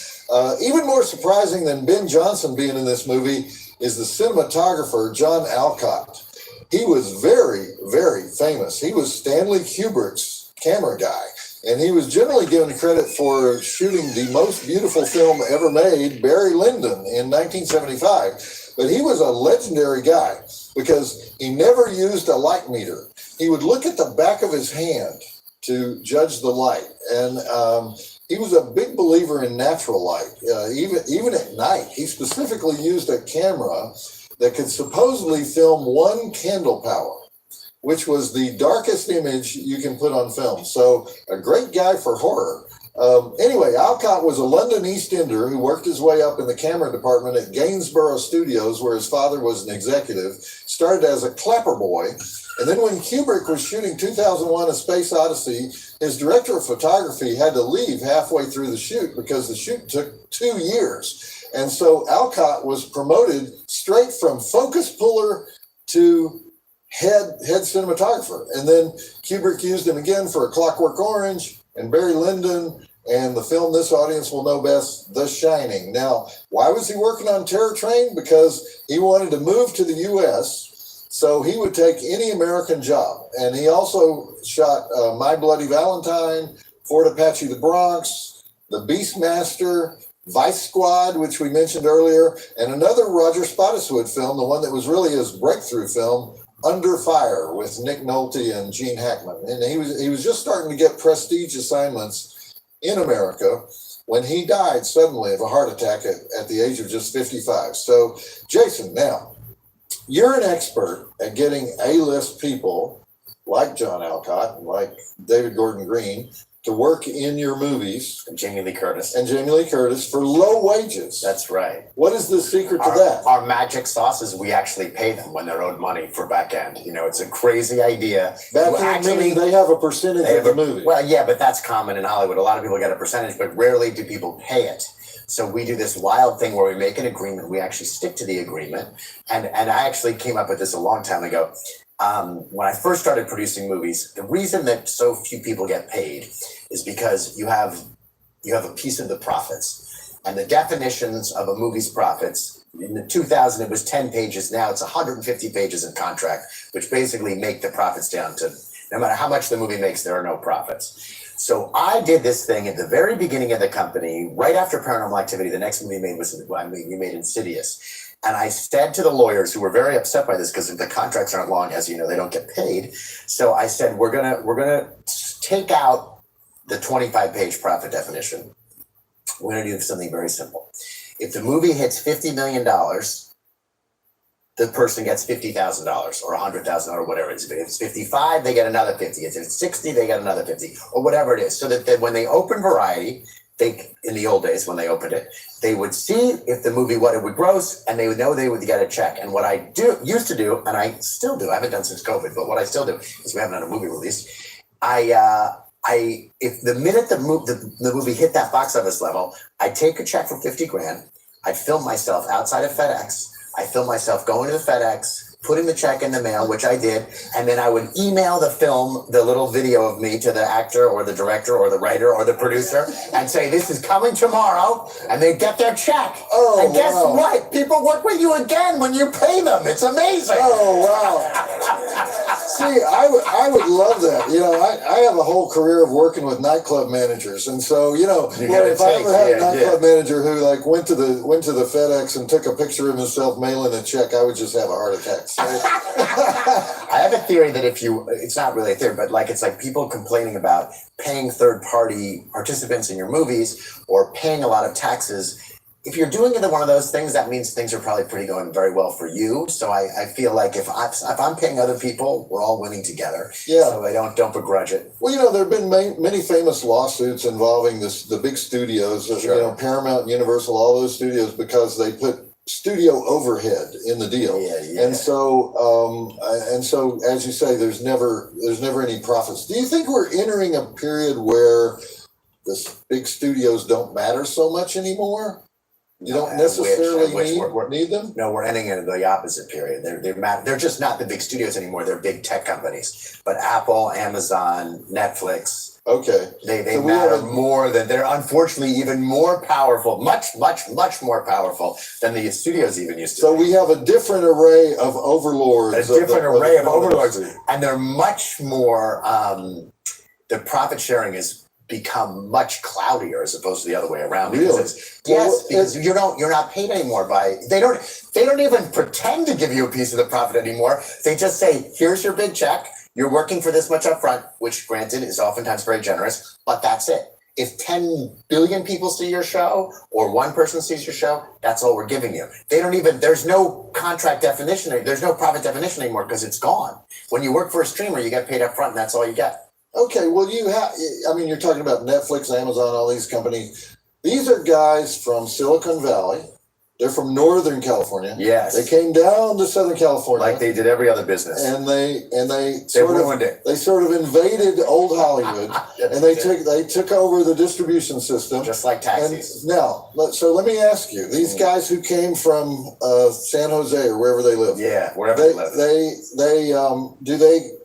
Even more surprising than Ben Johnson being in this movie is the cinematographer, John Alcott. He was very, very famous. He was Stanley Kubrick's camera guy. And he was generally given credit for shooting the most beautiful film ever made, Barry Lyndon, in 1975. But he was a legendary guy because he never used a light meter. He would look at the back of his hand to judge the light. And he was a big believer in natural light, even at night. He specifically used a camera that could supposedly film 1 candle power, which was the darkest image you can put on film. So a great guy for horror. Anyway, Alcott was a London East Ender who worked his way up in the camera department at Gainsborough Studios, where his father was an executive, started as a clapper boy. And then when Kubrick was shooting 2001: A Space Odyssey, his director of photography had to leave halfway through the shoot because the shoot took 2 years. And so Alcott was promoted straight from focus puller to head cinematographer. And then Kubrick used him again for A Clockwork Orange and Barry Lyndon and the film this audience will know best, The Shining. Now, why was he working on Terror Train? Because he wanted to move to the U.S., so he would take any American job. And he also shot My Bloody Valentine, Fort Apache the Bronx, The Beastmaster, Vice Squad, which we mentioned earlier, and another Roger Spottiswoode film, the one that was really his breakthrough film, Under Fire, with Nick Nolte and Gene Hackman. And he was just starting to get prestige assignments in America when he died suddenly of a heart attack at the age of just 55. So, Jason, now, you're an expert at getting A-list people like John Alcott, like David Gordon Green, to work in your movies. And Jamie Lee Curtis. And Jamie Lee Curtis for low wages. That's right. What is the secret to that? Our magic sauce is we actually pay them when they're owed money for back end. You know, it's a crazy idea. Back end, meaning they have a percentage of the movie. Well, yeah, but that's common in Hollywood. A lot of people get a percentage, but rarely do people pay it. So we do this wild thing where we make an agreement. We actually stick to the agreement. And I actually came up with this a long time ago. When I first started producing movies, the reason that so few people get paid is because you have a piece of the profits. And the definitions of a movie's profits, in the 2000, it was 10 pages. Now it's 150 pages in contract, which basically make the profits down to no matter how much the movie makes, there are no profits. So I did this thing at the very beginning of the company, right after Paranormal Activity. The next movie we made Insidious. And I said to the lawyers, who were very upset by this because if the contracts aren't long, as you know, they don't get paid. So I said, we're gonna take out the 25-page profit definition. We're gonna do something very simple. If the movie hits $50 million, the person gets $50,000 or $100,000 or whatever it is. If it's 55, they get another 50. If it's 60, they get another 50 or whatever it is. So that when they open Variety, in the old days when they opened it, they would see if the movie, what it would gross, and they would know they would get a check. And what I used to do, and I still do, I haven't done since COVID, but what I still do is we haven't had a movie released. If the minute the movie hit that box office level, I'd take a check for 50 grand. I'd film myself outside of FedEx. I filmed myself going to the FedEx, putting the check in the mail, which I did, and then I would email the little video of me to the actor or the director or the writer or the producer and say, this is coming tomorrow, and they'd get their check. Oh, and guess wow. what? People work with you again when you pay them. It's amazing. Oh, wow. See, I would love that. You know, I have a whole career of working with nightclub managers. And so, you know, if I ever had a nightclub manager who like went to the FedEx and took a picture of himself mailing a check, I would just have a heart attack. So, I have a theory that it's not really a theory, but it's like people complaining about paying third-party participants in your movies or paying a lot of taxes. If you're doing either one of those things, that means things are probably going very well for you. So I feel like if I'm paying other people, we're all winning together. Yeah. So I don't begrudge it. well, you know, there have been many famous lawsuits involving the big studios, Sure. you know, Paramount, Universal, all those studios, because they put studio overhead in the deal. Yeah. And so, as you say, there's never any profits. Do you think we're entering a period where the big studios don't matter so much anymore? You don't necessarily need them? No, we're ending in the opposite period. They're just not the big studios anymore. They're big tech companies. But Apple, Amazon, Netflix, Okay. They matter more than they're unfortunately even more powerful, much more powerful than the studios even used to. So we have a different array of overlords. And they're much more. The profit they has become much cloudier as opposed to the other way around. Really? Because you're not paid anymore by they don't even pretend to give you a piece of the profit anymore. They just say, here's your big check. You're working for this much upfront, which granted is oftentimes very generous, but that's it. If 10 billion people see your show or one person sees your show, that's all we're giving you. They don't even, there's no contract definition, there's no profit definition anymore because it's gone. When you work for a streamer, you get paid up front and that's all you get. Okay, well, you're talking about Netflix, Amazon, all these companies. These are guys from Silicon Valley. They're from Northern California. Yes. They came down to Southern California. Like they did every other business. And they ruined it. They sort of invaded old Hollywood, and they took over the distribution system, just like taxis. And now, let me ask you: these guys who came from San Jose or wherever they live, wherever they live,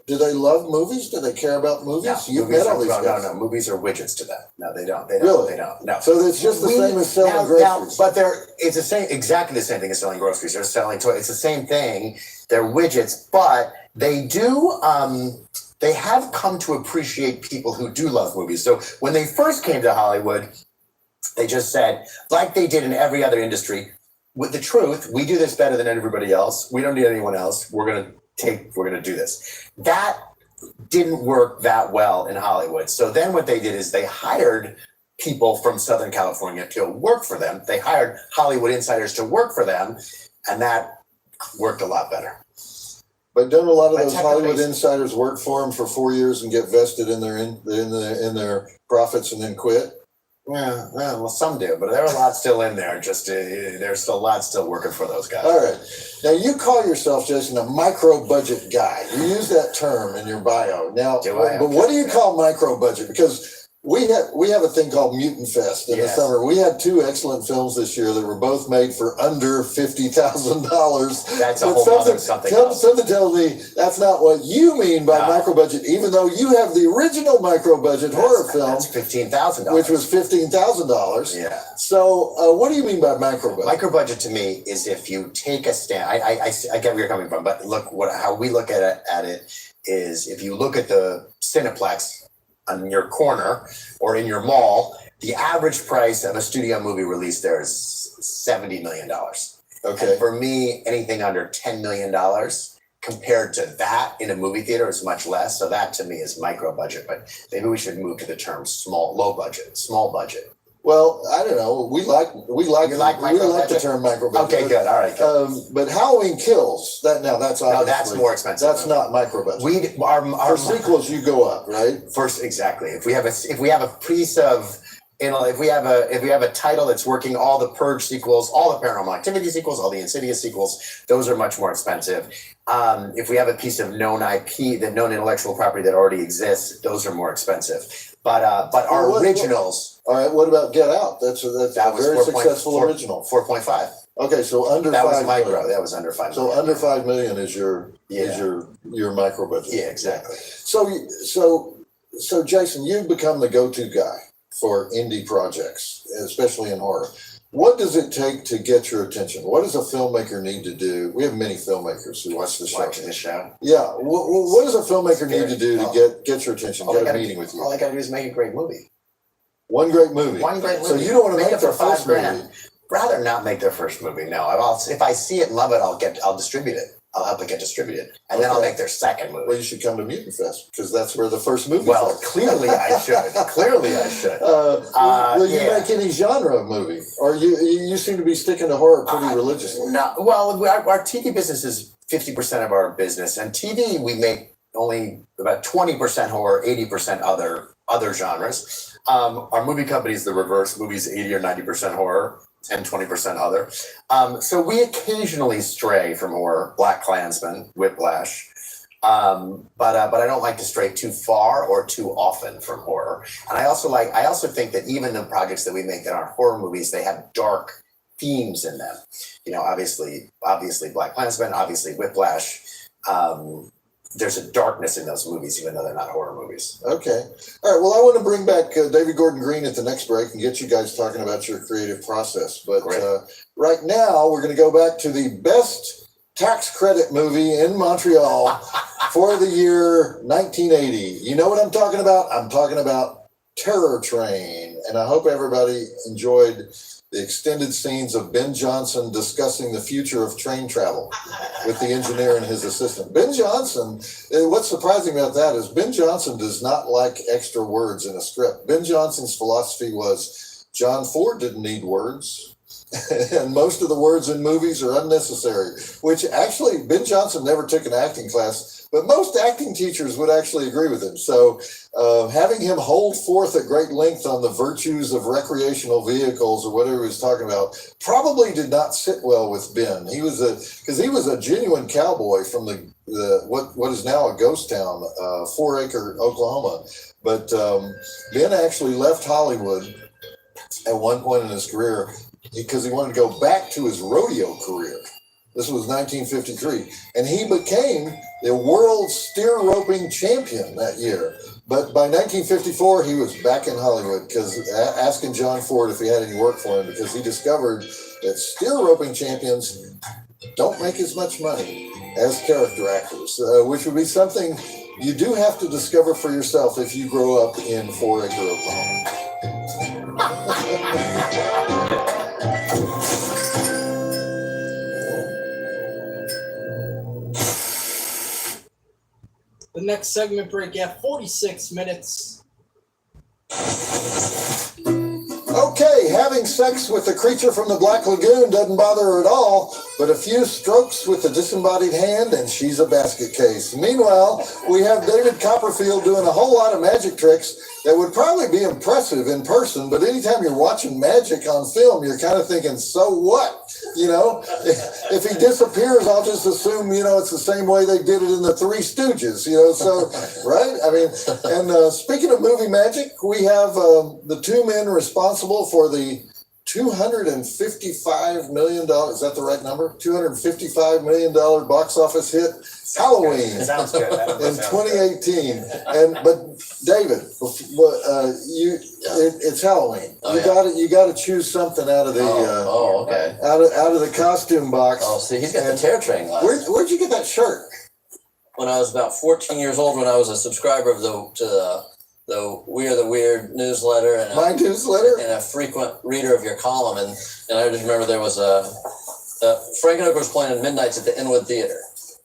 do they love movies? Do they care about movies? No, no, movies are widgets to them. No, they don't. Really? They don't. No. So it's just the same as selling groceries. But it's the same, exactly the same thing as selling groceries. They're selling toys. It's the same thing. They're widgets, but they do. They have come to appreciate people who do love movies. So when they first came to Hollywood, they just said, like they did in every other industry, with the truth, we do this better than everybody else. We don't need anyone else. We're gonna do this. That didn't work that well in Hollywood. So then what they did is they hired people from Southern California to work for them. They hired Hollywood insiders to work for them, and that worked a lot better. But don't a lot of those Hollywood insiders work for them for 4 years and get vested in their profits and then quit? Yeah, well, some do, but there are a lot still in there. There's still a lot still working for those guys. All right. Now, you call yourself, Jason, a micro-budget guy. You use that term in your bio. Now, but what do you call micro-budget? Because we have a thing called Mutant Fest in the summer. We had 2 excellent films this year that were both made for under $50,000. That's a whole other something else. Something tells me that's not what you mean by micro-budget, even though you have the original micro-budget horror film. That's $15,000. Which was $15,000. Yeah. So what do you mean by micro-budget? Micro-budget to me is if you take a stand. I get where you're coming from, but look, how we look at it is if you look at the Cineplex on your corner or in your mall, the average price of a studio movie release there is $70 million. Okay. And for me, anything under $10 million compared to that in a movie theater is much less. So that to me is micro budget, but maybe we should move to the term small budget. Well, I don't know. We like the term micro budget. Okay, good. All right. Good. But Halloween Kills that's obviously, that's more expensive. That's not micro budget. For sequels, you go up, right? First, exactly. If we have a piece of, if we have a title that's working, all the Purge sequels, all the Paranormal Activity sequels, all the Insidious sequels, those are much more expensive. If we have a piece of known IP, that known intellectual property that already exists, those are more expensive. But our originals. All right. What about Get Out? That's a very successful original. 4.5. Okay, so under that 5 was micro. million. That was under 5 So million. under 5 million is your micro budget. Yeah, exactly. So Jason, you've become the go-to guy for indie projects, especially in horror. What does it take to get your attention? What does a filmmaker need to do? We have many filmmakers who watch the show. Watching the show. Yeah. What does a filmmaker need to do to get your attention, get a meeting with you? All I got to do is make a great movie. One great movie. So you don't want to make their first movie. Rather not make their first movie. No, if I see it and love it, I'll distribute it. I'll help it get distributed, and then I'll make their second movie. Well, you should come to Mutant Fest because that's where the first movie. Well, clearly I should. Will you make any genre of movie, or you seem to be sticking to horror pretty religiously? No. Well, our TV business is 50% of our business, and TV we make only about 20% horror, 80% other genres. Our movie company is the reverse. Movies 80 or 90% horror and 20% other. So we occasionally stray from horror. Black Klansman, Whiplash. But I don't like to stray too far or too often from horror. And I also think that even the projects that we make that aren't horror movies, they have dark themes in them. Obviously Black Klansman, obviously Whiplash. There's a darkness in those movies, even though they're not horror movies. Okay. All right. Well, I want to bring back David Gordon Green at the next break and get you guys talking about your creative process. But right now, we're going to go back to the best tax credit movie in Montreal for the year 1980. You know what I'm talking about? I'm talking about Terror Train. And I hope everybody enjoyed the extended scenes of Ben Johnson discussing the future of train travel with the engineer and his assistant. Ben Johnson, what's surprising about that is Ben Johnson does not like extra words in a script. Ben Johnson's philosophy was John Ford didn't need words. And most of the words in movies are unnecessary, which actually Ben Johnson never took an acting class, but most acting teachers would actually agree with him. So having him hold forth at great length on the virtues of recreational vehicles or whatever he was talking about probably did not sit well with Ben. Because he was a genuine cowboy from what is now a ghost town, 4 Acre, Oklahoma. But Ben actually left Hollywood at one point in his career because he wanted to go back to his rodeo career. This was 1953, and he became the world steer roping champion that year. But by 1954, he was back in Hollywood because asking John Ford if he had any work for him, because he discovered that steer roping champions don't make as much money as character actors, which would be something you do have to discover for yourself if you grow up in 4 Acre, Oklahoma. The next segment break at 46 minutes. Okay, having sex with the creature from the Black Lagoon doesn't bother her at all, but a few strokes with the disembodied hand and she's a basket case. Meanwhile, we have David Copperfield doing a whole lot of magic tricks that would probably be impressive in person, but anytime you're watching magic on film, you're kind of thinking, so what? You know, if he disappears, I'll just assume, it's the same way they did it in the Three Stooges, so, right? I mean, and speaking of movie magic, we have the two men responsible for the $255 million, is that the right number? $255 million box office hit, Halloween. Sounds good. In 2018. But David, it's Halloween. You got to choose something out of the okay. out of the costume box. Oh, see, he's got the Terror Train glasses. Where'd you get that shirt? When I was about 14 years old, when I was a subscriber of the We Are the Weird newsletter and My newsletter? and a frequent reader of your column, and I just remember there was Frankenhooker was playing in Midnights at the Inwood Theater.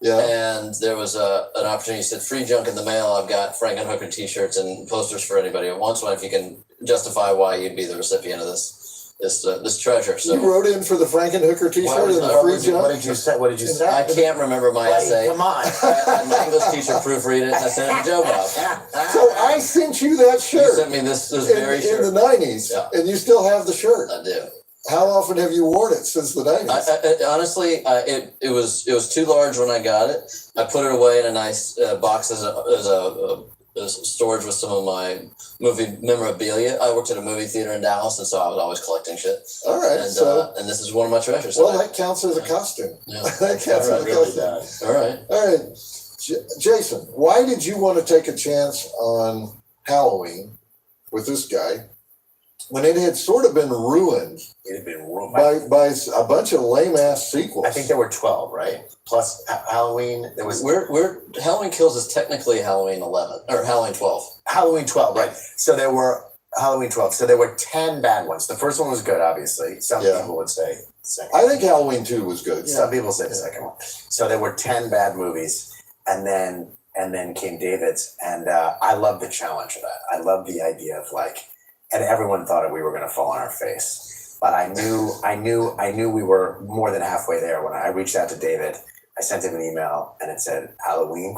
Yeah. And there was an opportunity. He said, free junk in the mail. I've got Frankenhooker t-shirts and posters for anybody who wants one, if you can justify why you'd be the recipient of this treasure. So You wrote in for the Frankenhooker t-shirt and the free junk? What did you say? What did you say? I can't remember my essay. Come on. My English teacher proofread it, and I sent it to Joe Bob. So I sent you that shirt. You sent me this very shirt. In the 90s, Yeah. and you still have the shirt. I do. How often have you worn it since the 90s? Honestly, it was too large when I got it. I put it away in a nice box as a storage with some of my movie memorabilia. I worked at a movie theater in Dallas, and so I was always collecting shit. All right, And this is one of my treasures. Well, that counts as a costume. Yeah. That counts as a costume. All right. All right, Jason, why did you want to take a chance on Halloween with this guy when it had sort of been ruined It had been ruined by a bunch of lame ass sequels? I think there were 12, right? Plus Halloween. There was Halloween Kills is technically Halloween 11 or Halloween 12. Halloween 12, right? So there were Halloween 12. So there were 10 bad ones. The first one was good, obviously. Some people would say the second. I think Halloween 2 was good. Some people say the second one. So there were 10 bad movies, and then came David's, and I love the challenge of that. I love the idea of and everyone thought we were going to fall on our face. But I knew we were more than halfway there when I reached out to David. I sent him an email and it said Halloween ?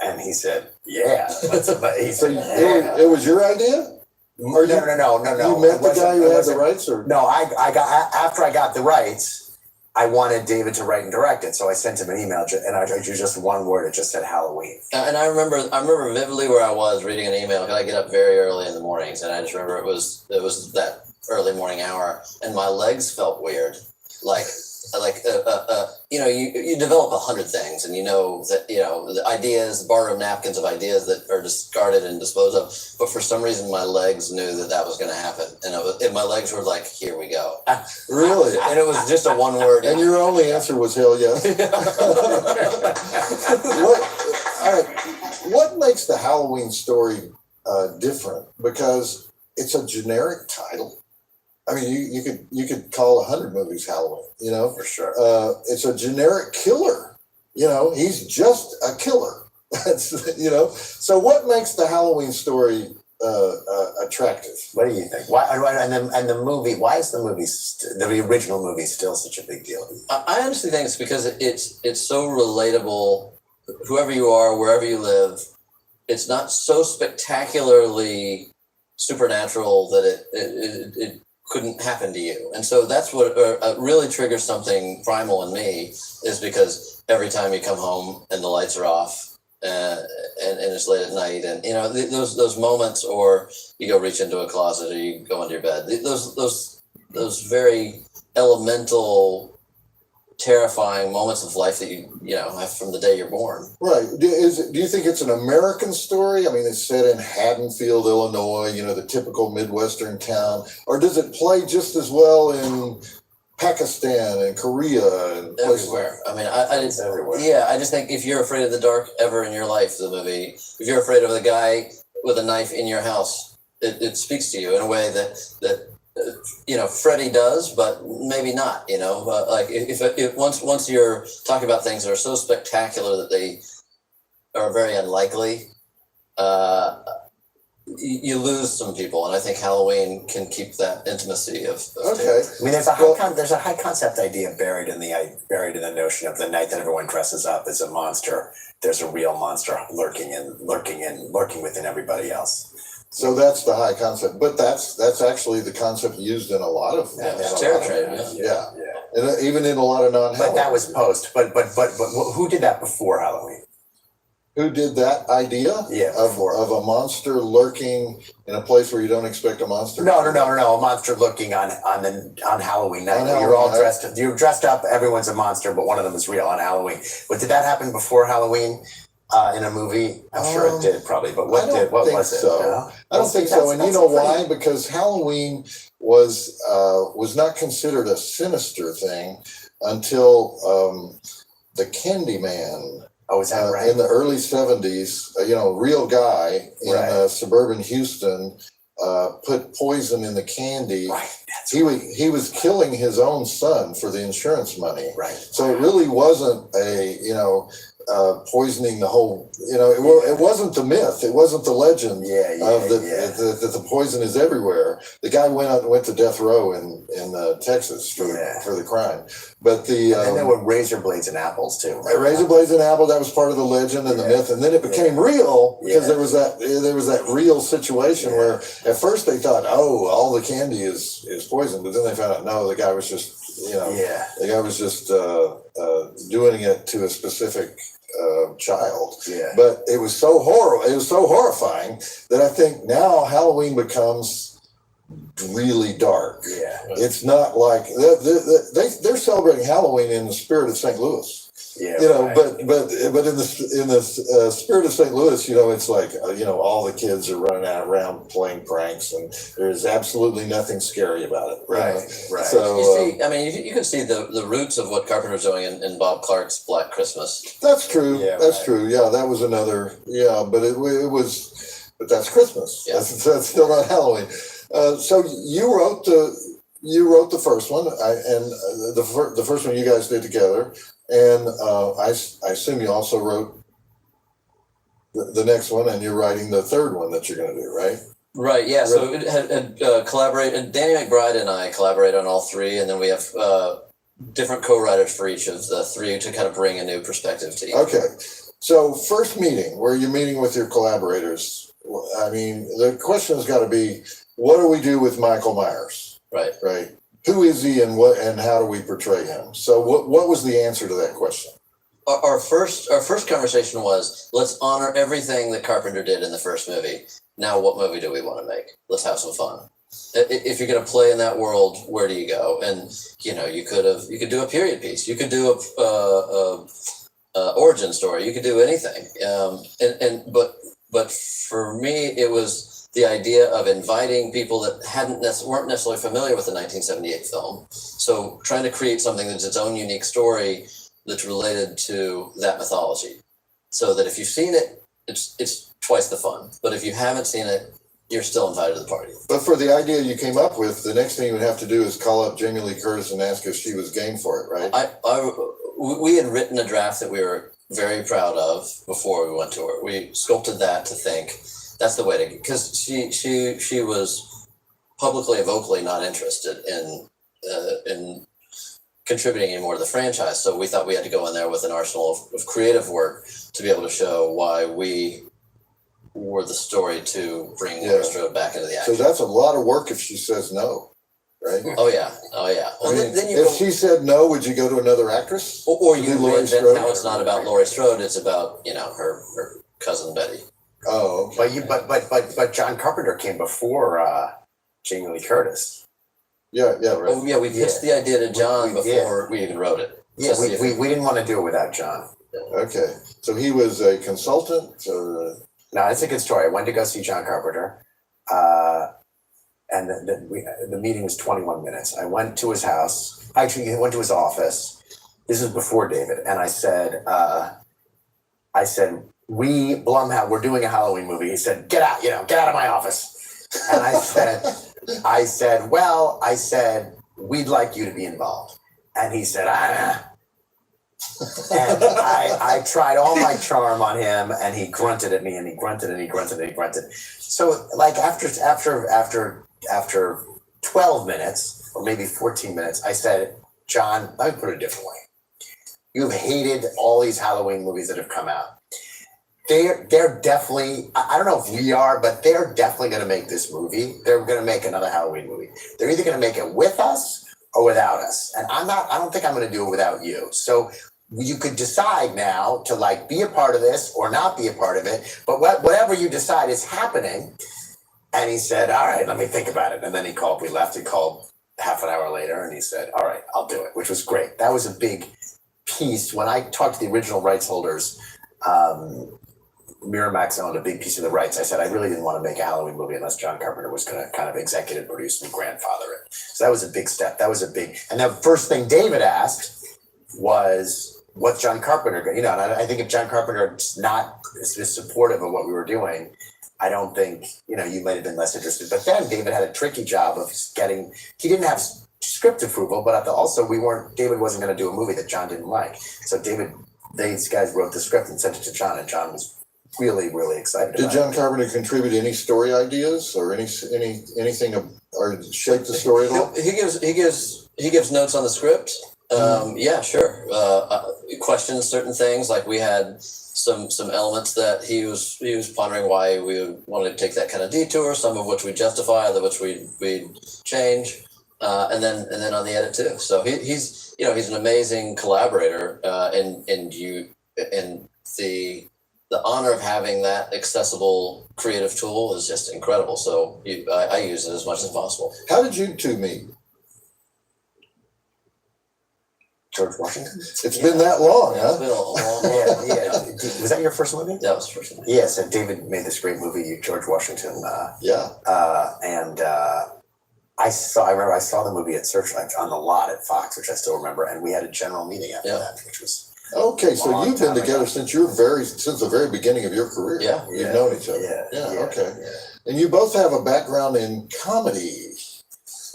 And he said, yeah. But he said, It was your idea? Or no. You met the guy who had the rights? Or? No, I got after I got the rights, I wanted David to write and direct it. So I sent him an email and I just one word. It just said Halloween. And I remember vividly where I was reading an email, because I get up very early in the mornings, and I just remember it was that early morning hour, and my legs felt weird, you develop 100 things, and that the ideas, the barroom napkins of ideas that are discarded and disposed of, but for some reason my legs knew that was going to happen, and my legs were like, here we go. Really? And it was just a one word. And your only answer was hell yes. What makes the Halloween story different? Because it's a generic title. I mean, you could call 100 movies Halloween. You know, For sure. it's a generic killer. You know, he's just a killer. That's you know. So what makes the Halloween story attractive? What do you think? Why and the movie? Why is the original movie still such a big deal? I honestly think it's because it's so relatable. Whoever you are, wherever you live, it's not so spectacularly supernatural that it couldn't happen to you. And so that's what really triggers something primal in me, is because every time you come home and the lights are off, and it's late at night, and you know those moments, or you go reach into a closet, or you go under your bed. Those very elemental, terrifying moments of life that you know have from the day you're born. Right. Do you think it's an American story? I mean, it's set in Haddonfield, Illinois. You know, the typical Midwestern town, or does it play just as well in Pakistan and Korea and places? Everywhere. I mean, I It's everywhere. yeah, I just think if you're afraid of the dark ever in your life, the movie, if you're afraid of the guy with a knife in your house, it speaks to you in a way that you know Freddy does, but maybe not. You know, like if once you're talking about things that are so spectacular that they are very unlikely, you lose some people, and I think Halloween can keep that intimacy of Okay. I mean, there's a high concept idea buried in the notion of the night that everyone dresses up as a monster. There's a real monster lurking within everybody else. So that's the high concept, but that's actually the concept used in a lot of territory. Yeah. And even in a lot of non-Halloween. But that was post. But who did that before Halloween? Who did that idea? Yeah, of a monster lurking in a place where you don't expect a monster? No. A monster looking on Halloween night. On You're all Halloween night. you're dressed up. Everyone's a monster, but one of them is real on Halloween. But did that happen before Halloween in a movie? I'm sure it did, probably. But what was it? So. No? I don't think so, and you know why? Because Halloween was not considered a sinister thing until the Candyman. Oh, is that right? In the early 70s, real guy in suburban Houston put poison in the candy. Right. He was killing his own son for the insurance money. Right. So it really wasn't poisoning the whole. It wasn't the myth. It wasn't the legend. That the poison is everywhere. The guy went to death row in Texas for the crime. But and there were razor blades and apples too. Razor blades and apple, that was part of the legend and the myth, and then it became real because there was that real situation where at first they thought, oh, all the candy is poison, but then they found out no, the guy was just doing it to a specific child. Yeah. But it was so horrible, it was so horrifying that I think now Halloween becomes really dark. Yeah. It's not like they're celebrating Halloween in the spirit of St. Louis. Yeah. But in the spirit of St. Louis, it's like all the kids are running around playing pranks, and there's absolutely nothing scary about it. Right. Right. So you can see the roots of what Carpenter's doing in Bob Clark's Black Christmas. That's true. Yeah, that's true. Yeah, that was another. Yeah, but it was. But that's Christmas. Yeah. That's still not Halloween. So you wrote the first one, and the first one you guys did together, and I assume you also wrote the next one, and you're writing the third one that you're going to do, right? Right. Yeah. So it had collaborated. Danny McBride and I collaborate on all three, and then we have different co-writers for each of the three to kind of bring a new perspective to each. Okay. So first meeting, where you're meeting with your collaborators. I mean, the question has got to be, what do we do with Michael Myers? Right. Right. Who is he, and how do we portray him? So what was the answer to that question? Our first conversation was, let's honor everything that Carpenter did in the first movie. Now, what movie do we want to make? Let's have some fun. If you're going to play in that world, where do you go? And you could do a period piece. You could do a origin story. You could do anything. But for me, it was the idea of inviting people that weren't necessarily familiar with the 1978 film. So trying to create something that's its own unique story that's related to that mythology. So that if you've seen it, it's twice the fun. But if you haven't seen it, you're still invited to the party. But for the idea you came up with, the next thing you would have to do is call up Jamie Lee Curtis and ask if she was game for it, right? We had written a draft that we were very proud of before we went to her. We sculpted that to think that's the way to, because she was publicly and vocally not interested in contributing anymore to the franchise. So we thought we had to go in there with an arsenal of creative work to be able to show why we were the story to bring Laurie Strode back into the action. So that's a lot of work if she says no, right? Oh yeah. Well, I mean, then you if go, she said no, would you go to another actress? or you do Laurie reinvent Strode? how it's not about Laurie Strode, it's about her cousin Betty. Oh, okay. But John Carpenter came before Jamie Lee Curtis. Yeah, right. Oh yeah, we pitched the idea to John before we even wrote it. Yeah, we didn't want to do it without John. Okay, so he was a consultant, or No, it's a good story. I went to go see John Carpenter, and the meeting was 21 minutes. I went to his house. Actually, I went to his office. This was before David, and I said, "We Blumhouse, we're doing a Halloween movie." He said, "Get out, get out of my office." And I said, "We'd like you to be involved." And he said, And I tried all my charm on him, and he grunted at me, and he grunted, and he grunted, and he grunted. So, like after 12 minutes, or maybe 14 minutes, I said, "John, let me put it a different way. You've hated all these Halloween movies that have come out. They're definitely, I don't know if we are, but they're definitely going to make this movie. They're going to make another Halloween movie. They're either going to make it with us or without us. And I don't think I'm going to do it without you. So you could decide now to be a part of this or not be a part of it. But whatever you decide is happening." And he said, "All right, let me think about it." And then he called, we left, he called half an hour later, and he said, "All right, I'll do it," which was great. That was a big piece. When I talked to the original rights holders, Miramax owned a big piece of the rights. I said, I really didn't want to make a Halloween movie unless John Carpenter was going to kind of executive produce and grandfather it. So that was a big step. And the first thing David asked was, what's John Carpenter? And I think if John Carpenter is supportive of what we were doing, I don't think, you might have been less interested. But then David had a tricky job of he didn't have script approval, but also David wasn't going to do a movie that John didn't like. So these guys wrote the script and sent it to John, and John was really, really excited. Did John Carpenter contribute any story ideas or anything or shape the story at all? He gives notes on the script. Yeah, sure. Questions certain things, like we had some elements that he was pondering why we wanted to take that kind of detour, some of which we justify, other which we change, and then on the edit too. So he's an amazing collaborator, and the honor of having that accessible creative tool is just incredible. So I use it as much as possible. How did you two meet? George Washington? It's been that long, It's huh? been a long Yeah. Was that your first movie? That was the first one. Yes, and David made this great movie, George Washington. Yeah. I remember I saw the movie at Searchlight on the lot at Fox, which I still remember, and we had a general meeting after that, which was Okay, so long you've been time together ago. since the very beginning of your career. Yeah. You've known each other. Yeah. Okay. And you both have a background in comedy.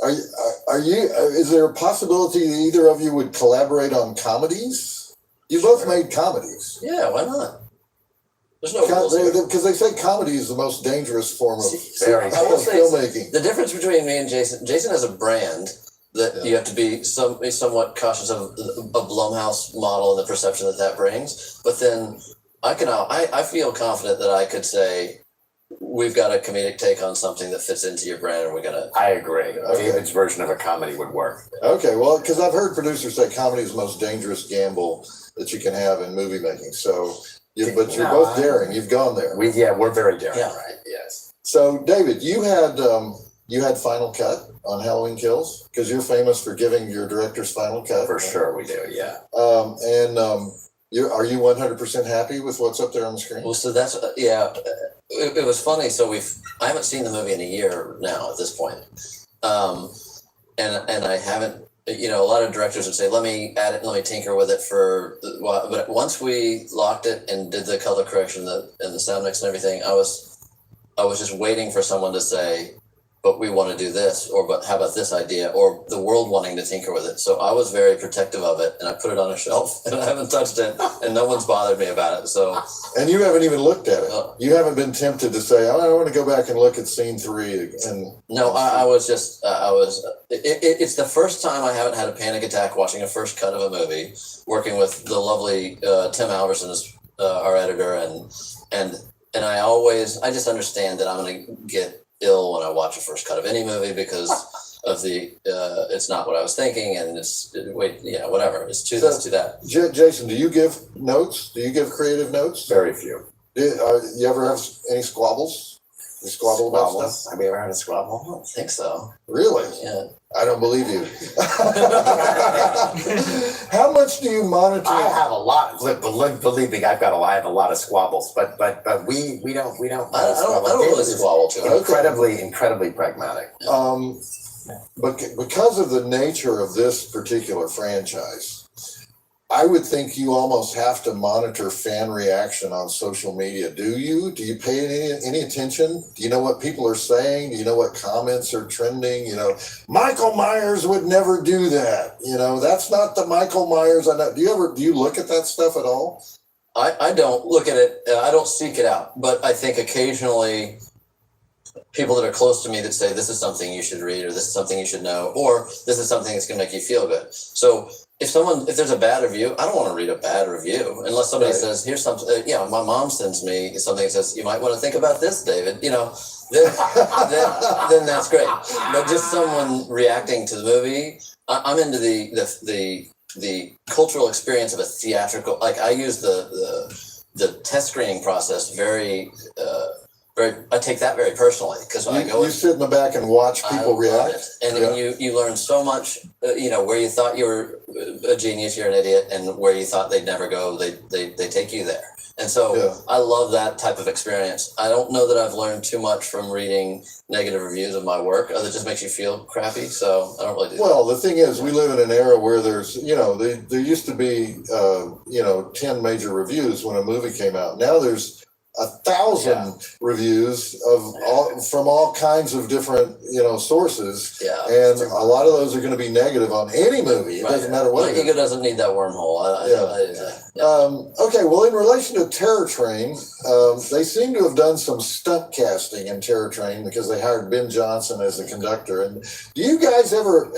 Are you? Is there a possibility that either of you would collaborate on comedies? You both made comedies. Yeah, why not? There's no rules here. Because they say comedy is the most dangerous form of I will say filmmaking. the difference between me and Jason has a brand that you have to be somewhat cautious of Blumhouse model and the perception that brings. But then I feel confident that I could say, we've got a comedic take on something that fits into your brand, and we're gonna. I agree. Okay. David's version of a comedy would work. Okay, well, because I've heard producers say comedy is the most dangerous gamble that you can have in movie making. So, but you're both daring. You've gone there. We're very daring, Yeah. right? Yes. So, David, you had Final Cut on Halloween Kills because you're famous for giving your director's final cut. For sure we do, yeah. Are you 100% happy with what's up there on the screen? Well, so that's It was funny. So I haven't seen the movie in a year now at this point, and I haven't. A lot of directors would say, "Let me add it, let me tinker with it for." But once we locked it and did the color correction and the sound mix and everything, I was I was just waiting for someone to say, but we want to do this, or but how about this idea, or the world wanting to tinker with it. So I was very protective of it, and I put it on a shelf, and I haven't touched it, and no one's bothered me about it. So, and you haven't even looked at it. You haven't been tempted to say, "Oh, I want to go back and look at scene 3." And no, I was just, it's the first time I haven't had a panic attack watching a first cut of a movie, working with the lovely Tim Alverson as our editor, and I just understand that I'm going to get ill when I watch a first cut of any movie because of the it's not what I was thinking, and whatever, it's to this, to that. Jason, do you give notes? Do you give creative notes? Very few. You ever have any squabbles? You squabble about stuff? Have you ever had a squabble? I don't think so. Really? Yeah. I don't believe you. How much do you monitor? I have a lot. Believe me, I have a lot of squabbles. But we don't. I don't really squabble too. Incredibly pragmatic. But because of the nature of this particular franchise, I would think you almost have to monitor fan reaction on social media. Do you? Do you pay any attention? Do you know what people are saying? Do you know what comments are trending? Michael Myers would never do that. That's not the Michael Myers I know. Do you look at that stuff at all? I don't look at it. I don't seek it out. But I think occasionally people that are close to me that say this is something you should read, or this is something you should know, or this is something that's going to make you feel good. So if there's a bad review, I don't want to read a bad review unless somebody says, here's something, my mom sends me something that says, you might want to think about this, David, then that's great. But just someone reacting to the movie, I'm into the cultural experience of a theatrical, like I use the test screening process very, I take that very personally, because when you sit in the back and watch people react, and you learn so much. Where you thought you were a genius, you're an idiot, and where you thought they'd never go, they take you there. And so I love that type of experience. I don't know that I've learned too much from reading negative reviews of my work. That just makes you feel crappy. So I don't really do that. Well, the thing is, we live in an era where there's, there used to be, 10 major reviews when a movie came out. Now there's 1,000 reviews from all kinds of different sources, and a lot of those are going to be negative on any movie. It doesn't matter what. My ego doesn't need that wormhole. Okay, well, in relation to Terror Train, they seem to have done some stunt casting in Terror Train because they hired Ben Johnson as the conductor. And do you guys ever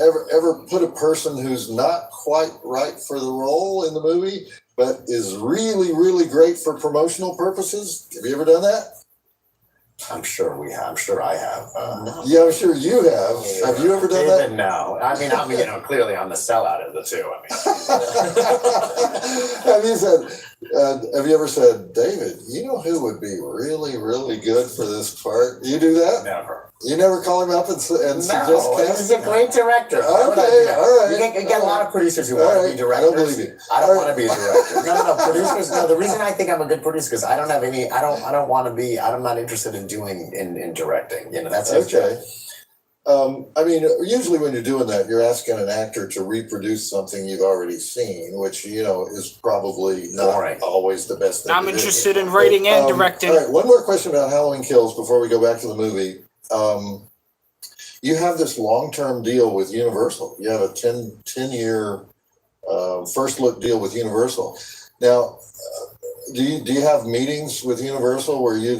put a person who's not quite right for the role in the movie, but is really, really great for promotional purposes? Have you ever done that? I'm sure we have. I'm sure I have. Yeah, I'm sure you have. Have you ever done that? No. I mean, clearly I'm the sellout of the two. Have you ever said, David, who would be really, really good for this part? You do that? Never. You never call him up and suggest casting? He's a great director. Okay, all right. You get a lot of producers who want to be directors. I don't believe you. I don't want to be a director. No, producers. No, the reason I think I'm a good producer is because I don't have any. I don't want to be. I'm not interested in doing in directing. That's okay. Usually when you're doing that, you're asking an actor to reproduce something you've already seen, which is probably not always the best thing. I'm interested in writing and directing. All right, one more question about Halloween Kills before we go back to the movie. You have this long-term deal with Universal. You have a 10-year first look deal with Universal. Now, do you have meetings with Universal where you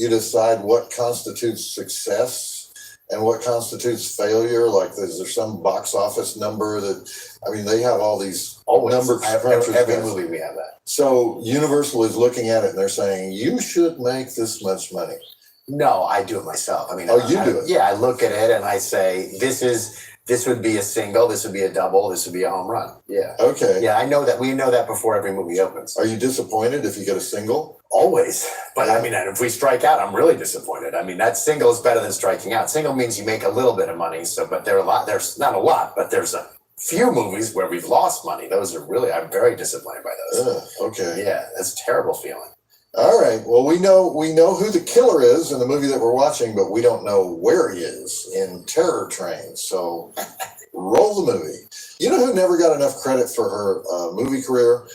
decide what constitutes success and what constitutes failure? Like, is there some box office number that? They have all these number crunchers. Every movie we have that. So Universal is looking at it and they're saying you should make this much money. No, I do it myself. You do it? Yeah, I look at it and I say, this would be a single, this would be a double, this would be a home run. Yeah. Okay. Yeah, I know that. We know that before every movie opens. Are you disappointed if you get a single? Always. But if we strike out, I'm really disappointed. That single is better than striking out. Single means you make a little bit of money. But there's not a lot, but there's a few movies where we've lost money. Those are really, I'm very disappointed by those. Okay. Yeah, that's a terrible feeling. All right. Well, we know who the killer is in the movie that we're watching, but we don't know where he is in Terror Train. So roll the movie. You know who never got enough credit for her movie career?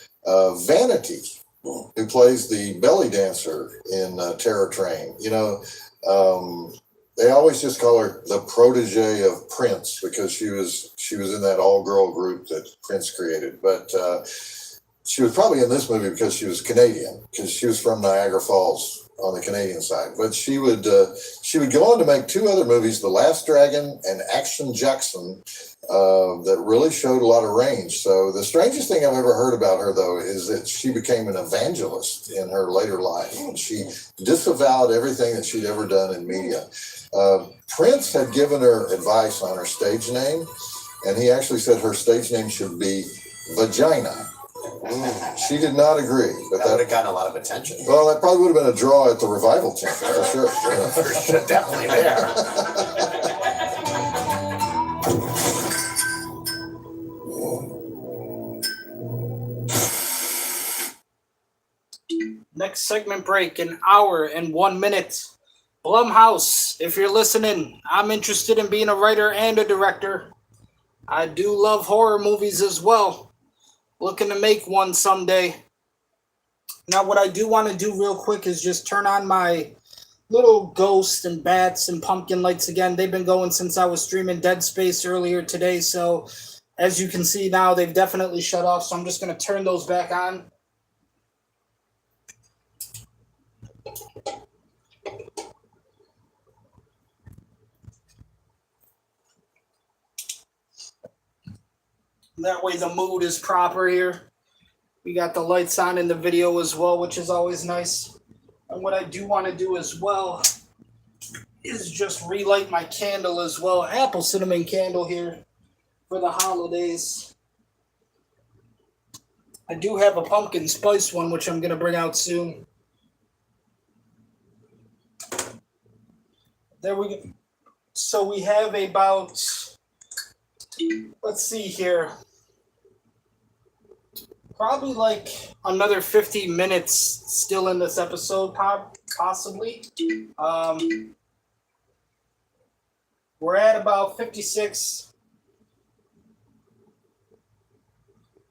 Vanity. who plays the belly dancer in Terror Train. You know, they always just call her the protege of Prince because she was in that all-girl group that Prince created. But she was probably in this movie because she was Canadian, because she was from Niagara Falls on the Canadian side. But she would go on to make two other movies, The Last Dragon and Action Jackson, that really showed a lot of range. So the strangest thing I've ever heard about her, though, is that she became an evangelist in her later life. She disavowed everything that she'd ever done in media. Prince had given her advice on her stage name, and he actually said her stage name should be Vagina. She did not agree, but That would have gotten a lot of attention. well, that probably would have been a draw at the revival tent for sure. For sure, definitely there. Next segment break, an hour and 1 minute. Blumhouse, if you're listening, I'm interested in being a writer and a director. I do love horror movies as well. Looking to make one someday. Now, what I do want to do real quick is just turn on my little ghost and bats and pumpkin lights again. They've been going since I was streaming Dead Space earlier today, so as you can see now, they've definitely shut off, so I'm just going to turn those back on. That way the mood is proper here. We got the lights on in the video as well, which is always nice. And what I do want to do as well is just relight my candle as well. Apple cinnamon candle here for the holidays. I do have a pumpkin spice one, which I'm going to bring out soon. There we go. So we have about, let's see here, probably like another 50 minutes still in this episode, possibly. We're at about 56.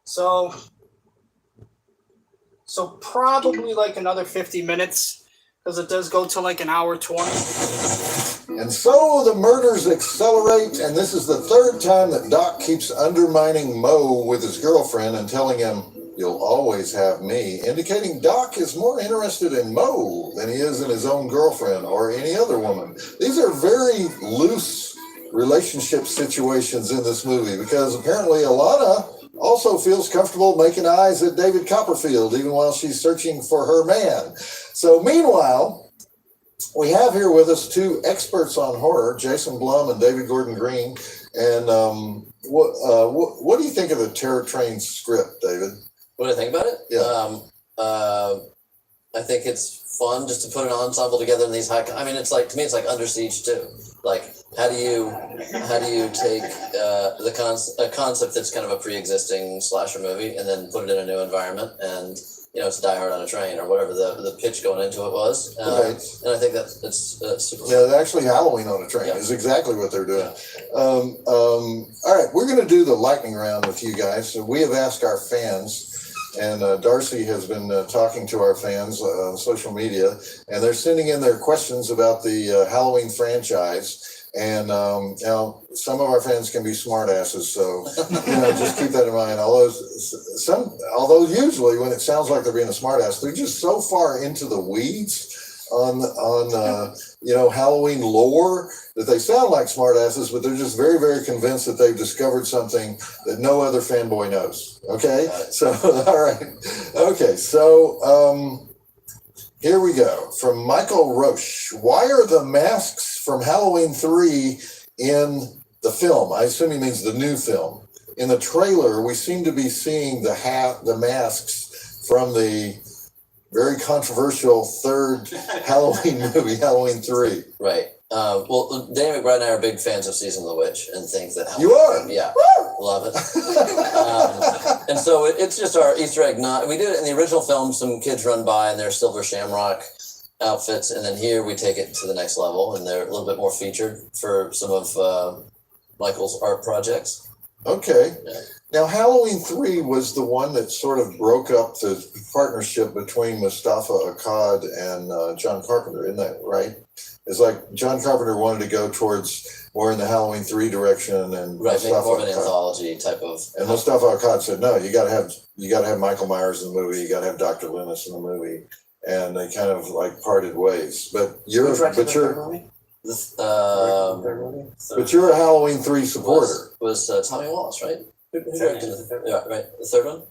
So probably like another 50 minutes, because it does go to like an hour 20. And so the murders accelerate, and this is the third time that Doc keeps undermining Mo with his girlfriend and telling him, "You'll always have me," indicating Doc is more interested in Mo than he is in his own girlfriend or any other woman. These are very loose relationship situations in this movie, because apparently Alana also feels comfortable making eyes at David Copperfield even while she's searching for her man. So meanwhile, we have here with us two experts on horror, Jason Blum and David Gordon Green. And what do you think of the Terror Train script, David? What do I think about it? Yeah. I think it's fun just to put an ensemble together in these high. I mean, it's like, to me, it's like Under Siege too. Like, how do you take a concept that's kind of a pre-existing slasher movie and then put it in a new environment, and it's Die Hard on a Train or whatever the pitch going into it was. Right. And I think it's super. Yeah, actually, Halloween on a Train is exactly what they're doing. All right, we're going to do the lightning round with you guys. So we have asked our fans. And Darcy has been talking to our fans on social media, and they're sending in their questions about the Halloween franchise. And now some of our fans can be smartasses, so just keep that in mind. Although usually when it sounds like they're being a smartass, they're just so far into the weeds on Halloween lore that they sound like smartasses, but they're just very, very convinced that they've discovered something that no other fanboy knows. Okay, so all right, okay, so here we go from Michael Roche. Why are the masks from Halloween 3 in the film? I assume he means the new film. In the trailer, we seem to be seeing the masks from the very controversial third Halloween movie, Halloween 3. Right. Well, Danny McBride and I are big fans of Season of the Witch and think that You are? Yeah. Love it. And so it's just our Easter egg. We did it in the original film. Some kids run by in their silver shamrock outfits, and then here we take it to the next level, and they're a little bit more featured for some of Michael's art projects. Okay. Yeah. Now, Halloween 3 was the one that sort of broke up the partnership between Mustafa Akkad and John Carpenter, isn't that right? It's like John Carpenter wanted to go towards more in the Halloween 3 direction, and Right, make Mustafa more of an Akkad, anthology type of. and Mustafa Akkad said, no, you got to have Michael Myers in the movie, you got to have Dr. Loomis in the movie, and they kind of like parted ways. But Who directed the third movie? This, Third movie? but you're a Halloween 3 supporter. was Tommy Wallace, right? Who Second, directed the third. Yeah, right. The third one.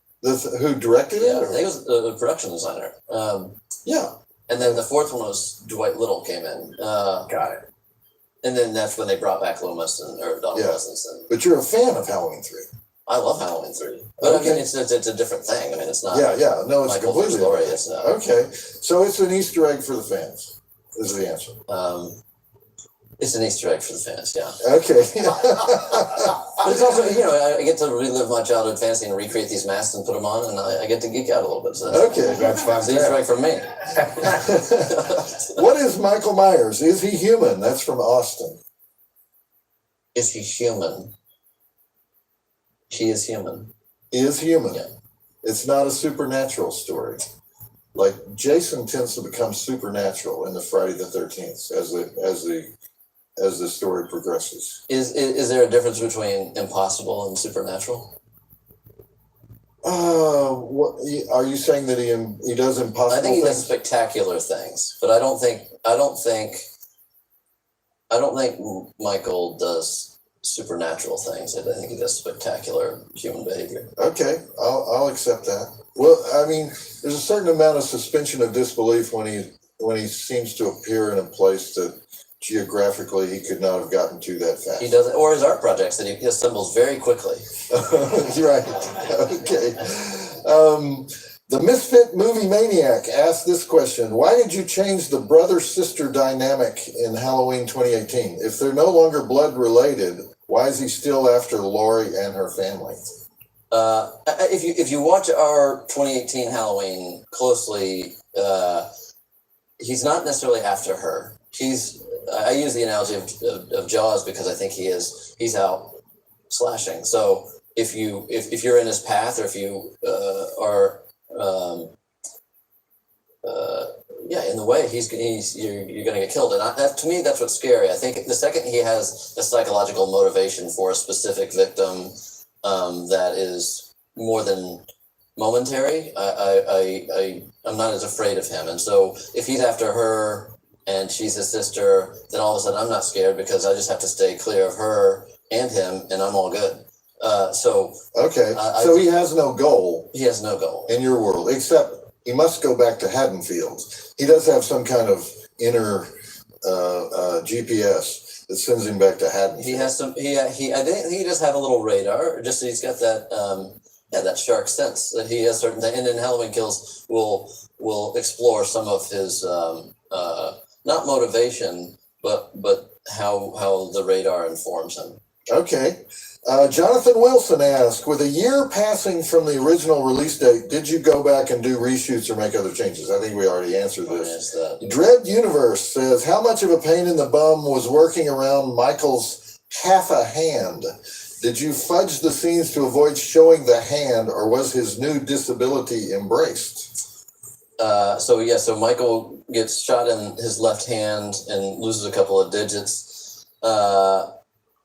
Who directed Yeah, I it? think it was the production designer. Yeah. And then the fourth one was Dwight Little came in. Got it. And then that's when they brought back Loomis or Don Yeah. Pleasance. And But you're a fan of Halloween 3. I love Halloween 3. But I Okay. mean, it's a different thing. I mean, it's not Yeah, yeah. No, it's Michael completely story. different. It's Okay. So it's an Easter egg for the fans, is the answer. it's an Easter egg for the fans, yeah. Okay. But it's also, I get to relive my childhood fantasy and recreate these masks and put them on, and I get to geek out a little bit. So Okay. That's fun. it's an Easter egg for me. What is Michael Myers? Is he human? That's from Austin. Is he human? He is human. He is human. Yeah. It's not a supernatural story. Like Jason tends to become supernatural in the Friday the 13th as the story progresses. Is there a difference between impossible and supernatural? What are you saying that he does impossible I think he does things? spectacular things, but I don't think Michael does supernatural things. I think he does spectacular human behavior. Okay, I'll accept that. Well, I mean, there's a certain amount of suspension of disbelief when he seems to appear in a place that geographically he could not have gotten to that fast. He does, or his art projects that he assembles very quickly. Right. Okay. The Misfit Movie Maniac asked this question: why did you change the brother-sister dynamic in Halloween 2018? If they're no longer blood related, why is he still after Laurie and her family? If you watch our 2018 Halloween closely, he's not necessarily after her. I use the analogy of Jaws because I think he's out slashing. So if you're in his path, or if you are in the way, you're going to get killed. And to me, that's what's scary. I think the second he has a psychological motivation for a specific victim that is more than momentary, I'm not as afraid of him. And so if he's after her and she's his sister, then all of a sudden I'm not scared because I just have to stay clear of her and him, and I'm all good. Okay, so he has no goal. He has no goal in your world, except he must go back to Haddonfield. He does have some kind of inner GPS that sends him back to Haddonfield. He has some. I think he does have a little radar. Just he's got that. That shark sense that he has certain things. And in Halloween Kills, will explore some of his not motivation, but how the radar informs him. Okay. Jonathan Wilson asked, with a year passing from the original release date, did you go back and do reshoots or make other changes? I think we already answered this. Dread Universe says, how much of a pain in the bum was working around Michael's half a hand? Did you fudge the scenes to avoid showing the hand, or was his new disability embraced? So Michael gets shot in his left hand and loses a couple of digits.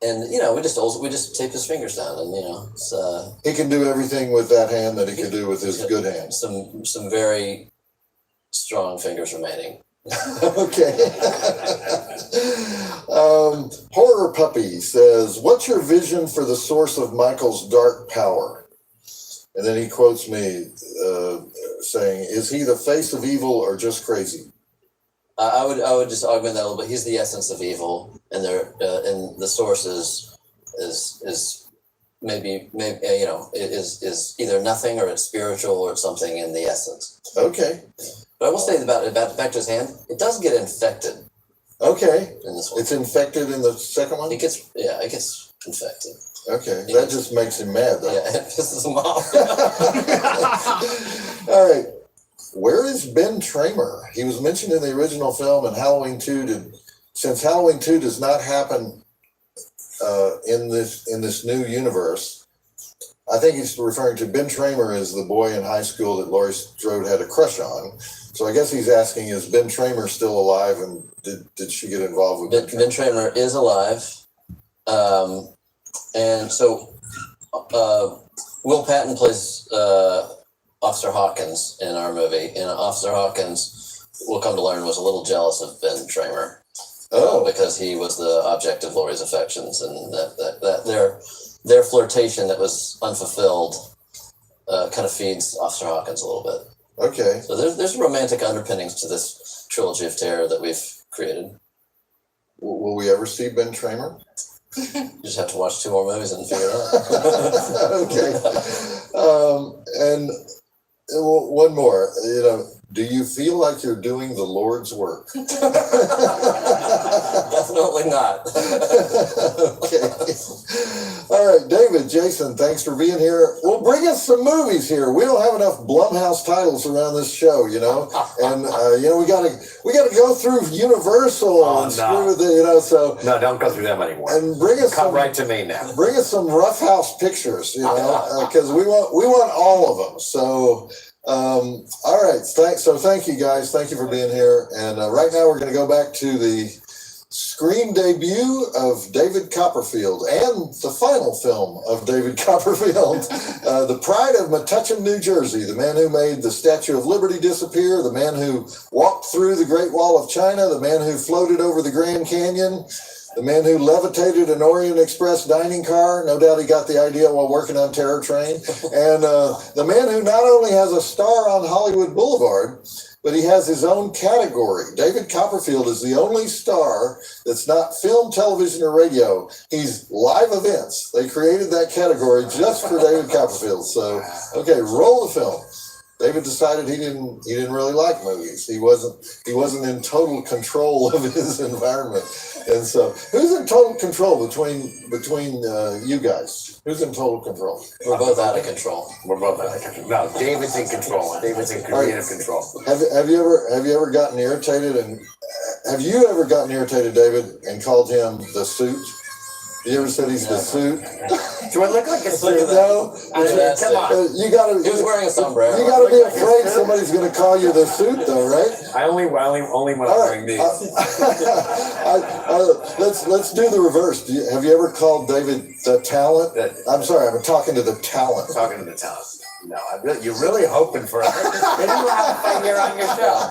And we just tape his fingers down, and he can do everything with that hand that he could do with his good hand. Some very strong fingers remaining. Okay. Horror Puppy says, what's your vision for the source of Michael's dark power? And then he quotes me saying, is he the face of evil or just crazy? I would just augment that a little bit. He's the essence of evil, and and the source is maybe is either nothing, or it's spiritual, or it's something in the essence. Okay. But I will say about back to his hand, it does get infected. Okay. In this one, it's infected in the second one. It gets infected. Okay, that just makes him mad, though. Yeah, it pisses him off. All right. Where is Ben Tramer? He was mentioned in the original film, and Halloween 2 since Halloween 2 does not happen in this new universe. I think he's referring to Ben Tramer as the boy in high school that Laurie Strode had a crush on. So I guess he's asking, is Ben Tramer still alive, and did she get involved with Ben Tramer is alive. And so Will Patton plays Officer Hawkins in our movie, and Officer Hawkins, we'll come to learn, was a little jealous of Ben Tramer. Because he was the object of Laurie's affections, and that their flirtation that was unfulfilled kind of feeds Officer Hawkins a little bit. Okay. So there's romantic underpinnings to this trilogy of terror that we've created. Will we ever see Ben Tramer? You just have to watch 2 more movies and figure it out. Okay. And one more. Do you feel like you're doing the Lord's work? Definitely not. Okay. All right, David, Jason, thanks for being here. Well, bring us some movies here. We don't have enough Blumhouse titles around this show, and we gotta go through Universal and screw with it, So No, don't go through them anymore. And bring us Come right to me now. Bring us some Rough House pictures, because we want all of them. So. All right. Thank you guys. Thank you for being here. And right now we're going to go back to the screen debut of David Copperfield and the final film of David Copperfield, The Pride of Metuchen, New Jersey, the man who made the Statue of Liberty disappear, the man who walked through the Great Wall of China, the man who floated over the Grand Canyon, the man who levitated an Orient Express dining car. No doubt he got the idea while working on Terror Train. And the man who not only has a star on Hollywood Boulevard, but he has his own category. David Copperfield is the only star that's not film, television, or radio. He's live events. They created that category just for David Copperfield. So, okay, roll the film. David decided he didn't really like movies. He wasn't in total control of his environment. And so, who's in total control between you guys? Who's in total control? We're both out of control. We're both out of control. No, David's in control. David's in creative control. Have you ever gotten irritated, David, and called him the suit? You ever said he's the suit? Do I look like a suit? No. Come on. You gotta. He was wearing a sombrero. You gotta be afraid somebody's gonna call you the suit, though, right? I only when I'm wearing these. Let's do the reverse. Have you ever called David the talent? I'm sorry, I'm talking to the talent. Talking to the talent. No, you're really hoping for it. They don't have a figure on your show.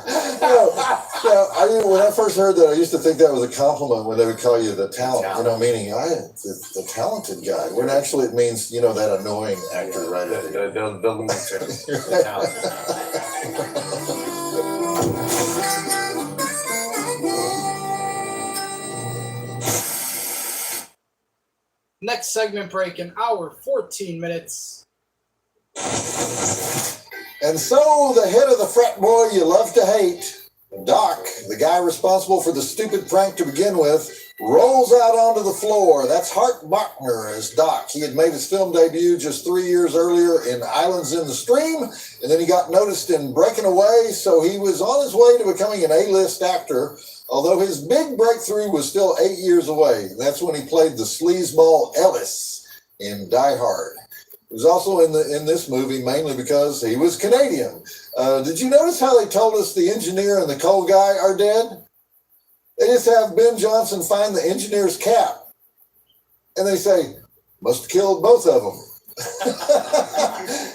No, when I first heard that, I used to think that was a compliment when they would call you the talent. Meaning the talented guy. When actually it means that annoying actor, right? The talent. Next segment break, an hour, 14 minutes. And so the head of the frat boy you love to hate, Doc, the guy responsible for the stupid prank to begin with, rolls out onto the floor. That's Hart Bachner as Doc. He had made his film debut just 3 years earlier in Islands in the Stream, and then he got noticed in Breaking Away, so he was on his way to becoming an A-list actor, although his big breakthrough was still 8 years away. That's when he played the sleazeball Ellis in Die Hard. He was also in this movie mainly because he was Canadian. Did you notice how they told us the engineer and the coal guy are dead? They just have Ben Johnson find the engineer's cap. And they say, must have killed both of them.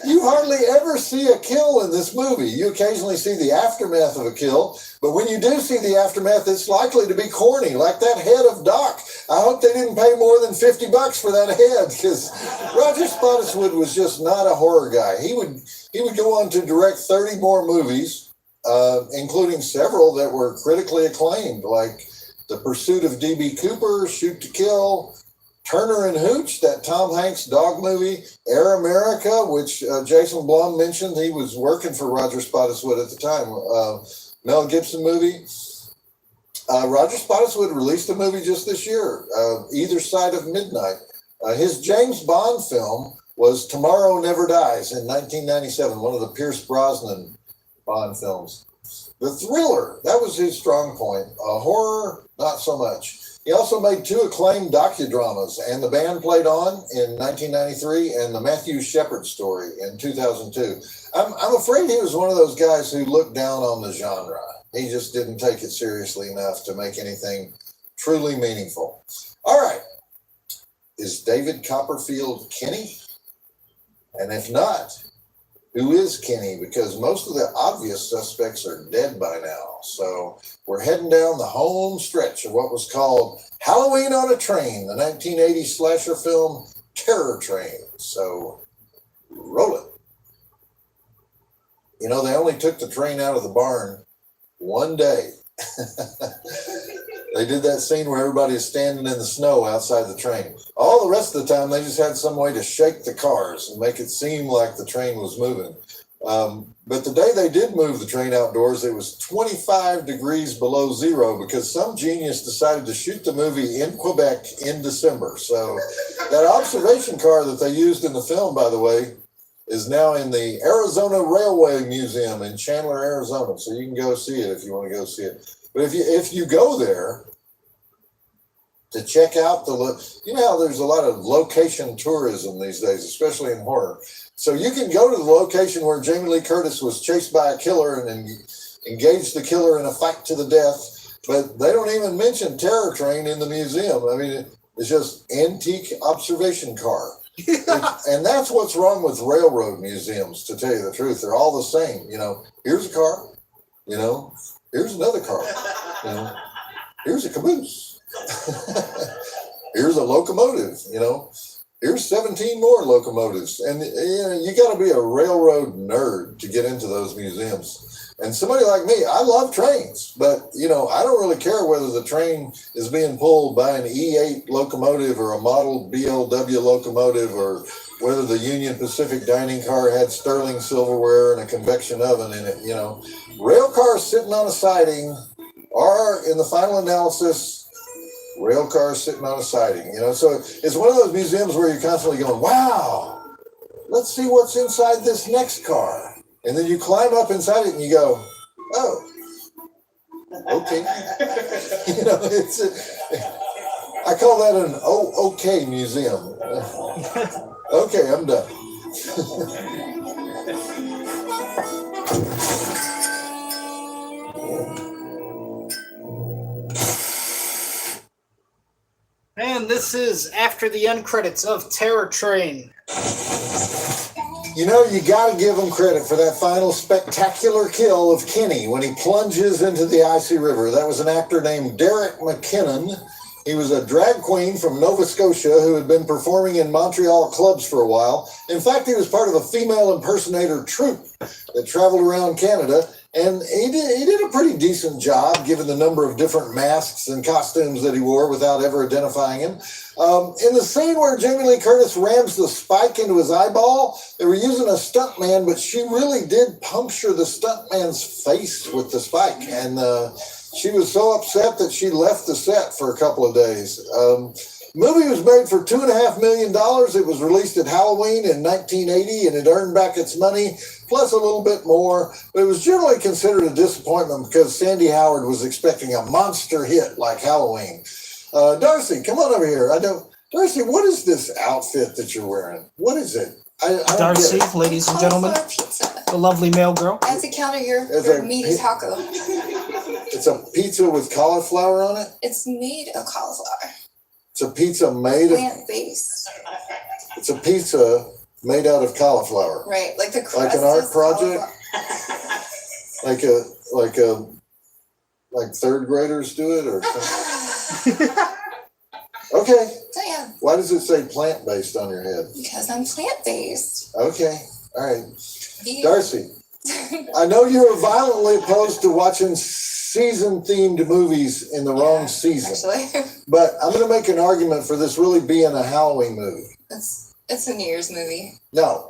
You hardly ever see a kill in this movie. You occasionally see the aftermath of a kill, but when you do see the aftermath, it's likely to be corny, like that head of Doc. I hope they didn't pay more than $50 for that head, because Roger Spottiswoode was just not a horror guy. He would go on to direct 30 more movies, including several that were critically acclaimed, like The Pursuit of D.B. Cooper, Shoot to Kill, Turner and Hooch, that Tom Hanks dog movie, Air America, which Jason Blum mentioned. He was working for Roger Spottiswoode at the time. Mel Gibson movie. Roger Spottiswoode released a movie just this year, Either Side of Midnight. His James Bond film was Tomorrow Never Dies in 1997, one of the Pierce Brosnan Bond films. The thriller, that was his strong point. Horror, not so much. He also made 2 acclaimed docudramas, And the Band Played On in 1993 and The Matthew Shepard Story in 2002. I'm afraid he was one of those guys who looked down on the genre. He just didn't take it seriously enough to make anything truly meaningful. All right. Is David Copperfield Kenny? And if not, who is Kenny? Because most of the obvious suspects are dead by now. So we're heading down the home stretch of what was called Halloween on a Train, the 1980 slasher film Terror Train. So roll it. You know, they only took the train out of the barn one day. They did that scene where everybody is standing in the snow outside the train. All the rest of the time, they just had some way to shake the cars and make it seem like the train was moving. But the day they did move the train outdoors, it was 25 degrees below zero because some genius decided to shoot the movie in Quebec in December. So that observation car that they used in the film, by the way, is now in the Arizona Railway Museum in Chandler, Arizona. So you can go see it if you want to go see it. But if you go there to check out you know how there's a lot of location tourism these days, especially in horror. So you can go to the location where Jamie Lee Curtis was chased by a killer and engaged the killer in a fight to the death. But they don't even mention Terror Train in the museum. I mean, it's just antique observation car. And that's what's wrong with railroad museums, to tell you the truth. They're all the same. You know, here's a car, you know, here's another car, you know, here's a caboose, here's a locomotive, you know, here's 17 more locomotives. And you know, you got to be a railroad nerd to get into those museums. And somebody like me, I love trains, but you know, I don't really care whether the train is being pulled by an E8 locomotive or a model BLW locomotive, or whether the Union Pacific dining car had sterling silverware and a convection oven in it. You know, rail cars sitting on a siding are, in the final analysis, rail cars sitting on a siding. You know, so it's one of those museums where you're constantly going, wow, let's see what's inside this next car. And then you climb up inside it and you go, oh, okay. You know, I call that an okay museum. Okay, I'm done. And this is after the end credits of Terror Train. You know, you got to give him credit for that final spectacular kill of Kenny when he plunges into the icy river. That was an actor named Derek McKinnon. He was a drag queen from Nova Scotia who had been performing in Montreal clubs for a while. In fact, he was part of a female impersonator troupe that traveled around Canada. And he did a pretty decent job, given the number of different masks and costumes that he wore without ever identifying him. In the scene where Jamie Lee Curtis rams the spike into his eyeball, they were using a stuntman, but she really did puncture the stuntman's face with the spike. And she was so upset that she left the set for a couple of days. Movie was made for $2.5 million. It was released at Halloween in 1980, and it earned back its money, plus a little bit more. But it was generally considered a disappointment because Sandy Howard was expecting a monster hit like Halloween. Darcy, come on over here. Darcy, what is this outfit that you're wearing? What is it? I don't Darcy, get it. ladies and gentlemen, Pizza. the lovely male girl. As a counter your meaty taco. It's a pizza with cauliflower on it? It's made of cauliflower. It's a pizza made of... Plant-based. It's a pizza made out of cauliflower. Right, like the crust Like an art is project? cauliflower. Like third graders do it or something? Okay. So yeah, Why does it say plant-based on your head? because I'm plant-based. Okay. All right. Vegan. Darcy, I know you're violently opposed to watching season-themed movies in the wrong season, Actually, but I'm going to make an argument for this really being a Halloween movie. it's a New Year's movie. No,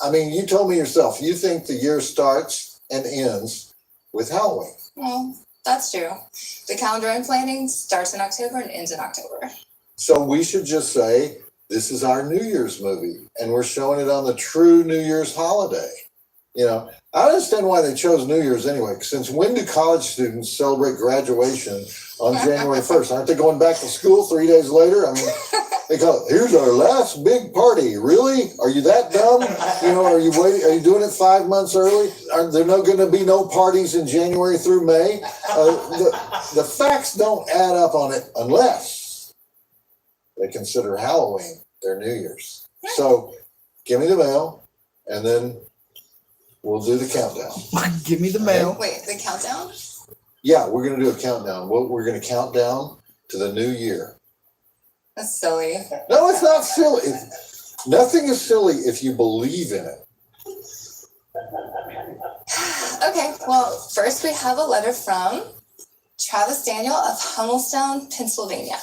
I mean, you told me yourself, you think the year starts and ends with Halloween. Well, that's true. The calendar I'm planning starts in October and ends in October. So we should just say, this is our New Year's movie, and we're showing it on the true New Year's holiday. You know, I understand why they chose New Year's anyway. Since when do college students celebrate graduation on January 1st? Aren't they going back to school 3 days later? I mean, they call it, here's our last big party. Really? Are you that dumb? You know, are you waiting? Are you doing it 5 months early? Are there going to be no parties in January through May? The facts don't add up on it unless they consider Halloween their New Year's. So give me the mail, and then we'll do the countdown. Give me the mail. Wait, the countdown? Yeah, we're going to do a countdown. We're going to count down to the new year. That's silly. No, it's not silly. Nothing is silly if you believe in it. Okay, well, first we have a letter from Travis Daniel of Hummelstown, Pennsylvania.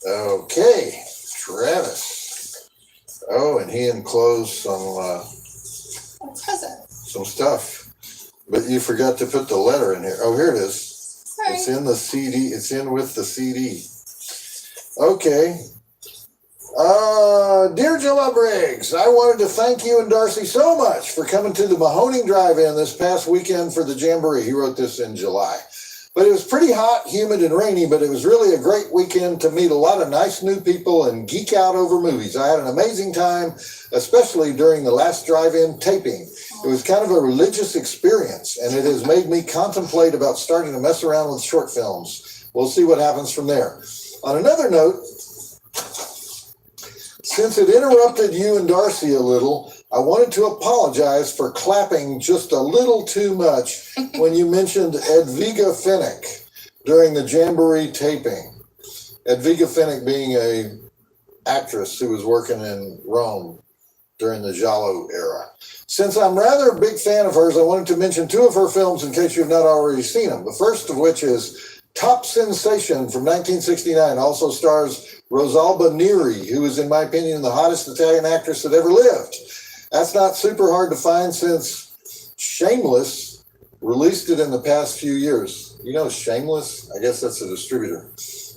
Okay, Travis. Oh, and he enclosed Present. some stuff, but you forgot to put the letter in here. Oh, here it is. Sorry. It's in the CD. It's in with the CD. Okay. Dear Jilla Briggs, I wanted to thank you and Darcy so much for coming to the Mahoning Drive-In this past weekend for the Jamboree. He wrote this in July. But it was pretty hot, humid, and rainy, but it was really a great weekend to meet a lot of nice new people and geek out over movies. I had an amazing time, especially during the last drive-in taping. It was kind of a religious experience, and it has made me contemplate about starting to mess around with short films. We'll see what happens from there. On another note, since it interrupted you and Darcy a little, I wanted to apologize for clapping just a little too much when you mentioned Edviga Finnick during the Jamboree taping. Edviga Finnick being a actress who was working in Rome during the Giallo era. Since I'm rather a big fan of hers, I wanted to mention two of her films in case you've not already seen them. The first of which is Top Sensation from 1969, also stars Rosalba Neri, who is, in my opinion, the hottest Italian actress that ever lived. That's not super hard to find since Shameless released it in the past few years. You know Shameless? I guess that's a distributor.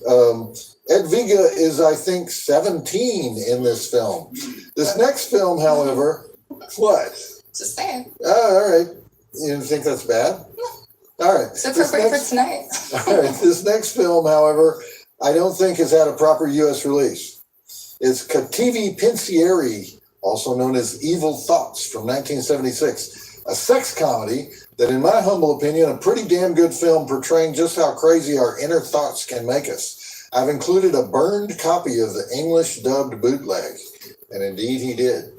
Edviga is, I think, 17 in this film. This next film, however, what? Just saying. Oh, all right. You didn't think that's bad? All right. It's appropriate for tonight. All right. This next film, however, I don't think has had a proper U.S. release. It's Cattivi Pensieri, also known as Evil Thoughts from 1976, a sex comedy that, in my humble opinion, a pretty damn good film portraying just how crazy our inner thoughts can make us. I've included a burned copy of the English dubbed bootleg, and indeed he did.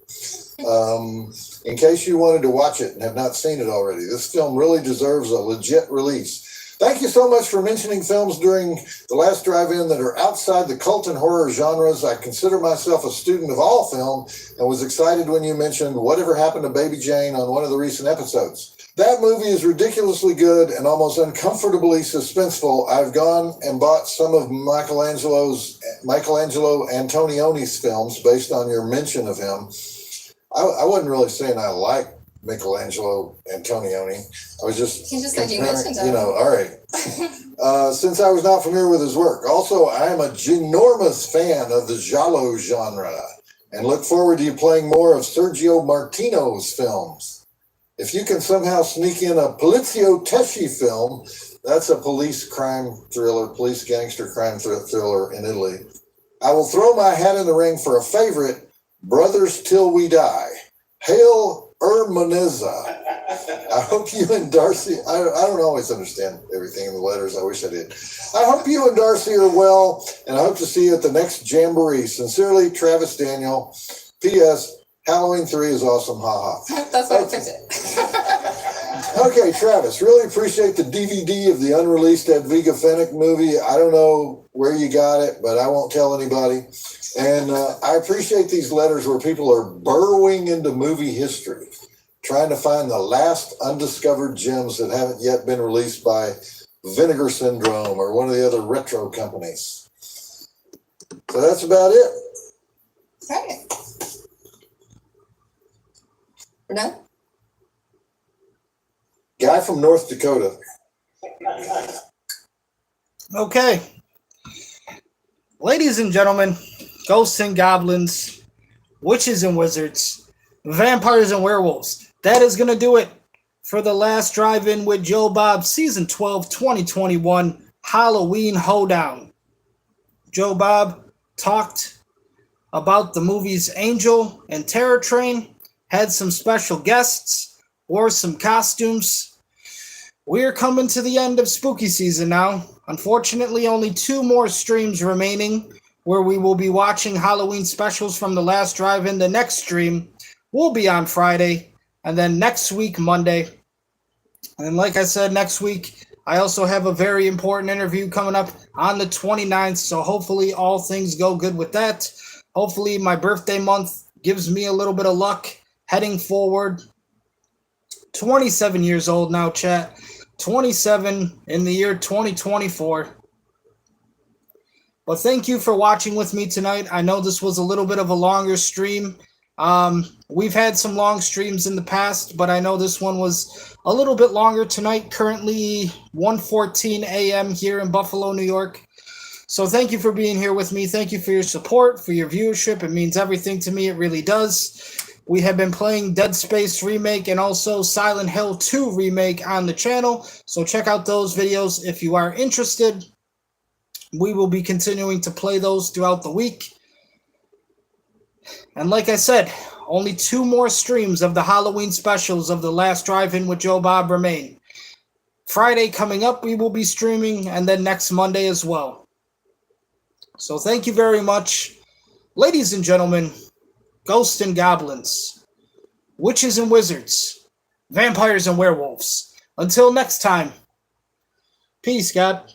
In case you wanted to watch it and have not seen it already, this film really deserves a legit release. Thank you so much for mentioning films during the last drive-in that are outside the cult and horror genres. I consider myself a student of all film and was excited when you mentioned Whatever Happened to Baby Jane on one of the recent episodes. That movie is ridiculously good and almost uncomfortably suspenseful. I've gone and bought some of Michelangelo Antonioni's films based on your mention of him. I wasn't really saying I like Michelangelo Antonioni. I was just He just said you mentioned him. You know, all right. Since I was not familiar with his work. Also, I am a ginormous fan of the giallo genre and look forward to you playing more of Sergio Martino's films. If you can somehow sneak in a Polizio Tesci film, that's a police gangster crime thriller in Italy. I will throw my hat in the ring for a favorite, Brothers Till We Die. Hail Ermaneza. I hope you and Darcy, I don't always understand everything in the letters. I wish I did. I hope you and Darcy are well, and I hope to see you at the next Jamboree. Sincerely, Travis Daniel. P.S. Halloween 3 is awesome. Ha ha. That's why I picked it. Okay, Travis, really appreciate the DVD of the unreleased Edviga Finnick movie. I don't know where you got it, but I won't tell anybody. And I appreciate these letters where people are burrowing into movie history, trying to find the last undiscovered gems that haven't yet been released by Vinegar Syndrome or one of the other retro companies. So that's about it. Right. We're done? Guy from North Dakota. Okay. Ladies and gentlemen, ghosts and goblins, witches and wizards, vampires and werewolves, that is going to do it for the Last Drive-In with Joe Bob Season 12, 2021 Halloween Hoedown. Joe Bob talked about the movies Angel and Terror Train, had some special guests, wore some costumes. We're coming to the end of spooky season now. Unfortunately, only 2 more streams remaining where we will be watching Halloween specials from the Last Drive-In. The next stream will be on Friday, and then next week, Monday. And like I said, next week, I also have a very important interview coming up on the 29th, so hopefully all things go good with that. Hopefully my birthday month gives me a little bit of luck heading forward. 27 years old now, chat. 27 in the year 2024. But thank you for watching with me tonight. I know this was a little bit of a longer stream. We've had some long streams in the past, but I know this one was a little bit longer tonight. Currently 1:14 a.m. here in Buffalo, New York. So thank you for being here with me. Thank you for your support, for your viewership. It means everything to me. It really does. We have been playing Dead Space Remake and also Silent Hill 2 Remake on the channel. So check out those videos if you are interested. We will be continuing to play those throughout the week. And like I said, only 2 more streams of the Halloween specials of the Last Drive-In with Joe Bob remain. Friday coming up, we will be streaming, and then next Monday as well. So thank you very much. Ladies and gentlemen, ghosts and goblins, witches and wizards, vampires and werewolves. Until next time, peace, God.